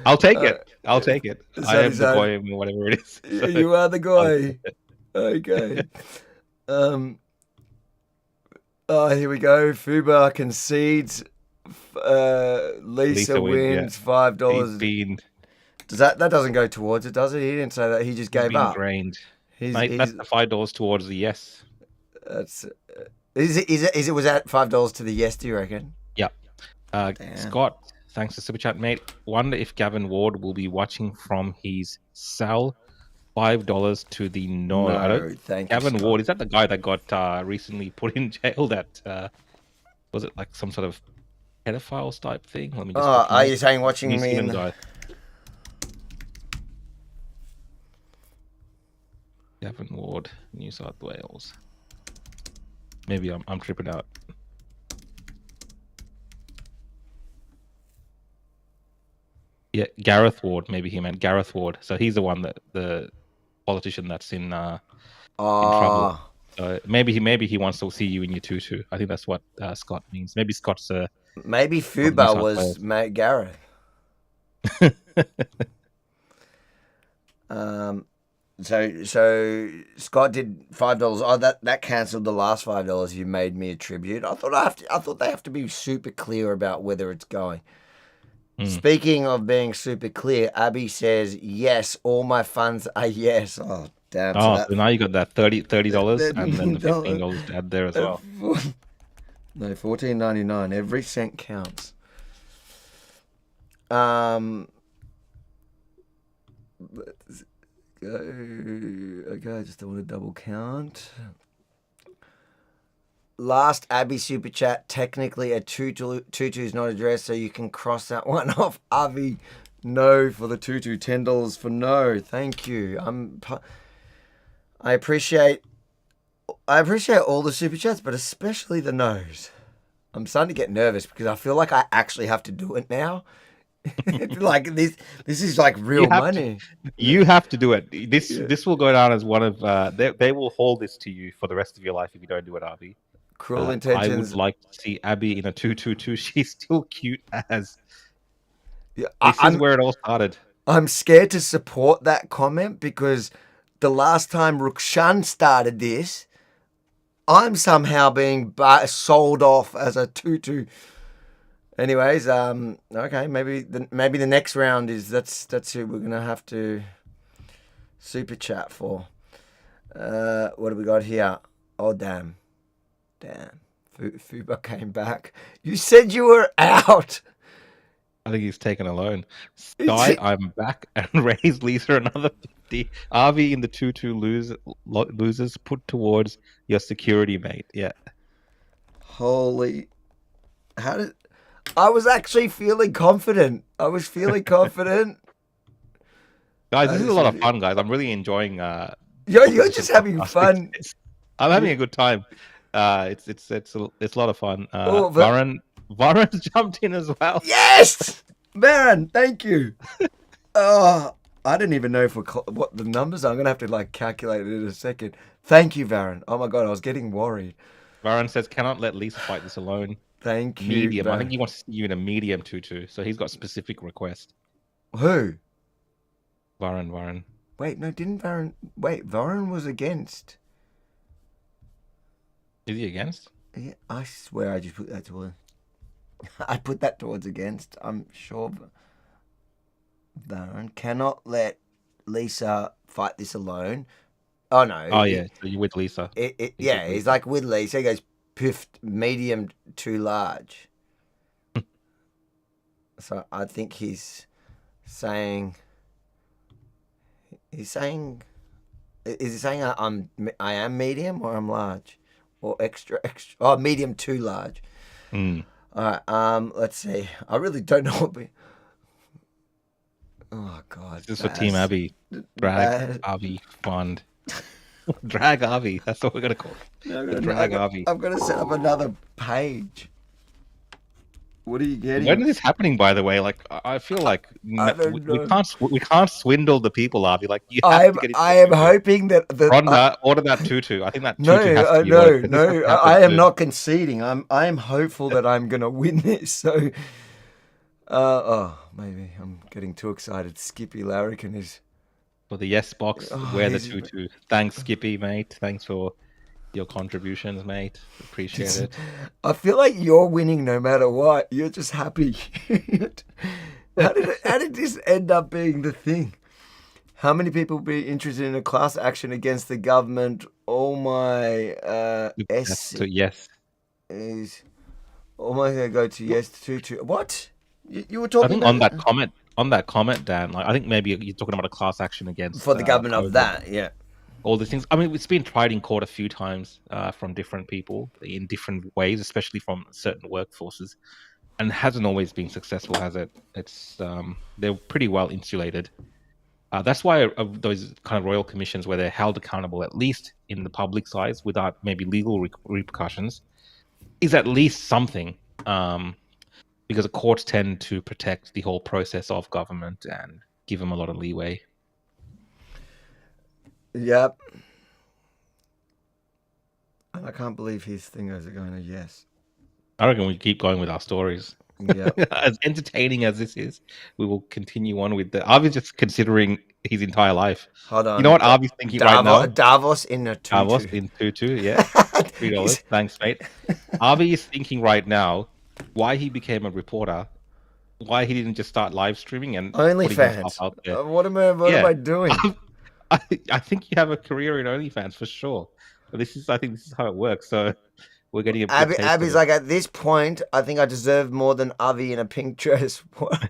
I'll take it. I'll take it. I am the boy, whatever it is. So, you are the guy. Okay. Here we go. Fubar concedes. Lisa wins $5. Does that doesn't go towards it, does it? He didn't say that. He just gave up. Drained. Mate, that's the $5 towards the yes. That's is it was that $5 to the yes, do you reckon? Yeah. Scott, thanks for super chat, mate. Wonder if Gavin Ward will be watching from his cell. $5 to the no. Thank Gavin you, Scott. Ward, is that the guy that got recently put in jail? That was it like some sort of pedophiles type thing? Let me just are you saying watching me? Guy. Gavin Ward, New South Wales. Maybe I'm tripping out. Yeah, Gareth Ward. Maybe he meant Gareth Ward. So he's the one that the politician that's in trouble. Maybe he wants to see you in your tutu. I think that's what Scott means. Maybe Scott's maybe Fuba was Mate Gareth. So Scott did $5. Oh, that cancelled the last $5 you made me a tribute. I thought they have to be super clear about whether it's going. Speaking of being super clear, Abby says yes. All my funds are yes. Oh damn! So now you got that $30 and then the $15 to add there as well. No, $14.99. Every cent counts. Let's go. Okay, I just don't want to double count. Last Abby super chat. Technically, a tutu is not addressed, so you can cross that one off. Avi, no for the tutu. $10 for no. Thank you. I appreciate all the super chats, but especially the no's. I'm starting to get nervous because I feel like I actually have to do it now. Like this is like real money. You have to do it. This will go down as one of they will hold this to you for the rest of your life if you don't do it, Abby. Cruel intentions. I would like to see Abby in a 222. She's still cute as. Yeah, this is where it all started. I'm scared to support that comment because the last time Rukshan started this, I'm somehow being sold off as a tutu. Anyways, okay, maybe the next round is that's who we're gonna have to super chat for. What do we got here? Oh damn. Fuba came back. You said you were out. I think he's taken a loan. Sky, I'm back and raise Lisa another 50. RV in the 2-2 losers put towards your security, mate. Yeah. Holy. I was actually feeling confident. Guys, this is a lot of fun, guys. I'm really enjoying You're just having fun. I'm having a good time. It's a lot of fun. Varun jumped in as well. Yes, Varun, thank you. I didn't even know what the numbers are. I'm gonna have to calculate it in a second. Thank you, Varun. Oh my god, I was getting worried. Varun says, "Cannot let Lisa fight this alone." Thank you. Medium. Varun. I think he wants to see you in a medium tutu. So he's got specific request. Who? Varun. Wait, no, didn't Varun? Wait, Varun was against. Is he against? Yeah, I swear I just put that towards. I put that towards against. I'm sure. Varun cannot let Lisa fight this alone. Oh no. Oh yeah, so you're with Lisa. He's like with Lisa. He goes piffed medium too large. So I think he's saying. Is he saying I am medium or I'm large? or extra? Oh, medium to large. Mm. All right. Let's see. I really don't know what. Oh God. This is for Team Abby. Drag Avi Fund. Drag Avi. That's what we're gonna call it. No, Drag Avi. I'm gonna set up another page. What are you getting? When is this happening, by the way? Like, I feel like we can't swindle the people, Avi. Like, you have to get it. I am hoping that Rhonda, order that tutu. I think that tutu has to be ordered. No. I am not conceding. I am hopeful that I'm gonna win this. So, maybe I'm getting too excited. Skippy Larrikin is for the yes box. Wear the tutu. Thanks, Skippy, mate. Thanks for your contributions, mate. Appreciate it. I feel like you're winning no matter what. You're just happy. How did this end up being the thing? How many people be interested in a class action against the government? Oh my yes. Is am I gonna go to yes to what? You were talking I think about on that comment, Dan, like I think maybe you're talking about a class action against for the government of that, yeah. All these things. I mean, it's been tried in court a few times from different people in different ways, especially from certain workforces, and hasn't always been successful, has it? It's they're pretty well insulated. That's why those kind of royal commissions, where they're held accountable, at least in the public eyes, without maybe legal repercussions, is at least something. Because the courts tend to protect the whole process of government and give them a lot of leeway. Yep. And I can't believe his thingers are going to yes. I reckon we keep going with our stories. Yeah. As entertaining as this is, we will continue on with the. Arvi's just considering his entire life. Hold on. You know what Arvi's thinking right now? Davos in a tutu. Davos in tutu, yeah. $3. Thanks, mate. Arvi is thinking right now why he became a reporter, why he didn't just start live streaming and OnlyFans. Out there. What am I doing? I think you have a career in OnlyFans for sure. But I think this is how it works. So we're getting a bit Abby's like, at this point, I think I deserve more than Avi in a pink dress.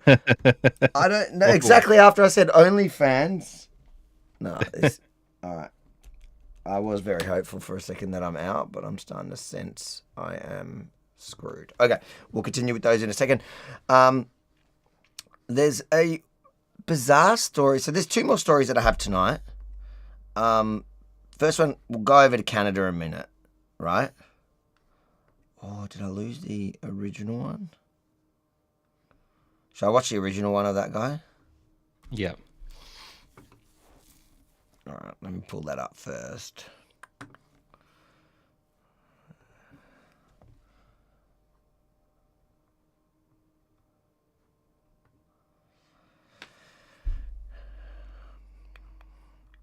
I don't know exactly after I said OnlyFans. No, all right. I was very hopeful for a second that I'm out, but I'm starting to sense I am screwed. Okay, we'll continue with those in a second. There's a bizarre story. So there's two more stories that I have tonight. First one, we'll go over to Canada in a minute, right? Oh, did I lose the original one? Shall I watch the original one of that guy? Yeah. All right, let me pull that up first.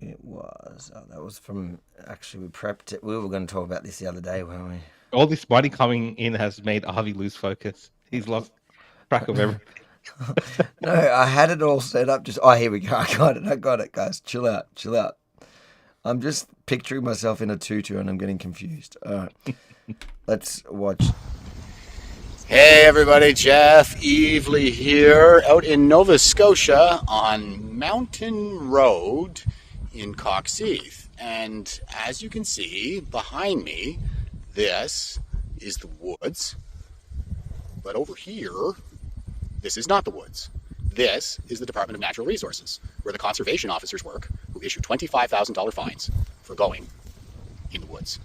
It was. Oh, that was from. Actually, we prepped it. We were going to talk about this the other day, weren't we? All this money coming in has made Avi lose focus. He's lost track of everything. No, I had it all set up. Here we go. I got it, guys. Chill out. I'm just picturing myself in a tutu and I'm getting confused. All right. Let's watch. Hey everybody, Jeff Evely here, out in Nova Scotia on Mountain Road in Coxheath. And as you can see behind me, this is the woods. But over here, this is not the woods. This is the Department of Natural Resources, where the conservation officers work, who issue $25,000 fines for going in the woods.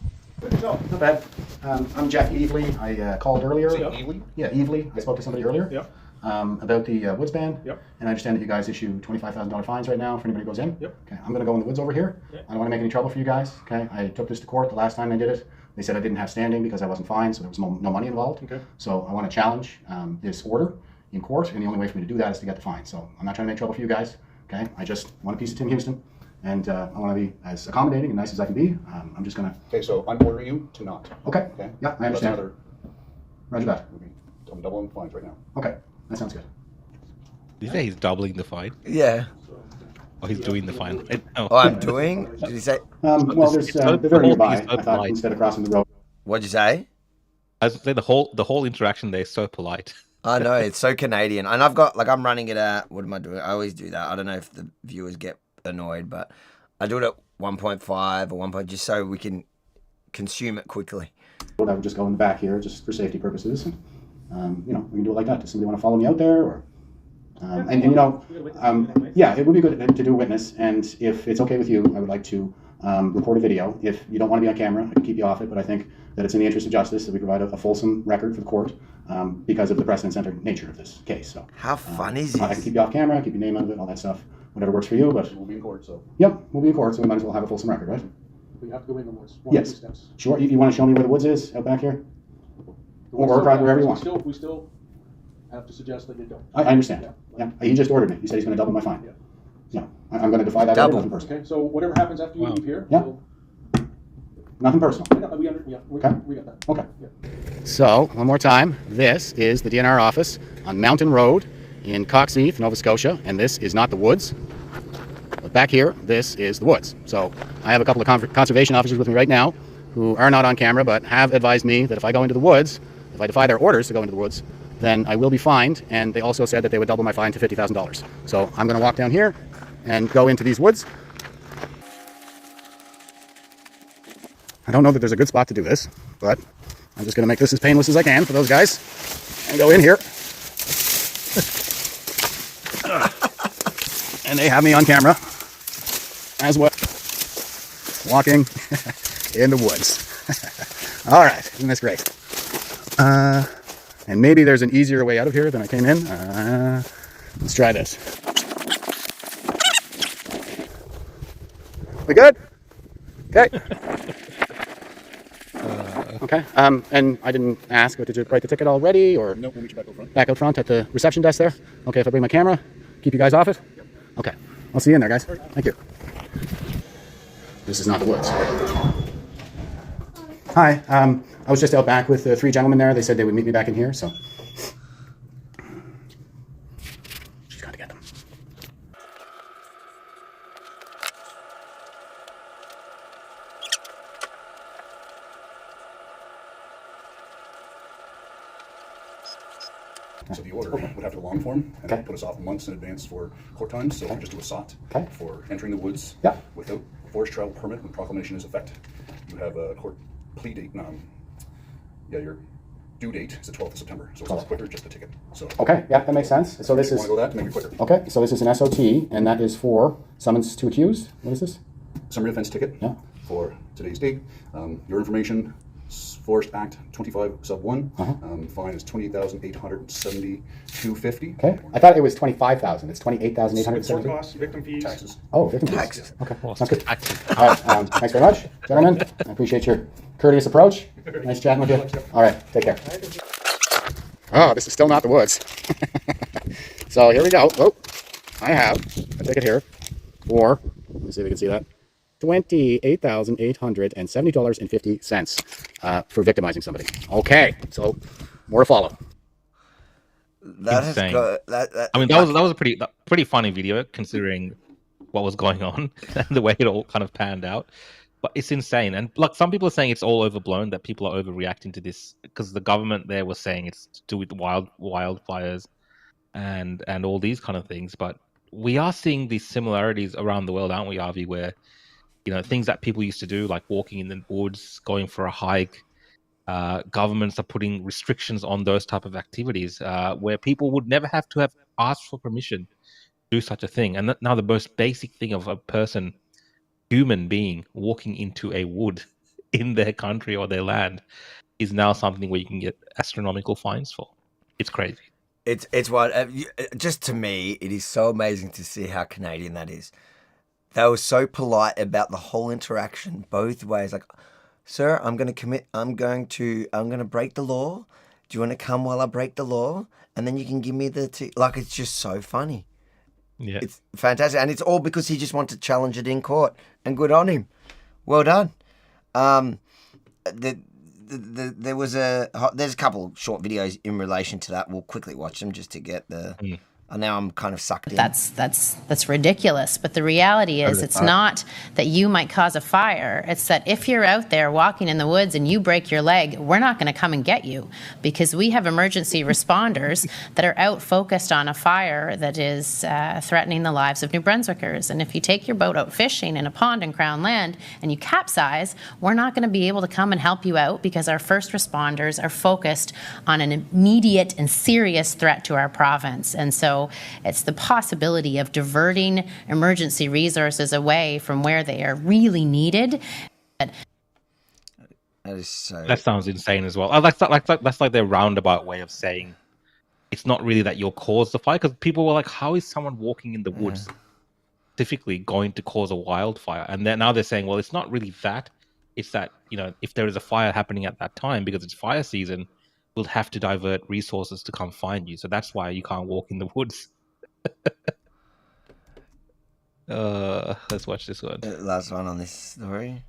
No, not bad. I'm Jack Evely. I called earlier. Evely? Yeah, Evely. I spoke to somebody earlier about the woods ban. Yep. And I understand that you guys issue $25,000 fines right now for anybody who goes in. Yep. Okay, I'm going to go in the woods over here. Yep. I don't want to make any trouble for you guys. Okay, I took this to court the last time I did it. They said I didn't have standing because I wasn't fined, so there was no money involved. Okay. So I want to challenge this order in court, and the only way for me to do that is to get the fine. So I'm not trying to make trouble for you guys. Okay, I just want a piece of Tim Houston. And I want to be as accommodating and nice as I can be. I'm just going to... Okay, so I'm ordering you to not. Okay. Yeah, I understand. Roger that. I'm doubling the fines right now. Okay, that sounds good. Did you say he's doubling the fine? Yeah. Oh, he's doing the fine. Oh, I'm doing? Did he say? Well, they're very nearby. I thought instead of crossing the road. What'd you say? I was saying the whole interaction there is so polite. I know, it's so Canadian. And I've got, I'm running it at, what am I doing? I always do that. I don't know if the viewers get annoyed, but I do it at 1.5 or 1. Just so we can consume it quickly. But I would just go in the back here just for safety purposes. And, we can do it like that. Does somebody want to follow me out there? Or, yeah, it would be good to do a witness. And if it's okay with you, I would like to record a video. If you don't want to be on camera, I can keep you off it. But I think that it's in the interest of justice that we provide a fulsome record for the court because of the precedent-centered nature of this case. So how fun is it? I can keep you off camera, keep your name out of it, all that stuff, whatever works for you. But we'll be in court, so. Yep, we'll be in court, so we might as well have a fulsome record, right? We have to go in the woods. Yes. Sure. You want to show me where the woods is out back here? Or wherever you want. We still have to suggest that you don't. I understand. Yeah. He just ordered me. He said he's going to double my fine. Yeah. I'm going to defy that. Double. Okay. So whatever happens after you leave here. Yeah. Nothing personal. We got that. Okay. Yeah. So one more time. This is the DNR office on Mountain Road in Coxheath, Nova Scotia, and this is not the woods. But back here, this is the woods. So I have a couple of conservation officers with me right now who are not on camera but have advised me that if I go into the woods, if I defy their orders to go into the woods, then I will be fined. And they also said that they would double my fine to $50,000. So I'm going to walk down here and go into these woods. I don't know that there's a good spot to do this, but I'm just going to make this as painless as I can for those guys and go in here. And they have me on camera as well, walking in the woods. All right, isn't this great? And maybe there's an easier way out of here than I came in. Let's try this. We good? Okay. Okay. And I didn't ask, but did you write the ticket already, or? Nope, we'll meet you back out front. Back out front at the reception desk there? Okay, if I bring my camera, keep you guys off it? Yep. Okay. I'll see you in there, guys. Thank you. This is not the woods. Hi. I was just out back with the three gentlemen there. They said they would meet me back in here, so. She's got to get them. So the order would have to long form and put us off months in advance for court times. So we just do a SOT for entering the woods without forest travel permit when proclamation is effect. You have a court plea date. Your due date is the 12th of September, so it's a lot quicker, just a ticket. So okay, yeah, that makes sense. So this is. Want to go that to make it quicker. Okay, so this is an SOT, and that is for summons to accused. What is this? Summary offense ticket. Yeah. For today's date, your information. Forest Act 25 sub 1. Fine is $28,872.50. Okay. I thought it was 25,000. It's 28,870. Court costs, victim fees, taxes. Oh, victim fees. Taxes. Okay. Sounds good. All right. Thanks very much, gentlemen. I appreciate your courteous approach. Nice chatting with you. All right. Take care. Oh, this is still not the woods. So here we go. Oh, I have a ticket here for. Let me see if you can see that. $28,870.50 for victimizing somebody. Okay, so more to follow. That insane. That was a pretty funny video considering what was going on and the way it all kind of panned out. But it's insane, and like some people are saying it's all overblown, that people are overreacting to this because the government there was saying it's to do with wildfires and all these kind of things. But we are seeing these similarities around the world, aren't we, Avi? Where things that people used to do, like walking in the woods, going for a hike, governments are putting restrictions on those type of activities where people would never have to have asked for permission to do such a thing. And now the most basic thing of a person, human being, walking into a wood in their country or their land is now something where you can get astronomical fines for. It's crazy. It's what, just to me, it is so amazing to see how Canadian that is. They were so polite about the whole interaction both ways. Like, sir, I'm going to break the law. Do you want to come while I break the law? And then you can give me it's just so funny. Yeah. It's fantastic. And it's all because he just wanted to challenge it in court. And good on him. Well done. There's a couple short videos in relation to that. We'll quickly watch them just to get the Now I'm kind of sucked in. That's ridiculous. But the reality is, it's not that you might cause a fire. It's that if you're out there walking in the woods and you break your leg, we're not going to come and get you, because we have emergency responders that are out focused on a fire that is threatening the lives of New Brunswickers. And if you take your boat out fishing in a pond in Crown Land and you capsize, we're not going to be able to come and help you out, because our first responders are focused on an immediate and serious threat to our province. And so it's the possibility of diverting emergency resources away from where they are really needed. That is so... That sounds insane as well. That's like their roundabout way of saying it's not really that you'll cause the fire, because people were like, how is someone walking in the woods specifically going to cause a wildfire? And then now they're saying, well, it's not really that. It's that, if there is a fire happening at that time, because it's fire season, we'll have to divert resources to come find you. So that's why you can't walk in the woods. Let's watch this one. Last one on this story.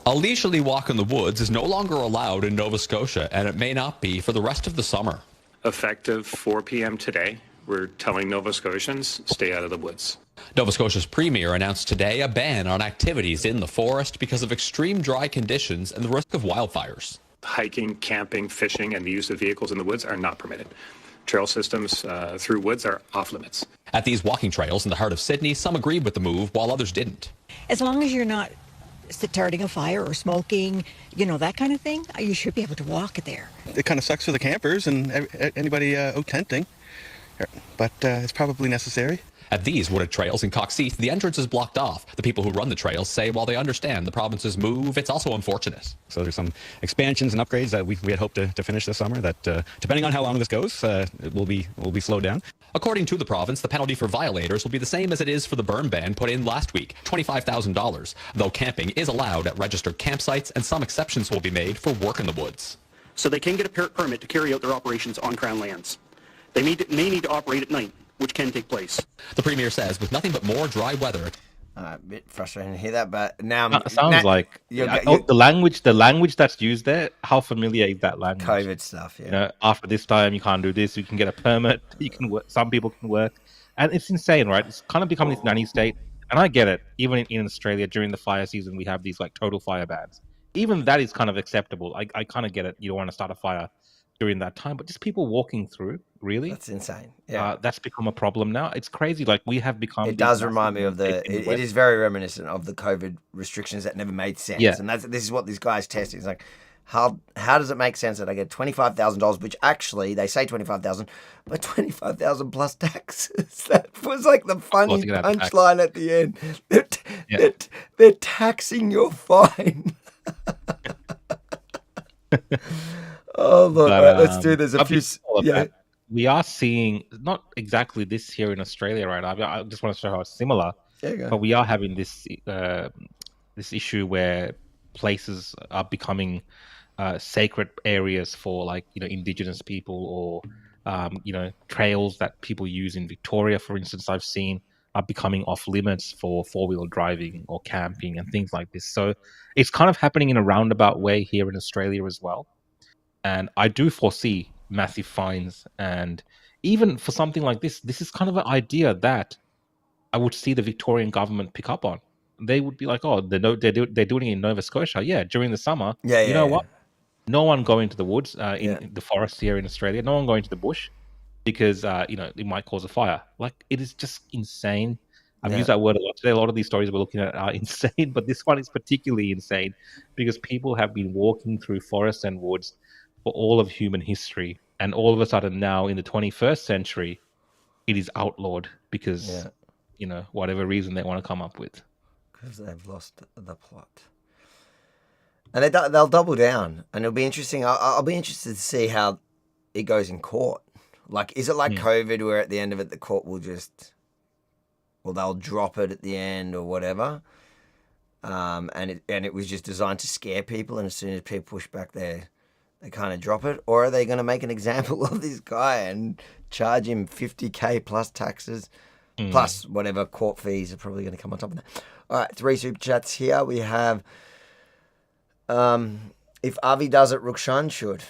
A leisurely walk in the woods is no longer allowed in Nova Scotia, and it may not be for the rest of the summer. Effective 4 p.m. today, we're telling Nova Scotians, stay out of the woods. Nova Scotia's Premier announced today a ban on activities in the forest because of extreme dry conditions and the risk of wildfires. Hiking, camping, fishing, and the use of vehicles in the woods are not permitted. Trail systems through woods are off limits. At these walking trails in the heart of Sydney, some agreed with the move while others didn't. As long as you're not starting a fire or smoking, that kind of thing, you should be able to walk there. It kind of sucks for the campers and anybody out tenting, but it's probably necessary. At these wooded trails in Coxheath, the entrance is blocked off. The people who run the trails say while they understand the province's move, it's also unfortunate. So there's some expansions and upgrades that we had hoped to finish this summer that, depending on how long this goes, it will be slowed down. According to the province, the penalty for violators will be the same as it is for the burn ban put in last week, $25,000, though camping is allowed at registered campsites and some exceptions will be made for work in the woods. So they can get a permit to carry out their operations on Crown lands. They may need to operate at night, which can take place. The Premier says with nothing but more dry weather. A bit frustrating to hear that, but now... It sounds like the language that's used there, how familiar is that language? COVID stuff, yeah. After this time, you can't do this, you can get a permit, you can work, some people can work. And it's insane, right? It's kind of become this nanny state. And I get it. Even in Australia, during the fire season, we have these total fire bans. Even that is kind of acceptable. I kind of get it. You don't want to start a fire during that time, but just people walking through, really? That's insane. Yeah. That's become a problem now. It's crazy. We have become... It does remind me of it is very reminiscent of the COVID restrictions that never made sense. Yeah. And this is what this guy's testing. It's like, how does it make sense that I get $25,000, which actually, they say $25,000, but $25,000 plus taxes? That was like the funny punchline at the end. They're taxing your fine. Oh, look, let's do this. We are seeing, not exactly this here in Australia right now. I just want to show how it's similar. But we are having this this issue where places are becoming sacred areas for Indigenous people, or trails that people use in Victoria, for instance, I've seen are becoming off limits for four-wheel driving or camping and things like this. So it's kind of happening in a roundabout way here in Australia as well. And I do foresee massive fines. And even for something like this is kind of an idea that I would see the Victorian government pick up on. They would be like, oh, they're doing it in Nova Scotia. Yeah, during the summer. You know what? No one going to the woods, in the forest here in Australia. No one going to the bush because, it might cause a fire. It is just insane. I've used that word a lot today. A lot of these stories we're looking at are insane, but this one is particularly insane because people have been walking through forests and woods for all of human history, and all of a sudden now in the 21st century it is outlawed because whatever reason they want to come up with, because they've lost the plot. And they'll double down, and it'll be interesting. I'll be interested to see how it goes in court. Is it like COVID where at the end of it the court will they'll drop it at the end or whatever, and it was just designed to scare people, and as soon as people push back they kind of drop it? Or are they going to make an example of this guy and charge him $50,000 plus taxes, plus whatever court fees are probably going to come on top of that? All right, 3 super chats here. We have, if Avi does it, Rukshan should.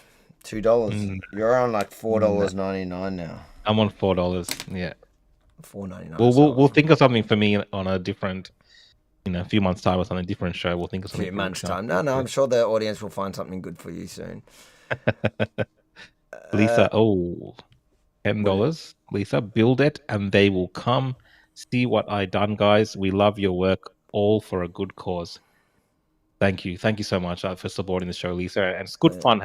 $2. You're on like $4.99 now. I'm on $4. Yeah. $4.99. We'll think of something for me on a different, a few months' time or something, different show. We'll think of something. Few months' time. No, I'm sure the audience will find something good for you soon. Lisa, $10. Lisa, build it and they will come. See what I done, guys. We love your work, all for a good cause. Thank you so much for supporting the show, Lisa. And it's good fun.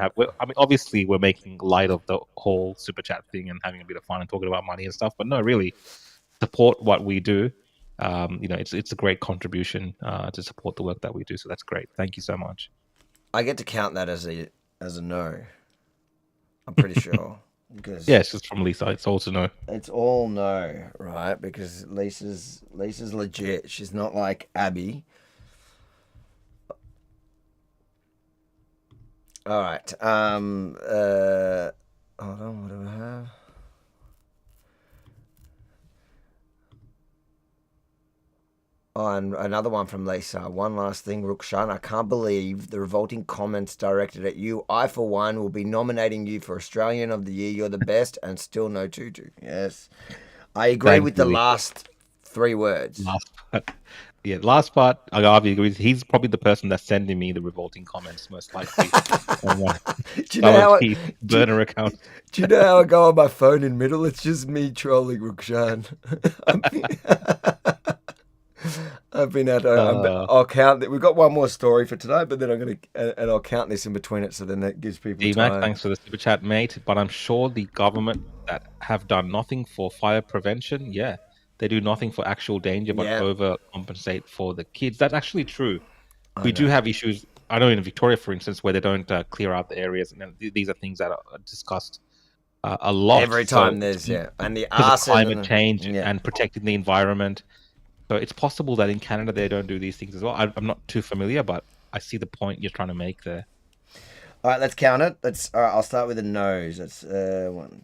Obviously, we're making light of the whole super chat thing and having a bit of fun and talking about money and stuff. But no, really, support what we do. It's a great contribution to support the work that we do. So that's great. Thank you so much. I get to count that as a no. I'm pretty sure. Because yeah, it's just from Lisa. It's all to no. It's all no, right? Because Lisa's legit. She's not like Abby. All right. Hold on. What do I have? Oh, and another one from Lisa. One last thing, Rukshan. I can't believe the revolting comments directed at you. I, for one, will be nominating you for Australian of the Year. You're the best, and still no Tutu. Yes. I agree with the last 3 words. Last part, I agree. He's probably the person that's sending me the revolting comments, most likely. Do you know how burner account. Do you know how I go on my phone in middle? It's just me trolling Rukshan. I've been at. I'll count. We've got one more story for today, but then I'll count this in between it, so then that gives people time. Thanks for the super chat, mate. But I'm sure the government that have done nothing for fire prevention, they do nothing for actual danger, but overcompensate for the kids. That's actually true. We do have issues. I know in Victoria, for instance, where they don't clear out the areas, and these are things that are discussed a lot. Every time there's and the climate change and protecting the environment. So it's possible that in Canada they don't do these things as well. I'm not too familiar, but I see the point you're trying to make there. All right, let's count it. All right, I'll start with the no's. That's 1.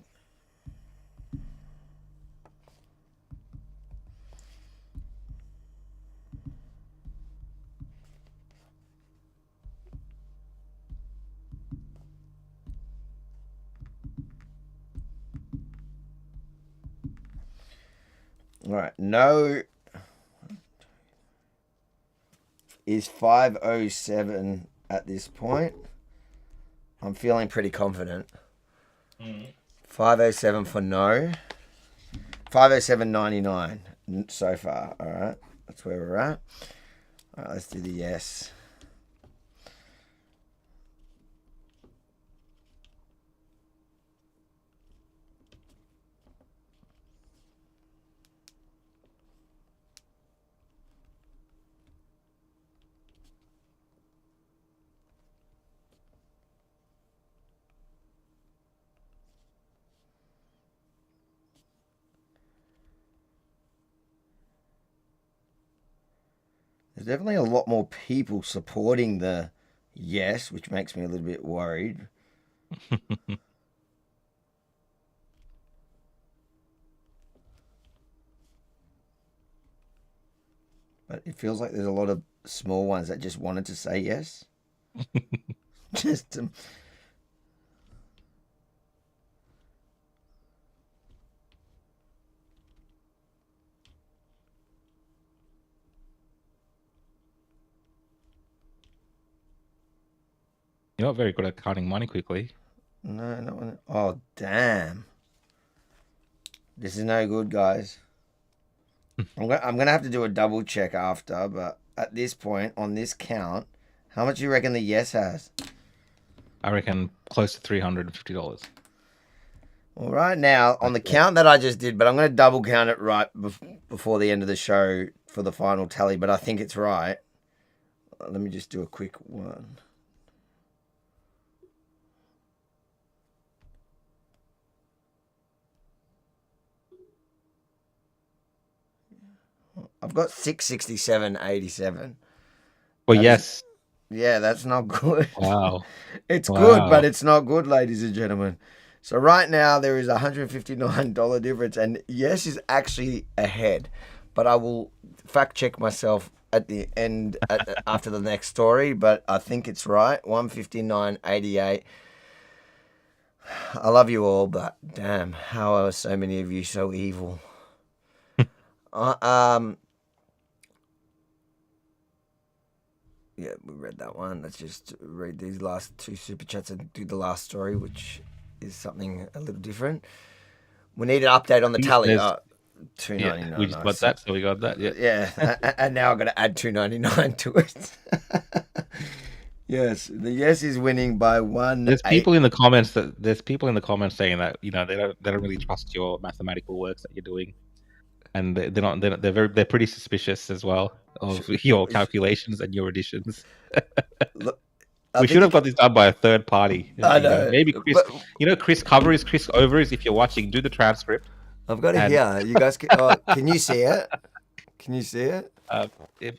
All right, no is 507 at this point. I'm feeling pretty confident. 507 for no. 507.99 so far. All right, that's where we're at. All right, let's do the yes. There's definitely a lot more people supporting the yes, which makes me a little bit worried. But it feels like there's a lot of small ones that just wanted to say yes. Just You're not very good at counting money quickly. No, not one. Oh, damn. This is no good, guys. I'm gonna have to do a double check after, but at this point, on this count, how much do you reckon the yes has? I reckon close to $350. Well, right now, on the count that I just did, but I'm going to double count it right before the end of the show for the final tally, but I think it's right. Let me just do a quick one. I've got 667.87. Well, yes. Yeah, that's not good. Wow. It's good, but it's not good, ladies and gentlemen. So right now there is a $159 difference, and yes is actually ahead, but I will fact check myself at the end after the next story, but I think it's right. 159.88. I love you all, but damn, how are so many of you so evil? Yeah, we read that one. Let's just read these last two super chats and do the last story, which is something a little different. We need an update on the tally. $2.99. Yeah, we just got that, so we got that. Yeah. Yeah, and now I'm going to add $2.99 to it. Yes, the yes is winning by one. There's people in the comments saying that they don't really trust your mathematical works that you're doing, and they're pretty suspicious as well of your calculations and your additions. We should have got this done by a third party. I know. Maybe Chris. Chris Overs. If you're watching, do the transcript. I've got it here. You guys, can you see it? Can you see it?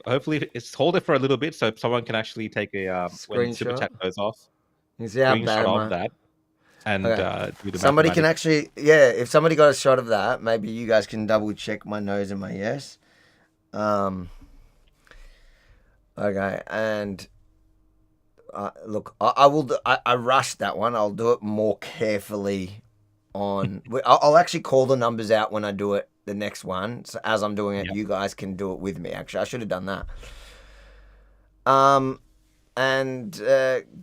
Hopefully, hold it for a little bit so someone can actually take a when super chat goes off. You see how bad of that, and do the somebody can actually, if somebody got a shot of that, maybe you guys can double check my nose and my yes. Okay, and look, I will. I rushed that one. I'll do it more carefully. I'll actually call the numbers out when I do it. The next one, so as I'm doing it, you guys can do it with me. Actually, I should have done that. And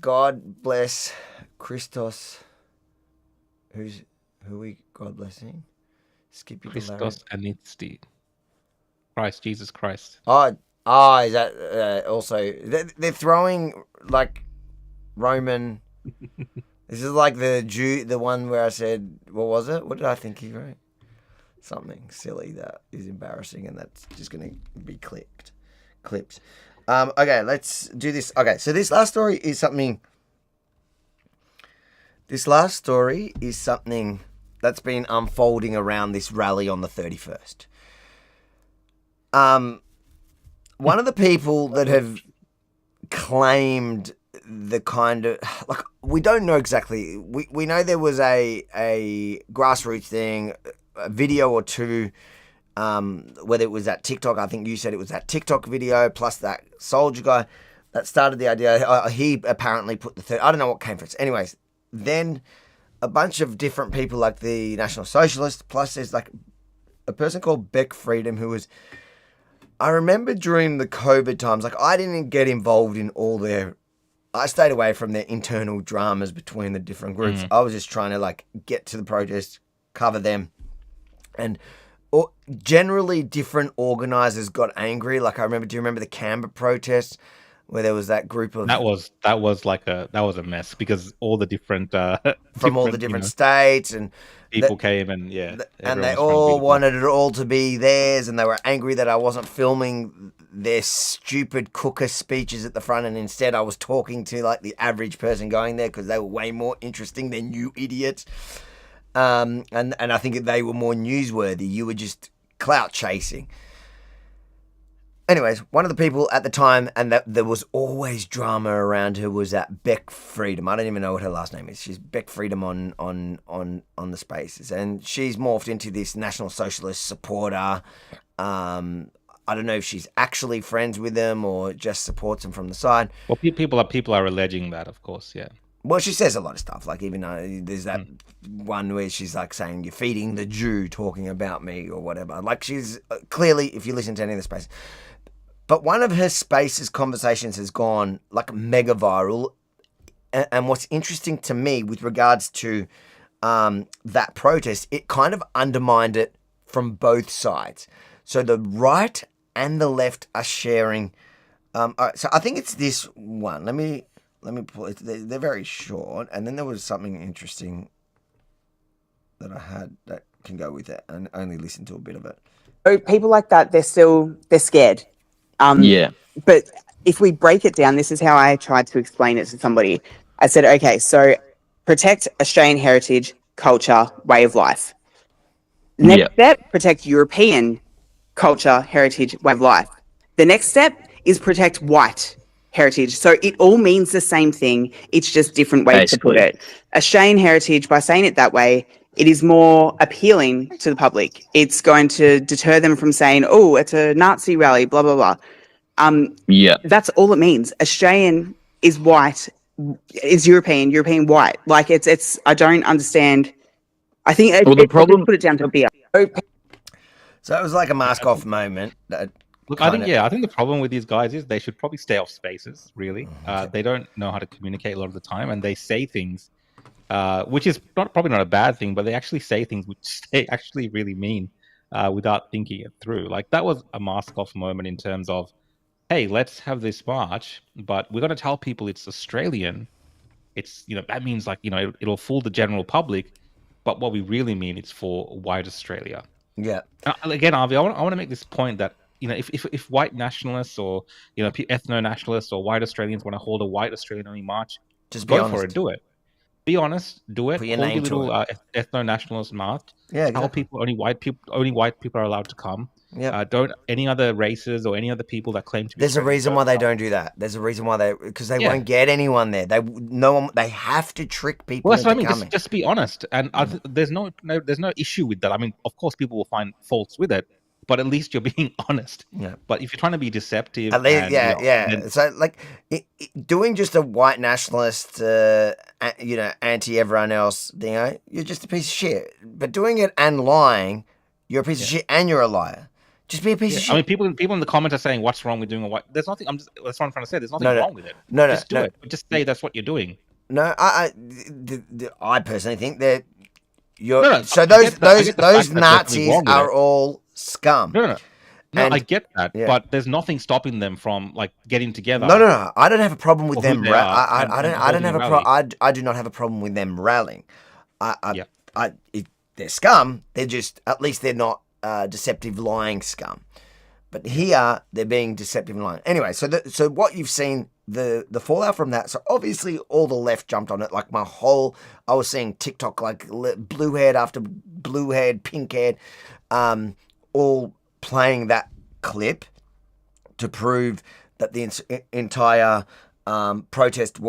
God bless Christos. Who we God blessing? Skippy Christos Anitsti. Christ, Jesus Christ. Is that also? They're throwing like Roman. This is like the Jew, the one where I said, what was it? What did I think he wrote? Something silly that is embarrassing, and that's just going to be clipped. Okay, let's do this. Okay, so this last story is something that's been unfolding around this rally on the 31st. One of the people that have claimed the kind of, like, we don't know exactly. We know there was a grassroots thing, a video or two, whether it was that TikTok, I think you said it was that TikTok video, plus that soldier guy that started the idea. He apparently put the third, I don't know what came first. Anyways, then a bunch of different people like the National Socialists, plus there's like a person called Vic Freedom who was, I remember during the COVID times, like I didn't get involved in I stayed away from their internal dramas between the different groups. I was just trying to like get to the protest, cover them. And generally different organisers got angry. Like do you remember the Canberra protests where there was that group of... That was a mess because all the different... from all the different states and... People came and and they all wanted it all to be theirs, and they were angry that I wasn't filming their stupid cooker speeches at the front, and instead I was talking to like the average person going there because they were way more interesting than you idiots. And I think they were more newsworthy. You were just clout chasing. Anyways, one of the people at the time, and that there was always drama around her, was that Vic Freedom. I don't even know what her last name is. She's Vic Freedom on the spaces, and she's morphed into this National Socialist supporter. I don't know if she's actually friends with them or just supports them from the side. Well, people are alleging that, of course, yeah. Well, she says a lot of stuff, like even there's that one where she's like saying, "You're feeding the Jew," talking about me or whatever. Like she's clearly, if you listen to any of the spaces. But one of her spaces conversations has gone like mega viral. And what's interesting to me with regards to that protest, it kind of undermined it from both sides. So the right and the left are sharing. All right, so I think it's this one. Let me pull it. They're very short. And then there was something interesting that I had that can go with it, and only listen to a bit of it. So people like that, they're scared. But if we break it down, this is how I tried to explain it to somebody. I said, okay, so protect Australian heritage, culture, way of life. Next step, protect European culture, heritage, way of life. The next step is protect white heritage. So it all means the same thing. It's just different ways to put it. Australian heritage, by saying it that way, it is more appealing to the public. It's going to deter them from saying, oh, it's a Nazi rally, blah, blah, blah. That's all it means. Australian is white. is European white. Like it's I don't understand. I think Well, the it problem- put it down to beer. So it was like a mask off moment. Look, I think the problem with these guys is they should probably stay off spaces. Really, they don't know how to communicate a lot of the time, and they say things, which is probably not a bad thing, but they actually say things which they actually really mean without thinking it through. Like that was a mask off moment in terms of, hey, let's have this march, but we're going to tell people it's Australian. It's that means it'll fool the general public, but what we really mean it's for white Australia. Yeah. Again, Avi, I want to make this point that if white nationalists or ethno nationalists or white Australians want to hold a white Australian only march, just be go honest. for it. Do it. Be honest. Do it. Put your Hold name your little to ethno nationalist march. Yeah, Tell exactly. people only white people are allowed to come. Yeah. Don't any other races or any other people that claim to be. There's a Australian reason why they don't do that. There's a reason why because they Yeah. won't get anyone there. They have to trick people Well, that's into what I mean. coming. Just be honest, and there's no issue with that. I mean, of course, people will find faults with it, but at least you're being honest. Yeah. But if you're trying to be deceptive, At least, and, yeah. So, like, doing just a white nationalist, anti everyone else thing, you're just a piece of shit. But doing it and lying, you're a piece of shit and you're a liar. Just be a piece of shit. I mean, people in the comments are saying, "What's wrong with doing a white?" There's nothing. That's what I'm trying to say. There's nothing wrong with it. Just do it. Just say that's what you're doing. No, I personally think that you're. No, so I get that. I those get the fact that there's nothing Nazis wrong with are it. all scum. No, And- I get that, yeah. but there's nothing stopping them from getting together. No. I don't have a problem with For who them. they are and I don't holding have a a rally. I do not have a problem with them rallying. If they're scum, they're just at least they're not deceptive lying scum. But here they're being deceptive and lying. Anyway, so what you've seen the fallout from that. So obviously all the left jumped on it. Like I was seeing TikTok like blue haired after blue haired, pink haired, all playing that clip to prove that the entire protest is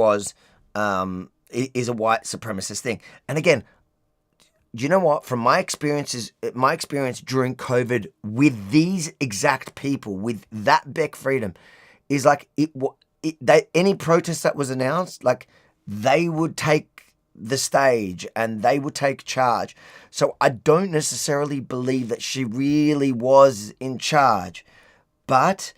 a white supremacist thing. And again, do you know what? From my experience during COVID with these exact people, with that Beck Freedom, is like any protest that was announced, like they would take the stage and they would take charge. So I don't necessarily believe that she really was in charge, but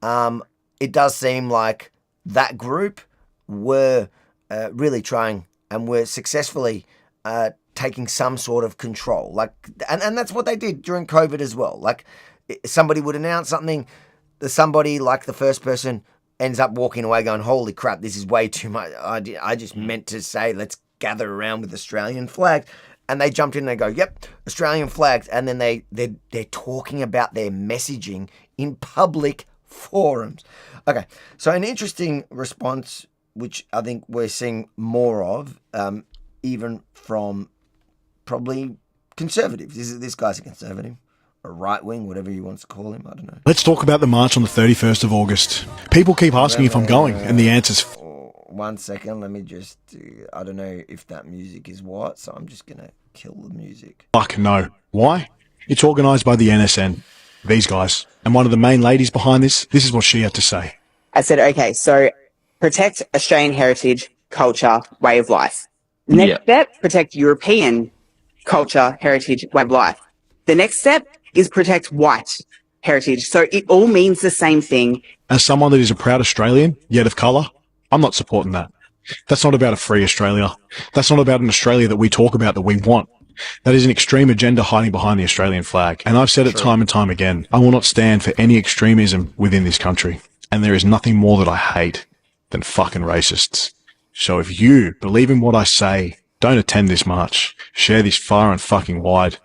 it does seem like that group were really trying and were successfully taking some sort of control. And that's what they did during COVID as well. Like somebody would announce something, somebody like the first person ends up walking away going, holy crap, this is way too much. I just meant to say, let's gather around with Australian flags. And they jumped in and they go, yep, Australian flags. And then they're talking about their messaging in public forums. Okay, so an interesting response, which I think we're seeing more of, even from probably conservatives. This guy's a conservative, or right wing, whatever you want to call him. I don't know. Let's talk about the march on the 31st of August. People keep asking if I'm going, and the answer's... 1 second, let me just... I don't know if that music is what, so I'm just going to kill the music. Fuck no. Why? It's organised by the NSN. These guys. And one of the main ladies behind this is what she had to say. I said, okay, so protect Australian heritage, culture, way of life. Next step, protect European culture, heritage, way of life. The next step is protect white heritage. So it all means the same thing. As someone that is a proud Australian, yet of colour, I'm not supporting that. That's not about a free Australia. That's not about an Australia that we talk about that we want. That is an extreme agenda hiding behind the Australian flag. And I've said it time and time again. I will not stand for any extremism within this country. And there is nothing more that I hate than fucking racists. So if you believe in what I say, don't attend this march. Share this far and fucking wide.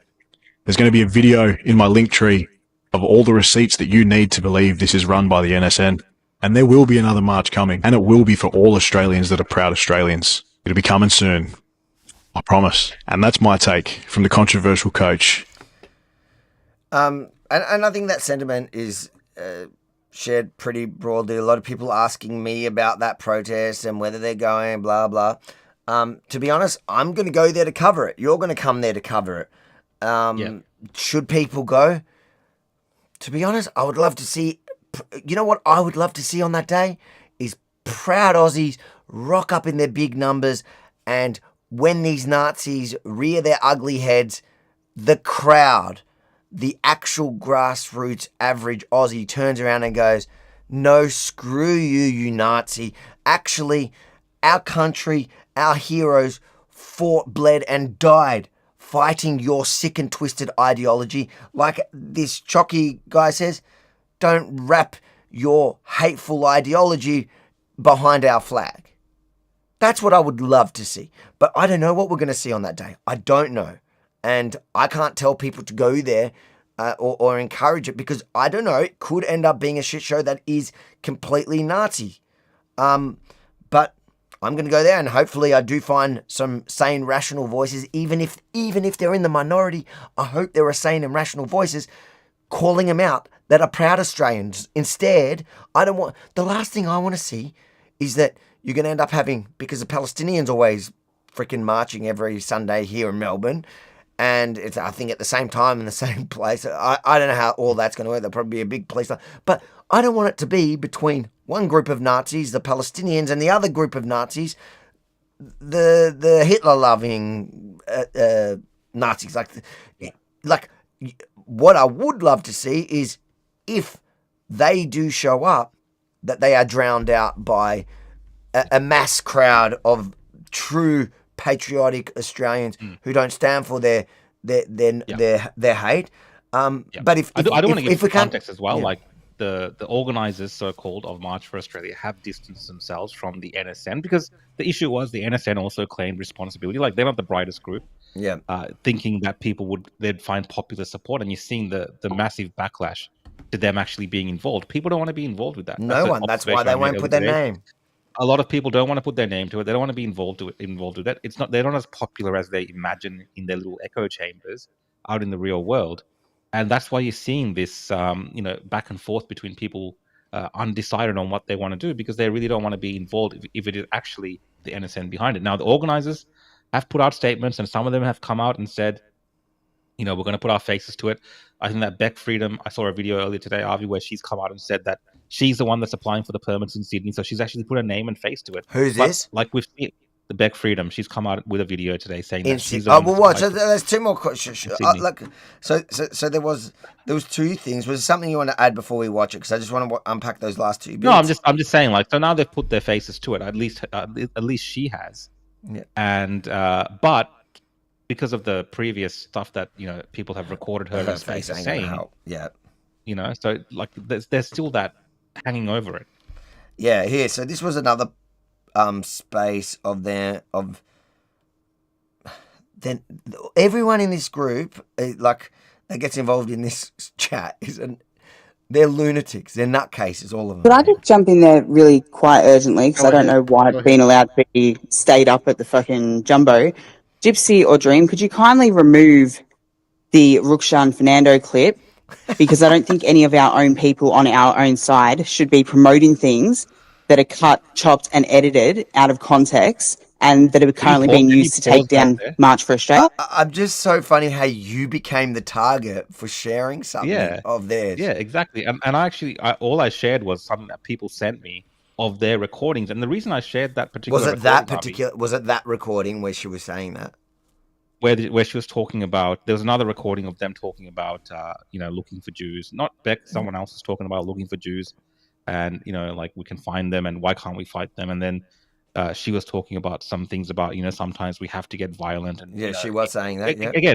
There's going to be a video in my link tree of all the receipts that you need to believe this is run by the NSN. And there will be another march coming. And it will be for all Australians that are proud Australians. It'll be coming soon. I promise. And that's my take from the controversial coach. And I think that sentiment is shared pretty broadly. A lot of people asking me about that protest and whether they're going, blah, blah. To be honest, I'm going to go there to cover it. You're going to come there to cover it. Should people go? To be honest, I would love to see... You know what I would love to see on that day? Is proud Aussies rock up in their big numbers, and when these Nazis rear their ugly heads, the crowd, the actual grassroots average Aussie turns around and goes, no, screw you, you Nazi. Actually, our country, our heroes fought, bled, and died fighting your sick and twisted ideology. Like this Chocky guy says, don't wrap your hateful ideology behind our flag. That's what I would love to see. But I don't know what we're going to see on that day. I don't know. And I can't tell people to go there or encourage it, because I don't know, it could end up being a shit show that is completely Nazi. But I'm going to go there, and hopefully I do find some sane, rational voices, even if they're in the minority. I hope there are sane and rational voices calling them out that are proud Australians. Instead, the last thing I want to see is that you're going to end up having, because the Palestinians always freaking marching every Sunday here in Melbourne, and it's, I think, at the same time in the same place. I don't know how all that's going to work. There'll probably be a big police line. But I don't want it to be between one group of Nazis, the Palestinians, and the other group of Nazis, the Hitler-loving Nazis. Like what I would love to see is, if they do show up, that they are drowned out by a mass crowd of true patriotic Australians who don't stand for their hate. But if I don't want to give we context as well, yeah. like the organizers, so-called, of March for Australia have distanced themselves from the NSN, because the issue was the NSN also claimed responsibility. Like, they're not the brightest group. Yeah. Thinking that they'd find popular support, and you're seeing the massive backlash to them actually being involved. People don't want to be involved with that. No one. That's why they won't put their name. A lot of people don't want to put their name to it. They don't want to be involved with it. They're not as popular as they imagine in their little echo chambers out in the real world. And that's why you're seeing this, back and forth between people undecided on what they want to do, because they really don't want to be involved if it is actually the NSN behind it. Now, the organizers have put out statements, and some of them have come out and said, we're going to put our faces to it. I think that Beck Freedom, I saw a video earlier today, Avi, where she's come out and said that she's the one that's applying for the permits in Sydney. So she's actually put a name and face to it. Who's this? Like we've seen the Beck Freedom. She's come out with a video today saying that she's the one. one. Oh, well, what? So there's two more questions. So there was two things. Was there something you want to add before we watch it? Because I just want to unpack those last two bits. No, I'm just saying, like, so now they've put their faces to it. At least she has. Yeah. And but because of the previous stuff that people have recorded her face saying, yeah, so like there's still that hanging over it. Yeah, here. So this was another space then everyone in this group, like, that gets involved in this chat they're lunatics. They're nutcases, all of them. Could I just jump in there really quite urgently, because I don't know why it's been allowed to be stayed up at the fucking jumbo. Gypsy or Dream, could you kindly remove the Rukshan Fernando clip? Because I don't think any of our own people on our own side should be promoting things that are cut, chopped, and edited out of context, and that are currently being used to take down March for Australia. I'm just so funny how you became the target for sharing something of theirs. Yeah, exactly. And all I shared was something that people sent me of their recordings. And the reason I shared that particular was it that recording where she was saying that? Where she was talking about, there was another recording of them talking about, looking for Jews. Not Beck, someone else was talking about looking for Jews. And, like, we can find them, and why can't we fight them? And then she was talking about some things about, sometimes we have to get violent. And she was saying that. Yeah.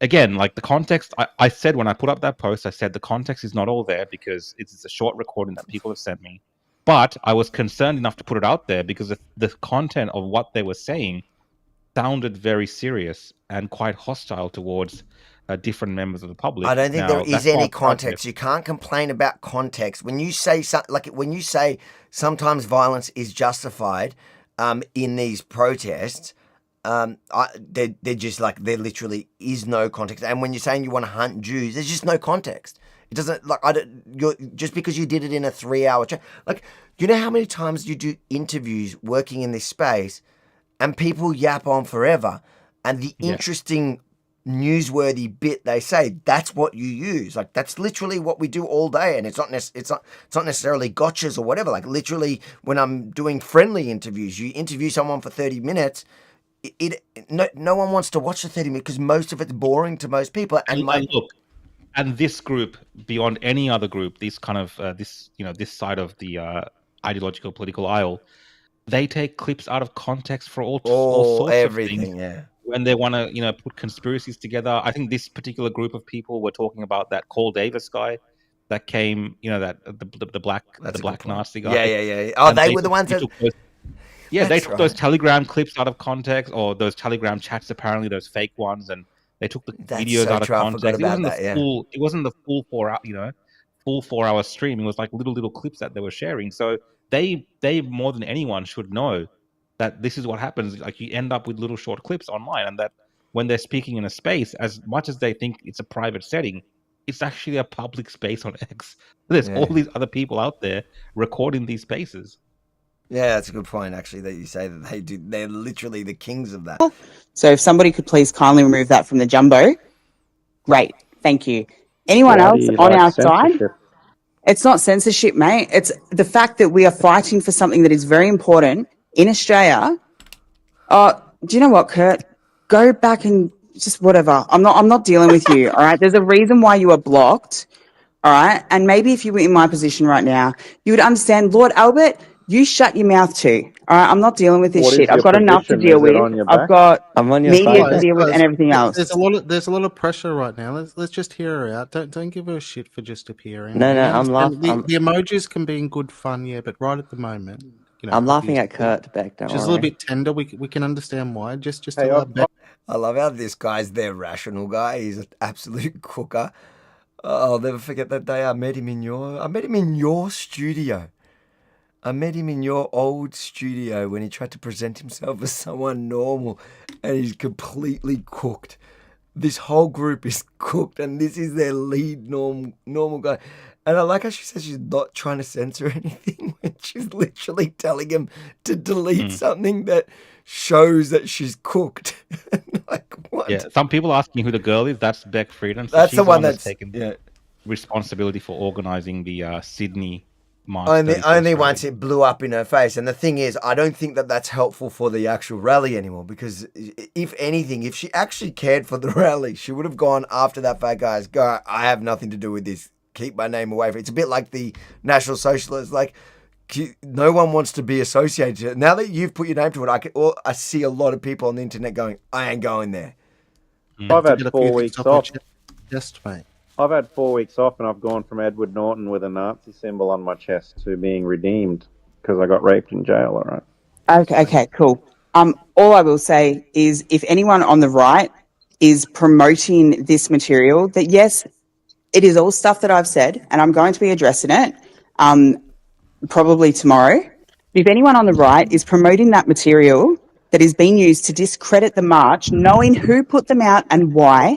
Again, like, the context, I said when I put up that post, I said the context is not all there, because it's a short recording that people have sent me. But I was concerned enough to put it out there because the content of what they were saying sounded very serious and quite hostile towards different members of the public. I don't think there is any context. You can't complain about context. When you say sometimes violence is justified in these protests, they're just like, there literally is no context. And when you're saying you want to hunt Jews, there's just no context. It doesn't, like, just because you did it in a 3-hour chat. Like, you know how many times you do interviews working in this space and people yap on forever, and the interesting newsworthy bit they say, that's what you use. Like, that's literally what we do all day, and it's not necessarily gotchas or whatever. Like, literally, when I'm doing friendly interviews, you interview someone for 30 minutes. No one wants to watch the 30 minutes because most of it's boring to most people. And look, and this group, beyond any other group, this kind of this side of the ideological political aisle, they take clips out of context for all sorts everything, of things. yeah. When they want to, put conspiracies together. I think this particular group of people were talking about that Cole Davis guy that came, that the black Nazi guy. Yeah. Oh, they were the ones that. They took those Telegram clips out of context, or those Telegram chats, apparently those fake ones, and they took the videos out of context. It wasn't the full 4 hour, full 4 hour stream. It was like little clips that they were sharing. So they more than anyone should know that this is what happens. Like, you end up with little short clips online, and that when they're speaking in a space, as much as they think it's a private setting, it's actually a public space on X. There's all these other people out there recording these spaces. Yeah, that's a good point, actually, that you say that they're literally the kings of that. So if somebody could please kindly remove that from the jumbo, great, thank you. Anyone else on our side? It's not censorship, mate. It's the fact that we are fighting for something that is very important in Australia. Do you know what, Kurt? Go back and just whatever. I'm not dealing with you, all right? There's a reason why you are blocked, all right? And maybe if you were in my position right now, you would understand, Lord Albert, you shut your mouth too, all right? I'm not dealing with this shit. I've got enough to deal with. I've got media to deal with and everything else. There's a lot of pressure right now. Let's just hear her out. Don't give her a shit for just appearing. No, I'm laughing. The emojis can be in good fun, yeah, but right at the moment, I'm laughing at Kurt back. Don't She's worry. a little bit tender. We can understand why. Just Hey, I love how this guy's their rational guy. He's an absolute cooker. I'll never forget that day I met him in your studio. I met him in your old studio when he tried to present himself as someone normal, and he's completely cooked. This whole group is cooked, and this is their lead normal guy. And I like how she says she's not trying to censor anything when she's literally telling him to delete something that shows that she's cooked. Like, what? Yeah, some people asking who the girl is. That's Beck Friedan. So That's she's the one that's taken responsibility for organising the Sydney march. Only once it blew up in her face. And the thing is, I don't think that that's helpful for the actual rally anymore, because if anything, if she actually cared for the rally, she would have gone after that fat guy's go, I have nothing to do with this. Keep my name away from it. It's a bit like the National Socialists. Like, no one wants to be associated. Now that you've put your name to it, I see a lot of people on the internet going, I ain't going there. I've had 4 weeks off. Just, mate. I've had 4 weeks off, and I've gone from Edward Norton with a Nazi symbol on my chest to being redeemed because I got raped in jail, all right? Okay, cool. All I will say is, if anyone on the right is promoting this material, that yes, it is all stuff that I've said, and I'm going to be addressing it probably tomorrow. But if anyone on the right is promoting that material that is being used to discredit the march, knowing who put them out and why,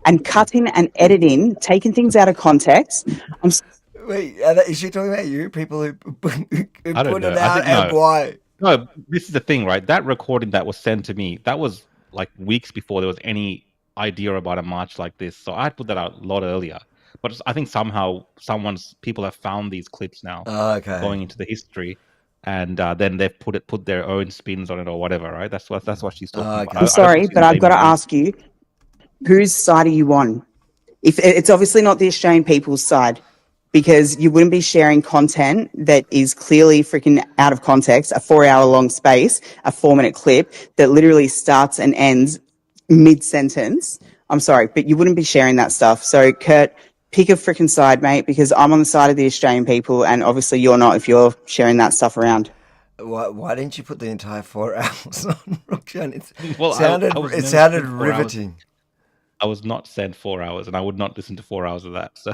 and cutting and editing, taking things out of context, Wait, is she talking about you? People who put it out and why? No, this is the thing, right? That recording that was sent to me, that was like weeks before there was any idea about a march like this. So I put that out a lot earlier. But I think somehow people have found these clips now going into the history, and then they've put their own spins on it or whatever, right? That's what she's talking about. I'm sorry, but I've got to ask you, whose side are you on? If it's obviously not the Australian people's side, because you wouldn't be sharing content that is clearly freaking out of context, a 4 hour long space, a 4-minute clip that literally starts and ends mid-sentence. I'm sorry, but you wouldn't be sharing that stuff. So, Kurt, pick a freaking side, mate, because I'm on the side of the Australian people, and obviously you're not if you're sharing that stuff around. Why didn't you put the entire 4 hours on Roxanne? It sounded riveting. I was not sent 4 hours, and I would not listen to 4 hours of that. So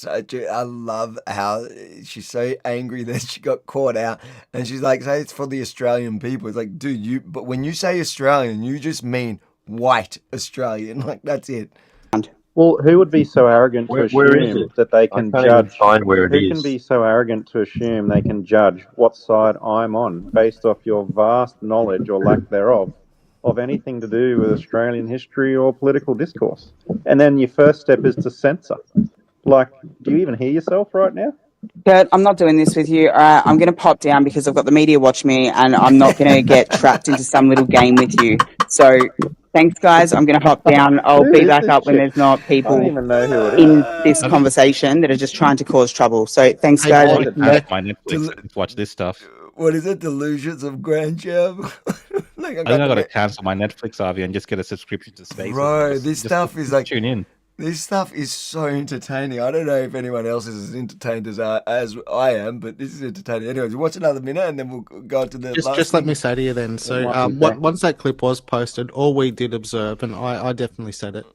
I love how she's so angry that she got caught out, and she's like, "Say it's for the Australian people." It's like, dude, but when you say Australian, you just mean white Australian. Like, that's it. Well, who would be so arrogant to Where is assume it? that they I can can't even judge? find where it Who is. can be so arrogant to assume they can judge what side I'm on based off your vast knowledge or lack thereof of anything to do with Australian history or political discourse. And then your first step is to censor. Like, do you even hear yourself right now? Kurt, I'm not doing this with you. I'm going to pop down because I've got the media watch me, and I'm not going to get trapped into some little game with you. So, thanks, guys. I'm going to hop down. I'll be back up when there's not people even know who it in this conversation that are just trying to cause trouble. So, thanks, guys. My Netflix, watch this stuff. What is it? Delusions of grandeur? I think I got to cancel my Netflix, Avi, and just get a subscription to Spaces. Bro, this stuff is like tune in. This stuff is so entertaining. I don't know if anyone else is as entertained as I am, but this is entertaining. Anyways, watch another minute and then we'll go to the last just let me say to you then. So once that clip was posted, all we did observe, and I definitely said it,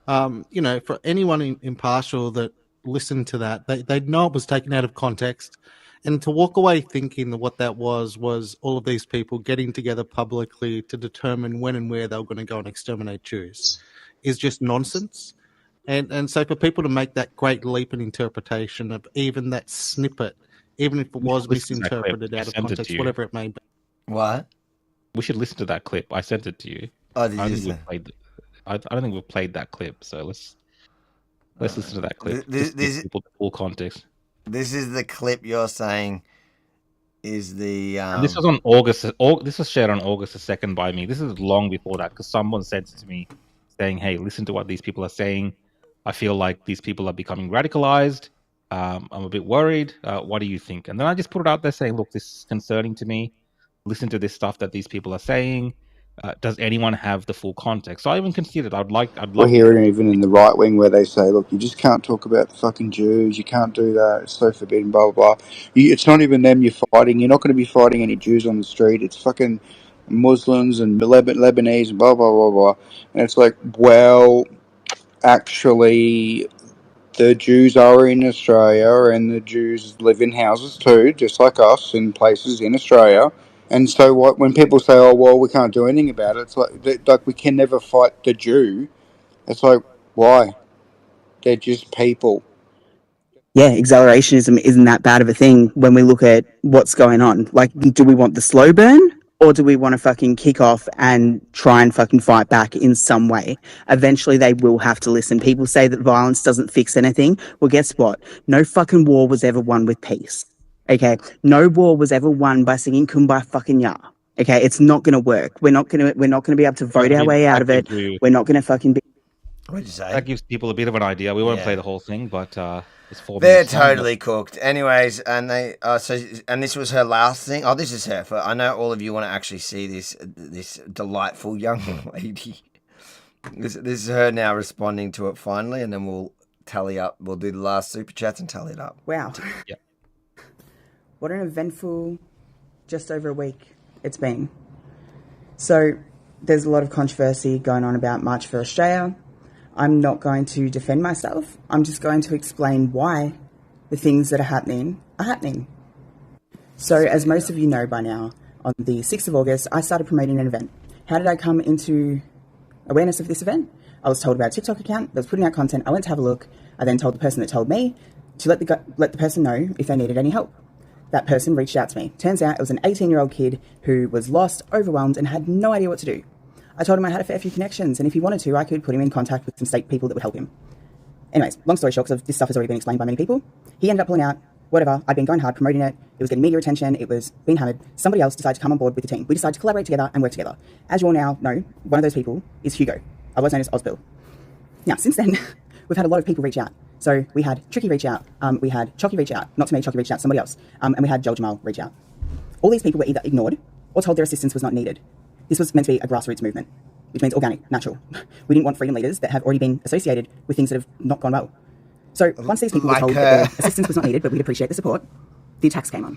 for anyone impartial that listened to that, they'd know it was taken out of context. And to walk away thinking that what that was all of these people getting together publicly to determine when and where they were going to go and exterminate Jews is just nonsense. And so for people to make that great leap in interpretation of even that snippet, even if it was misinterpreted out of context, whatever it may be. What? We should listen to that clip. I sent it to you. Oh, did you? I don't think we've played that clip, so let's listen to that clip. This people the full context. This is the clip you're saying is the. This was on August. This was shared on August the 2nd by me. This is long before that because someone said to me, saying, "Hey, listen to what these people are saying. I feel like these people are becoming radicalized. I'm a bit worried. What do you think?" And then I just put it out there saying, "Look, this is concerning to me. Listen to this stuff that these people are saying. Does anyone have the full context?" So I even considered. I'd love. I hear it even in the right wing where they say, "Look, you just can't talk about the fucking Jews. You can't do that. It's so forbidden." Blah blah blah. It's not even them you're fighting. You're not going to be fighting any Jews on the street. It's fucking Muslims and Lebanese and blah blah blah blah. And it's like, well, actually, the Jews are in Australia, and the Jews live in houses too, just like us, in places in Australia. And so, when people say, "Oh, well, we can't do anything about it," it's like we can never fight the Jew. It's like, why? They're just people. Yeah, accelerationism isn't that bad of a thing when we look at what's going on. Like, do we want the slow burn? Or do we want to fucking kick off and try and fucking fight back in some way? Eventually they will have to listen. People say that violence doesn't fix anything. Well, guess what? No fucking war was ever won with peace. Okay? No war was ever won by singing Kumbaya fucking Ya. Okay? It's not going to work. We're not going to be able to vote our way out of it. We're not going to fucking be... What did you say? That gives people a bit of an idea. We won't play the whole thing, but it's 4 They're minutes. totally cooked. Anyways, and they and this was her last thing. Oh, this is her. I know all of you want to actually see this delightful young lady. This is her now responding to it finally, and then we'll tally up. We'll do the last super chats and tally it up. Wow. Yeah. What an eventful just over a week it's been. So there's a lot of controversy going on about March for Australia. I'm not going to defend myself. I'm just going to explain why the things that are happening are happening. So as most of you know by now, on the 6th of August, I started promoting an event. How did I come into awareness of this event? I was told about a TikTok account that was putting out content. I went to have a look. I then told the person that told me to let the person know if they needed any help. That person reached out to me. Turns out it was an 18-year-old kid who was lost, overwhelmed, and had no idea what to do. I told him I had a fair few connections, and if he wanted to, I could put him in contact with some state people that would help him. Anyways, long story short, because this stuff has already been explained by many people, he ended up pulling out, whatever, I'd been going hard promoting it, it was getting media attention, it was being hammered, somebody else decided to come on board with the team. We decided to collaborate together and work together. As you all now know, one of those people is Hugo, otherwise known as Ozbill. Now, since then, we've had a lot of people reach out. So we had Tricky reach out, we had Chocky reach out, not to me, Chocky reached out to somebody else, and we had Joel Jamal reach out. All these people were either ignored or told their assistance was not needed. This was meant to be a grassroots movement, which means organic, natural. We didn't want freedom leaders that have already been associated with things that have not gone well. So once these people were told that their assistance was not needed, but we'd appreciate the support, the attacks came on.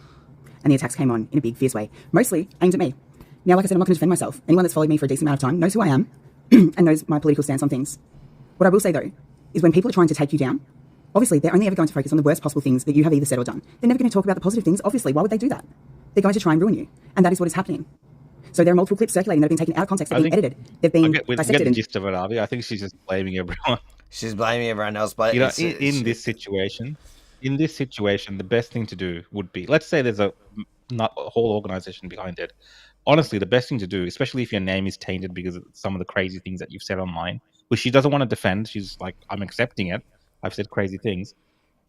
And the attacks came on in a big, fierce way, mostly aimed at me. Now, like I said, I'm not going to defend myself. Anyone that's followed me for a decent amount of time knows who I am and knows my political stance on things. What I will say, though, is when people are trying to take you down, obviously they're only ever going to focus on the worst possible things that you have either said or done. They're never going to talk about the positive things. Obviously, why would they do that? They're going to try and ruin you. And that is what is happening. So there are multiple clips circulating that have been taken out of context, they've been edited, they've been dissected. We get the gist of it, Avi. I think she's just blaming everyone. She's blaming everyone else, but you know, in this situation, the best thing to do would be, let's say there's not a whole organization behind it. honestly, the best thing to do, especially if your name is tainted because of some of the crazy things that you've said online, which she doesn't want to defend. She's like, I'm accepting it. I've said crazy things.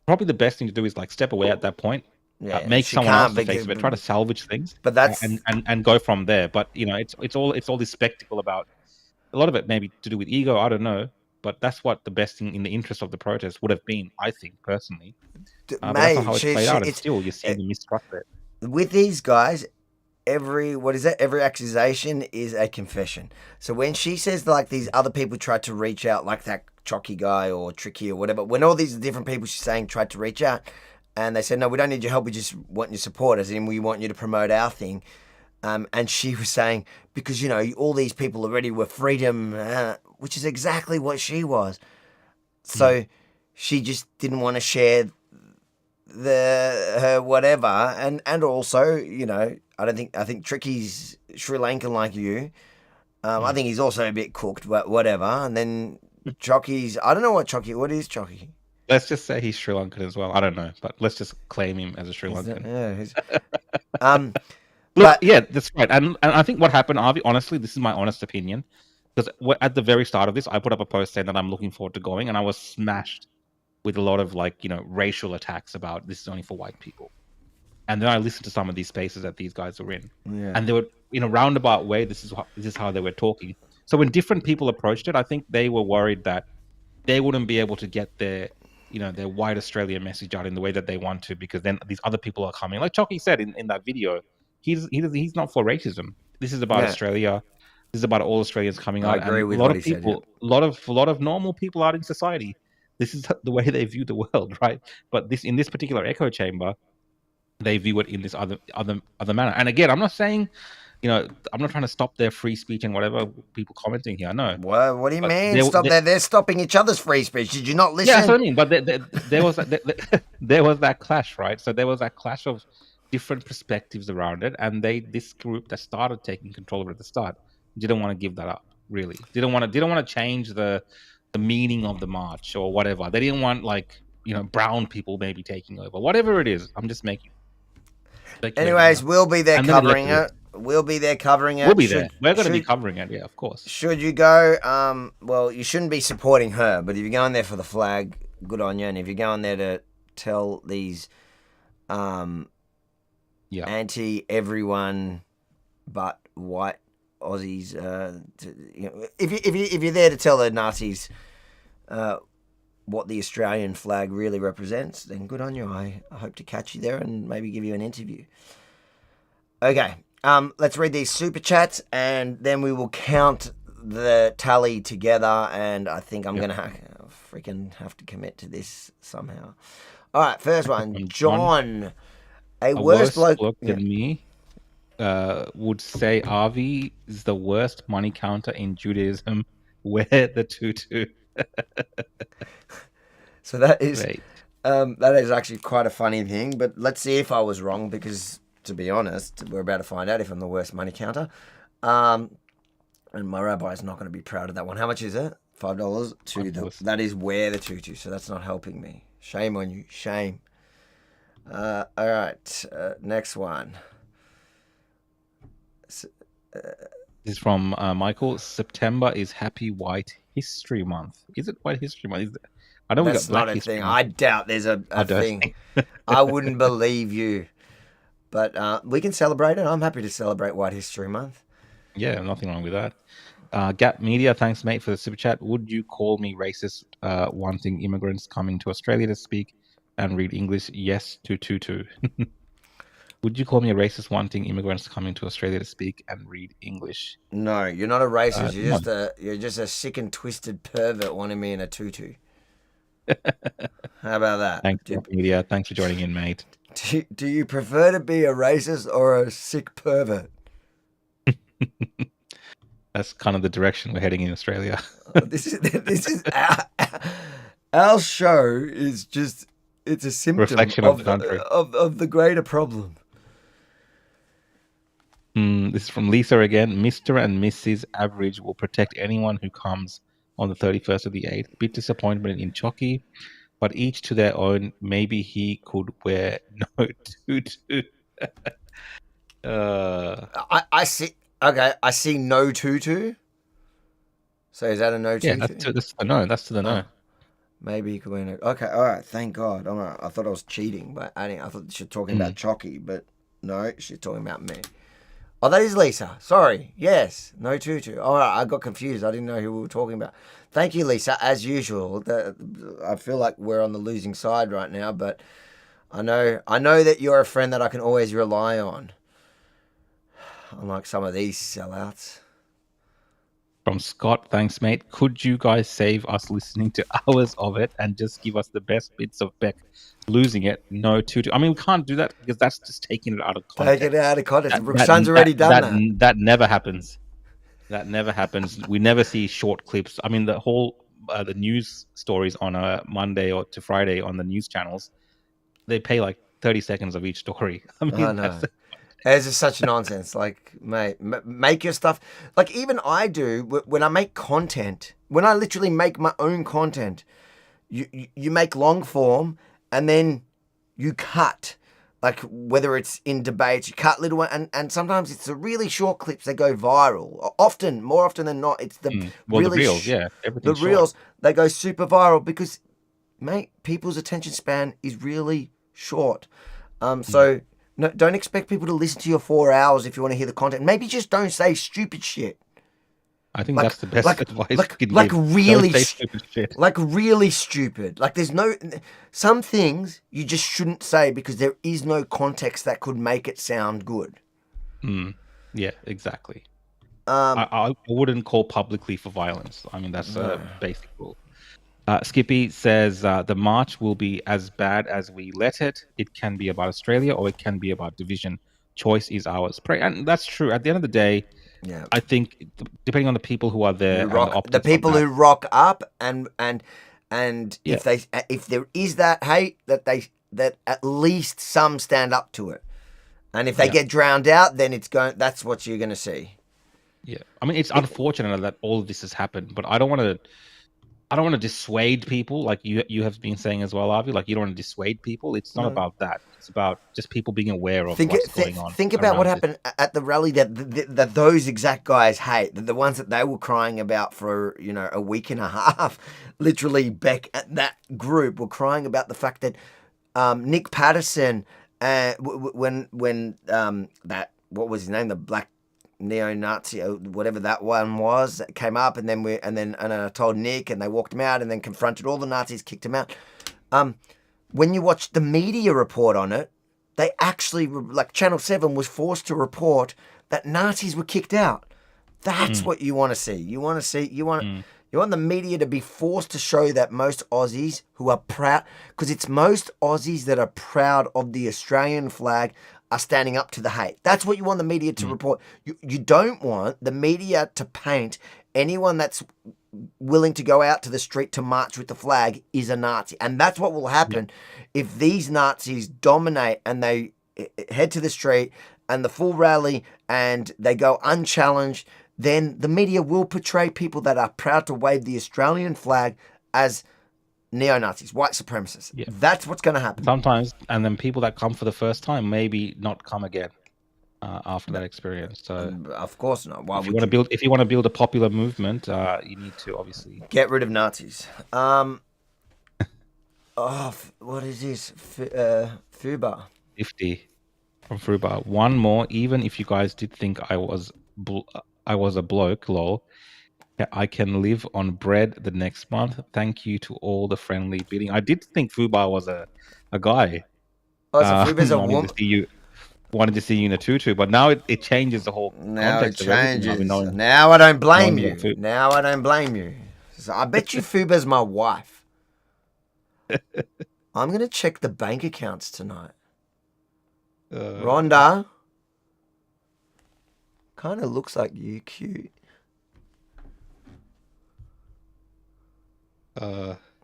Probably the best thing to do is like step away at that point. Yeah, Make she someone else can't the face of it. Try to salvage things, but that's and go from there. But you know, it's all this spectacle about. A lot of it maybe to do with ego. I don't know, but that's what the best thing in the interest of the protest would have been. I think personally, but that's not how it's played out. And still, you see the mistrust there. With these guys, every accusation is a confession. So when she says like these other people tried to reach out, like that Chocky guy or Tricky or whatever, when all these different people she's saying tried to reach out, and they said, no, we don't need your help, we just want your support, as in we want you to promote our thing. And she was saying, because, you know, all these people already were freedom, which is exactly what she was. So she just didn't want to share her whatever. And also, you know, I think Tricky's Sri Lankan like you. I think he's also a bit cooked, but whatever. And then Chocky's, I don't know what is Chocky? Let's just say he's Sri Lankan as well. I don't know, but let's just claim him as a Sri Lankan. Look, yeah, that's right. And I think what happened, Avi, honestly, this is my honest opinion, because at the very start of this, I put up a post saying that I'm looking forward to going, and I was smashed with a lot of like, you know, racial attacks about this is only for white people. And then I listened to some of these spaces that these guys were in, and they were in a roundabout way. This is how they were talking. So when different people approached it, I think they were worried that they wouldn't be able to get their white Australia message out in the way that they want to, because then these other people are coming. Like Chocky said in that video, he's not for racism. This is about Australia. This is about all Australians coming out. I agree with a lot what of he people, said, a lot of normal people out in society. This is the way they view the world, right? But in this particular echo chamber, they view it in this other manner. And again, I'm not saying, you know, I'm not trying to stop their free speech and whatever people commenting here. No. What do you mean? They're stopping each other's free speech. Did you not listen? Yeah, that's what I mean. But there was there was that clash, right? So there was that clash of different perspectives around it, and this group that started taking control of it at the start didn't want to give that up. Really, didn't want to change the meaning of the march or whatever. They didn't want, like, you know, brown people maybe taking over. Whatever it is, I'm just making. Anyways, we'll be there covering it. We'll be there covering it. We'll be there. We're going to be covering it, yeah, of course. Should you go, well, you shouldn't be supporting her, but if you're going there for the flag, good on you. And if you're going there to tell these anti-everyone but white Aussies, if you're there to tell the Nazis what the Australian flag really represents, then good on you. I hope to catch you there and maybe give you an interview. Okay, let's read these super chats, and then we will count the tally together, and I think I'm going to freaking have to commit to this somehow. All right, first one, John. A worse bloke than me would say Avi is the worst money counter in Judaism. Wear the tutu. So that is actually quite a funny thing, but let's see if I was wrong, because to be honest, we're about to find out if I'm the worst money counter. And my rabbi is not going to be proud of that one. How much is it? $5 that is wear the tutu, so that's not helping me. Shame on you. Shame. All right, next one. This is from Michael. September is Happy White History Month. Is it White History Month? I don't. That's not a thing. I doubt there's a thing. I wouldn't believe you. But we can celebrate it. I'm happy to celebrate White History Month. Yeah, nothing wrong with that. Gap Media, thanks, mate, for the super chat. Would you call me racist wanting immigrants coming to Australia to speak and read English? Yes to Tutu. Would you call me a racist wanting immigrants coming to Australia to speak and read English? No, you're not a racist. You're just a sick and twisted pervert wanting me in a tutu. How about that? Thanks, Media. Thanks for joining in, mate. Do you prefer to be a racist or a sick pervert? That's kind of the direction we're heading in Australia. This is our show is just, it's a symptom reflection of the country of the greater problem. This is from Lisa again. Mr. and Mrs. Average will protect anyone who comes on the 31st of the 8th. Bit disappointment in Chocky, but each to their own. Maybe he could wear no tutu. I see. Okay, I see no tutu. So is that a no tutu? Yeah, that's to the no. That's to the no. Maybe you could win it. Okay, all right. Thank God. All right. I thought I was cheating, but I thought she was talking about Chucky, but no, she's talking about me. Oh, that is Lisa. Sorry. Yes, no tutu. All right, I got confused. I didn't know who we were talking about. Thank you, Lisa. As usual, I feel like we're on the losing side right now, but I know that you're a friend that I can always rely on. Unlike some of these sellouts. From Scott, thanks, mate. Could you guys save us listening to hours of it and just give us the best bits of Beck losing it? No tutu. I mean, we can't do that because that's just taking it out of context. Take it out of context. Ruxan's already done that. That never happens. That never happens. We never see short clips. I mean, the whole the news stories on a Monday or to Friday on the news channels, they pay like 30 seconds of each story. I mean, I know. It's just such nonsense. Like, mate, make your stuff. Like, even I do when I make content. When I literally make my own content, you make long form and then you cut. Like, whether it's in debates, you cut little one, and sometimes it's the really short clips that go viral. Often, more often than not, it's the really the reels, the reels. They go super viral because, mate, people's attention span is really short. So. No, don't expect people to listen to your 4 hours if you want to hear the content. Maybe just don't say stupid shit. I think that's the best advice. Like really stupid shit. Like really stupid. Like there's some things you just shouldn't say because there is no context that could make it sound good. Yeah, exactly. I wouldn't call publicly for violence. I mean, that's a basic rule. Skippy says the march will be as bad as we let it. It can be about Australia or it can be about division. Choice is ours. And that's true. At the end of the day, I think depending on the people who are there, the people who rock up, and if there is that hate, that at least some stand up to it, and if they get drowned out, then that's what you're going to see. Yeah, I mean it's unfortunate that all of this has happened, but I don't want to dissuade people like you have been saying as well, Avi. Like you don't want to dissuade people. It's not about that. It's about just people being aware of what's going on. Think about what happened at the rally that those exact guys hate. The ones that they were crying about for a week and a half. Literally, Beck at that group were crying about the fact that Nick Patterson, when that what was his name, the black neo-Nazi or whatever that one was, that came up, and then I told Nick, and they walked him out, and then confronted all the Nazis, kicked him out. When you watch the media report on it, they actually, like Channel 7 was forced to report that Nazis were kicked out. That's what you want to see. You want the media to be forced to show that most Aussies who are proud, because it's most Aussies that are proud of the Australian flag, are standing up to the hate. That's what you want the media to report. You don't want the media to paint anyone that's willing to go out to the street to march with the flag is a Nazi. And that's what will happen if these Nazis dominate and they head to the street and the full rally and they go unchallenged. Then the media will portray people that are proud to wave the Australian flag as neo-Nazis, white supremacists. Yeah. That's what's going to happen. Sometimes, and then people that come for the first time maybe not come again after that experience. So of course not. If you want to build a popular movement, you need to obviously get rid of Nazis. What is this? Fuba. 50 from Fuba. One more. Even if you guys did think I was a bloke, lol. I can live on bread the next month. Thank you to all the friendly bidding. I did think Fuba was a guy. Oh, so Fuba's a woman. Wanted to see you in a tutu, but now it changes the whole context. Now it changes. Now I don't blame you. Now I don't blame you. So I bet you Fuba's my wife. I'm going to check the bank accounts tonight. Rhonda. Kind of looks like you, cute.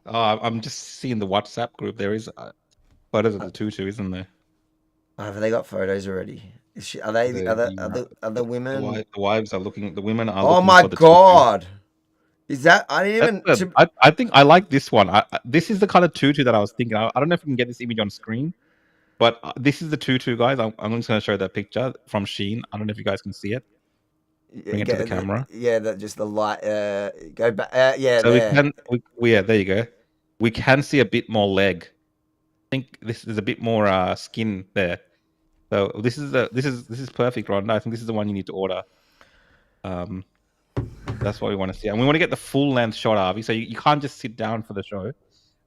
I'm just seeing the WhatsApp group. There is photos of the tutu, isn't there? Have they got photos already? Are they the other women? The wives are looking. The women are. Oh my god! Tutu. Is that? I didn't even. I think I like this one. This is the kind of tutu that I was thinking. I don't know if we can get this image on screen. But this is the tutu, guys. I'm just going to show that picture from Sheen. I don't know if you guys can see it. Bring it to the camera. Yeah, that just the light. Go back. Yeah, So there. yeah, there you go. We can see a bit more leg. I think this is a bit more skin there. So this is perfect, Rhonda. I think this is the one you need to order. That's what we want to see, and we want to get the full length shot, Avi. So you can't just sit down for the show.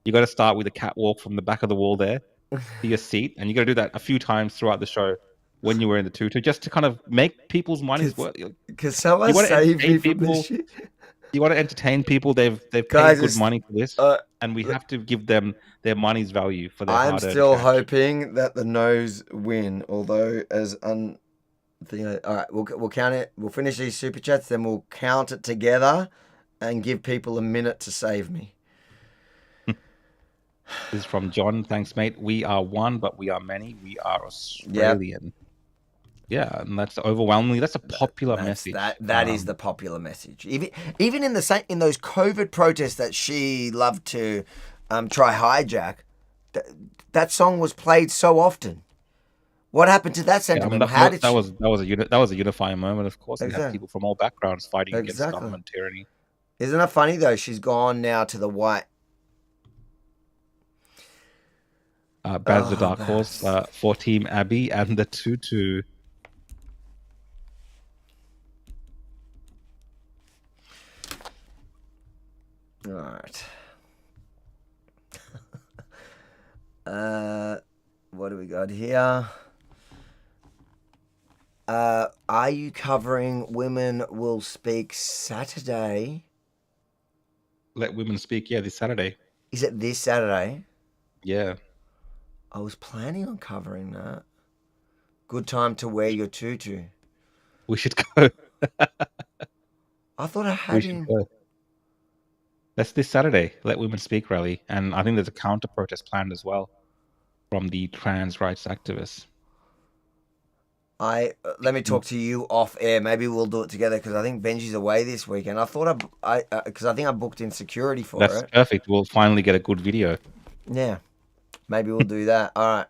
You got to start with a catwalk from the back of the wall there to your seat, and you got to do that a few times throughout the show when you were in the tutu, just to kind of make people's money's worth. Because someone saved me from this shit. You want to entertain people. They've paid good money for this, and we have to give them their money's value for their I'm hard-earned still cash. hoping that the no's win, although all right, we'll count it. We'll finish these super chats, then we'll count it together and give people a minute to save me. This is from John. Thanks, mate. We are one, but we are many. We are Australian. Yeah, and that's overwhelmingly a popular message. That is the popular message. Even in those COVID protests that she loved to try hijack, that song was played so often. What happened to that sentiment? That was a unifying moment, of course. And had people from all backgrounds fighting against government tyranny. Isn't it funny though? She's gone now to the white. Bad's the dark horse for Team Abby and the tutu. All right. What do we got here? Are you covering Women Will Speak Saturday? Let Women Speak, yeah, this Saturday. Is it this Saturday? Yeah. I was planning on covering that. Good time to wear your tutu. We should go. I thought I had him. That's this Saturday, Let Women Speak rally. And I think there's a counter-protest planned as well from the trans rights activists. Let me talk to you off air. Maybe we'll do it together because I think Benji's away this weekend. I thought because I think I booked in security for it. That's perfect. We'll finally get a good video. Yeah, maybe we'll do that. All right.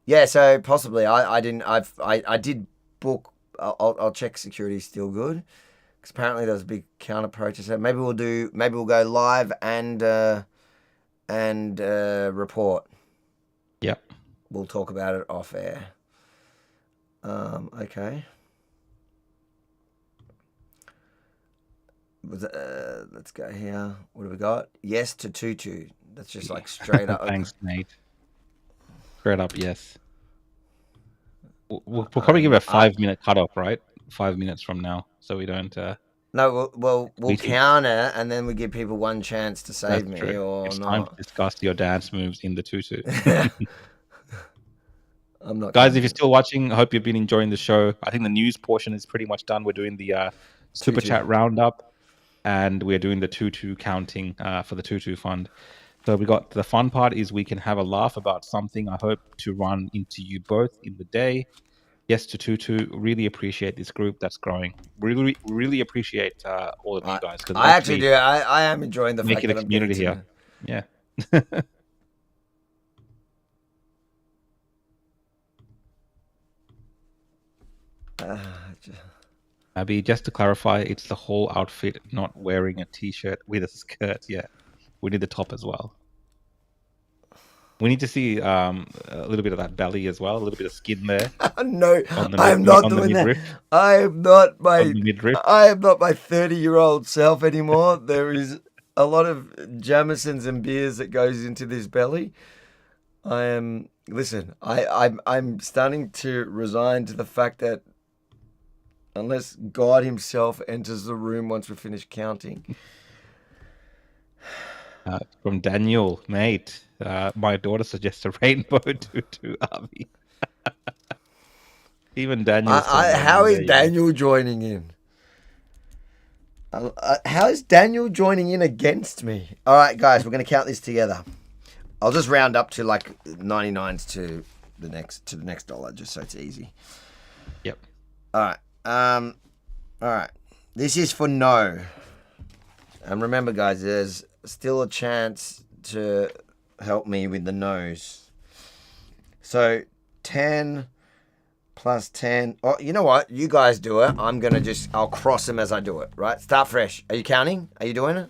Yeah, so possibly I did book. I'll check security still good because apparently there was a big counter protest. Maybe we'll go live and report. Yep. We'll talk about it off air. Okay. Let's go here. What have we got? Yes to tutu. That's just like straight up. Thanks, mate. Straight up, yes. We'll probably give it a 5-minute cutoff, right? 5 minutes from now, so we don't. No, we'll count it, and then we give people one chance to save me or it's not. Time to discuss your dance moves in the tutu. I'm not. Guys, if you're still watching, I hope you've been enjoying the show. I think the news portion is pretty much done. We're doing the super chat roundup, and we're doing the tutu counting for the tutu fund. So we got the fun part is we can have a laugh about something. I hope to run into you both in the day. Yes to tutu. Really appreciate this group that's growing. Really appreciate all of you guys. I actually do. I am enjoying the fact making that a community here. Yeah. Abby, just to clarify, it's the whole outfit, not wearing a t-shirt with a skirt. Yeah, we need the top as well. We need to see a little bit of that belly as well, a little bit of skin there. No, I am not doing that. I am not my 30-year-old self anymore. There is a lot of Jamisons and beers that goes into this belly. I'm starting to resign to the fact that unless God himself enters the room once we finish counting. From Daniel, mate. My daughter suggests a rainbow tutu, Avi. Even Daniel. How is Daniel joining in? How is Daniel joining in against me? All right, guys, we're going to count this together. I'll just round up to like 99s to the next dollar, just so it's easy. Yep. All right. All right. This is for no. And remember, guys, there's still a chance to help me with the no's. So 10 plus 10. Oh, you know what? You guys do it. I'll cross them as I do it, right? Start fresh. Are you counting? Are you doing it?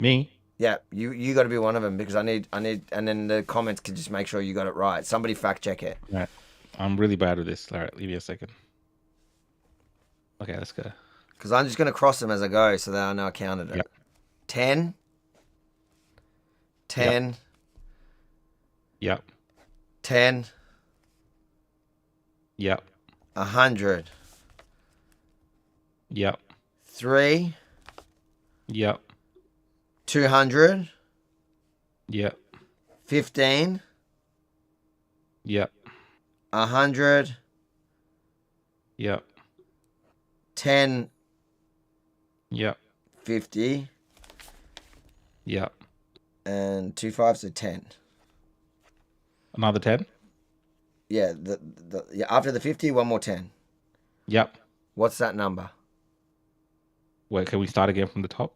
Me? Yeah, you got to be one of them because I need, and then the comments can just make sure you got it right. Somebody fact check it. Right. I'm really bad with this. All right, leave me a second. Okay, let's go. Because I'm just going to cross them as I go so that I know I counted it. Yep. 10. 10. Yep. 10. Yep. 100. Yep. 3. Yep. 200. Yep. 15. Yep. 100. Yep. 10. Yep. 50. Yep. And 2 5s are 10. Another 10? Yeah, after the 50, one more 10. Yep. What's that number? Wait, can we start again from the top?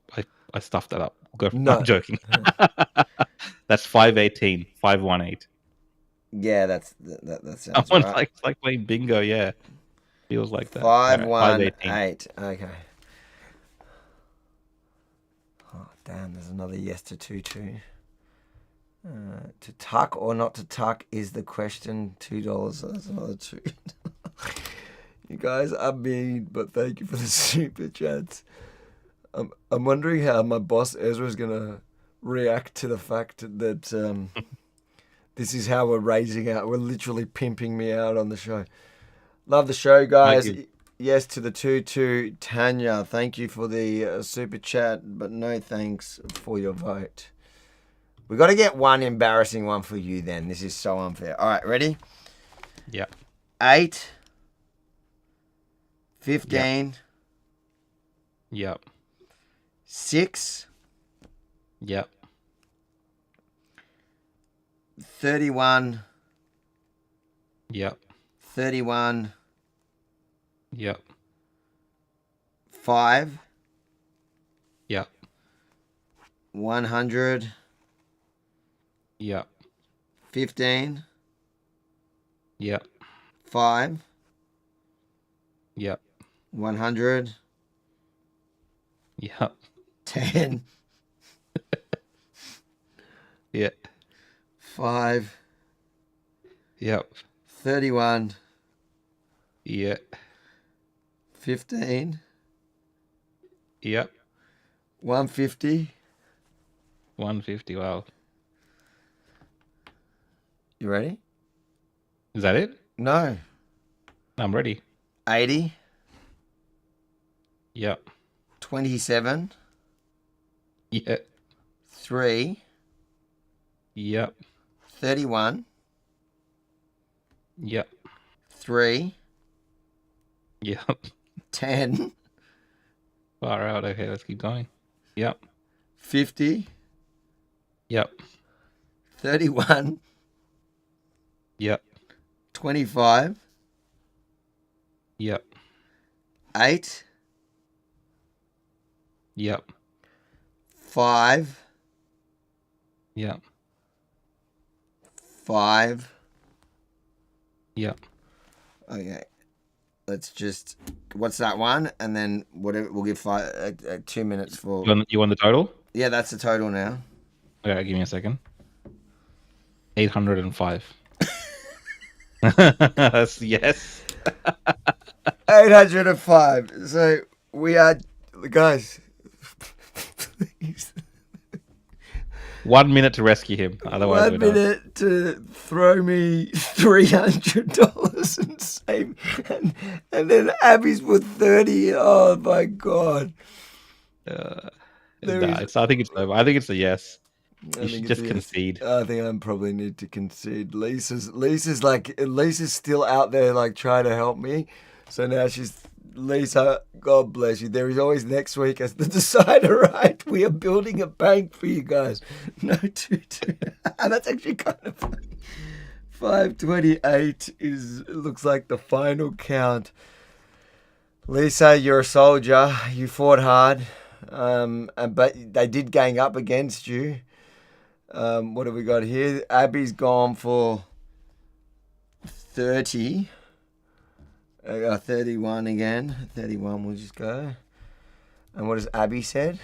I stuffed that up. No. I'm joking. That's 518. 518. Yeah, that sounds Someone's right. like playing bingo, yeah. Feels like that. 518. Okay. Oh, damn, there's another yes to Tutu. To tuck or not to tuck is the question. $2. So that's another 2. You guys are mean, but thank you for the super chats. I'm wondering how my boss Ezra is gonna react to the fact that this is how we're raising out. We're literally pimping me out on the show. Love the show, guys. Yes to the Tutu. Tanya, thank you for the super chat, but no thanks for your vote. We got to get one embarrassing one for you then. This is so unfair. All right, ready? Yeah. 8. 15. Yep. 6. Yep. 31. Yep. 31. Yep. 5. Yep. 100. Yep. 15. Yep. 5. Yep. 100. Yep. 10. Yeah. 5. Yep. 31. Yeah. 15. Yep. 150. 150. Wow. You ready? Is that it? No. I'm ready. 80. Yep. 27. Yeah. 3. Yep. 31. Yep. 3. Yep. 10. Far out. Okay, let's keep going. Yep. 50. Yep. 31. Yep. 25. Yep. 8. Yep. 5. Yep. 5. Yep. Okay. Let's just. What's that one? And then whatever. We'll give 2 minutes for. You want the total? Yeah, that's the total now. Okay, give me a second. 805. Yes. 805. So we are, guys. Please. 1 minute to rescue him. Otherwise, 1 minute to throw me $300 and save, and then Abby's put 30. Oh my god. I think it's over. I think it's a yes. You should just concede. I think I probably need to concede. Lisa's still out there like trying to help me. So now Lisa, God bless you. There is always next week as the decider, right? We are building a bank for you guys. No Tutu. And that's actually kind of funny. 528 looks like the final count. Lisa, you're a soldier. You fought hard. But they did gang up against you. What have we got here? Abby's gone for 30. 31 again. 31 we'll just go. And what has Abby said?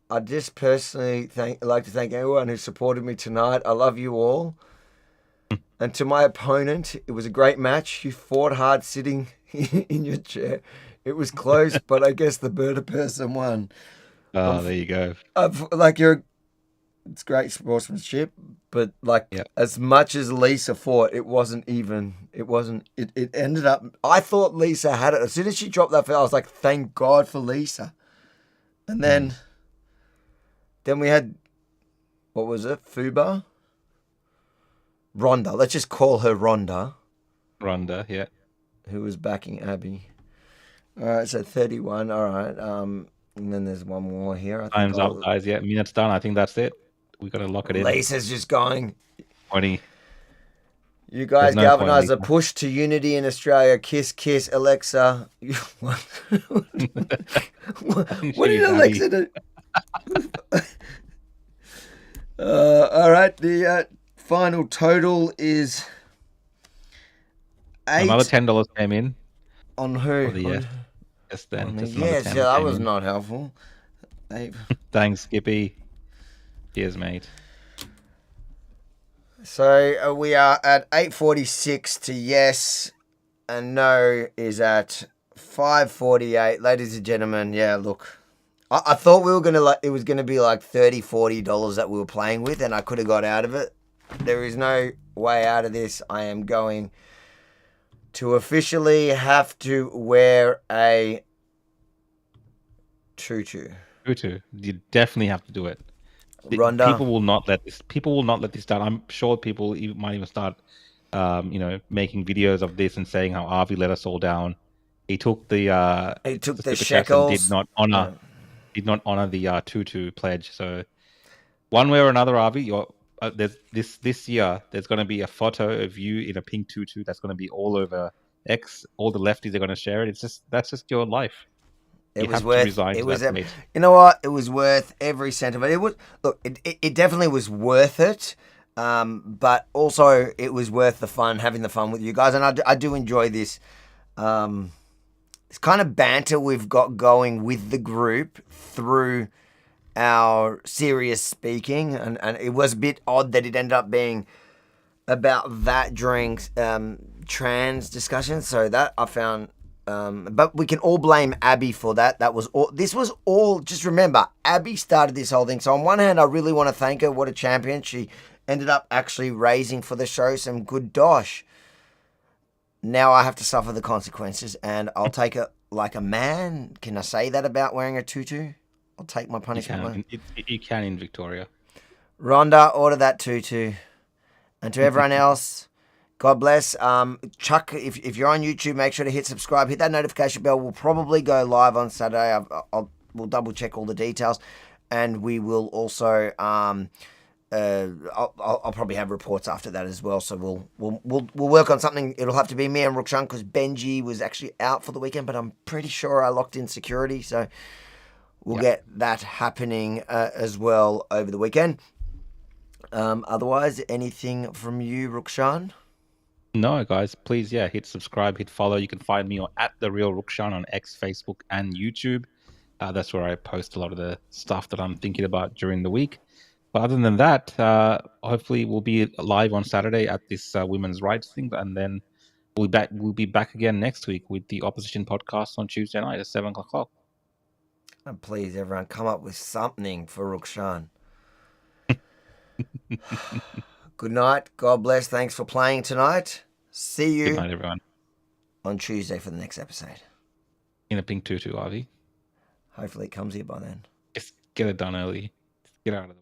I just personally like to thank everyone who supported me tonight. I love you all. And to my opponent, it was a great match. You fought hard sitting in your chair. It was close, but I guess the birder person won. Oh, there you go. It's great sportsmanship, but as much as Lisa fought, it ended up, I thought Lisa had it. As soon as she dropped that foul, I was like, thank God for Lisa. And then we had, what was it? Fuba? Rhonda. Let's just call her Rhonda. Rhonda, yeah. Who was backing Abby. All right, so 31. All right. And then there's one more here. Time's up, guys. Yeah, minute's done. I think that's it. We got to lock it in. Lisa's just going. 20. You guys galvanize a push to unity in Australia. Kiss, kiss, Alexa. What did Alexa do? All right. The final total is 8. Another $10 came in. On who? Yes, then. Yes, yeah, that was not helpful. Thanks, Skippy. Cheers, mate. So we are at 8:46 to yes, and no is at 5:48. Ladies and gentlemen, yeah, look. I thought we were it was gonna be like $30-$40 that we were playing with, and I could have got out of it. There is no way out of this. I am going to officially have to wear a tutu. Tutu. You definitely have to do it. Rhonda. People will not let this down. I'm sure people might even start, making videos of this and saying how Avi let us all down. He took the shekels. Did not honor the tutu pledge. So one way or another, Avi, there's this year there's going to be a photo of you in a pink tutu that's going to be all over X. All the lefties are going to share it. That's just your life. It was worth. You know what? It was worth every cent of it. It was. Look, it definitely was worth it. But also it was worth the fun, having the fun with you guys, and I do enjoy this. This kind of banter we've got going with the group through our serious speaking, and it was a bit odd that it ended up being about that during trans discussion. So that I found. But we can all blame Abby for that. This was all, just remember, Abby started this whole thing. So on one hand, I really want to thank her. What a champion. She ended up actually raising for the show some good dosh. Now I have to suffer the consequences, and I'll take it like a man. Can I say that about wearing a tutu? I'll take my punishment. You can in Victoria. Rhonda, order that tutu. And to everyone else, God bless. Chuck, if you're on YouTube, make sure to hit subscribe. Hit that notification bell. We'll probably go live on Saturday. We'll double check all the details, and we will also. I'll probably have reports after that as well. So we'll work on something. It'll have to be me and Rukshan because Benji was actually out for the weekend, but I'm pretty sure I locked in security, so we'll get that happening as well over the weekend. Otherwise, anything from you, Rukshan? No, guys, please, hit subscribe, hit follow. You can find me at The Real Rukshan on X, Facebook, and YouTube. That's where I post a lot of the stuff that I'm thinking about during the week. But other than that, hopefully we'll be live on Saturday at this women's rights thing, and then we'll be back again next week with the Opposition podcast on Tuesday night at 7 o'clock. And please, everyone, come up with something for Rukshan. Good night. God bless. Thanks for playing tonight. See you. Good night, everyone. On Tuesday for the next episode. In a pink tutu, Avi. Hopefully it comes here by then. Just get it done early. Just get out of the way.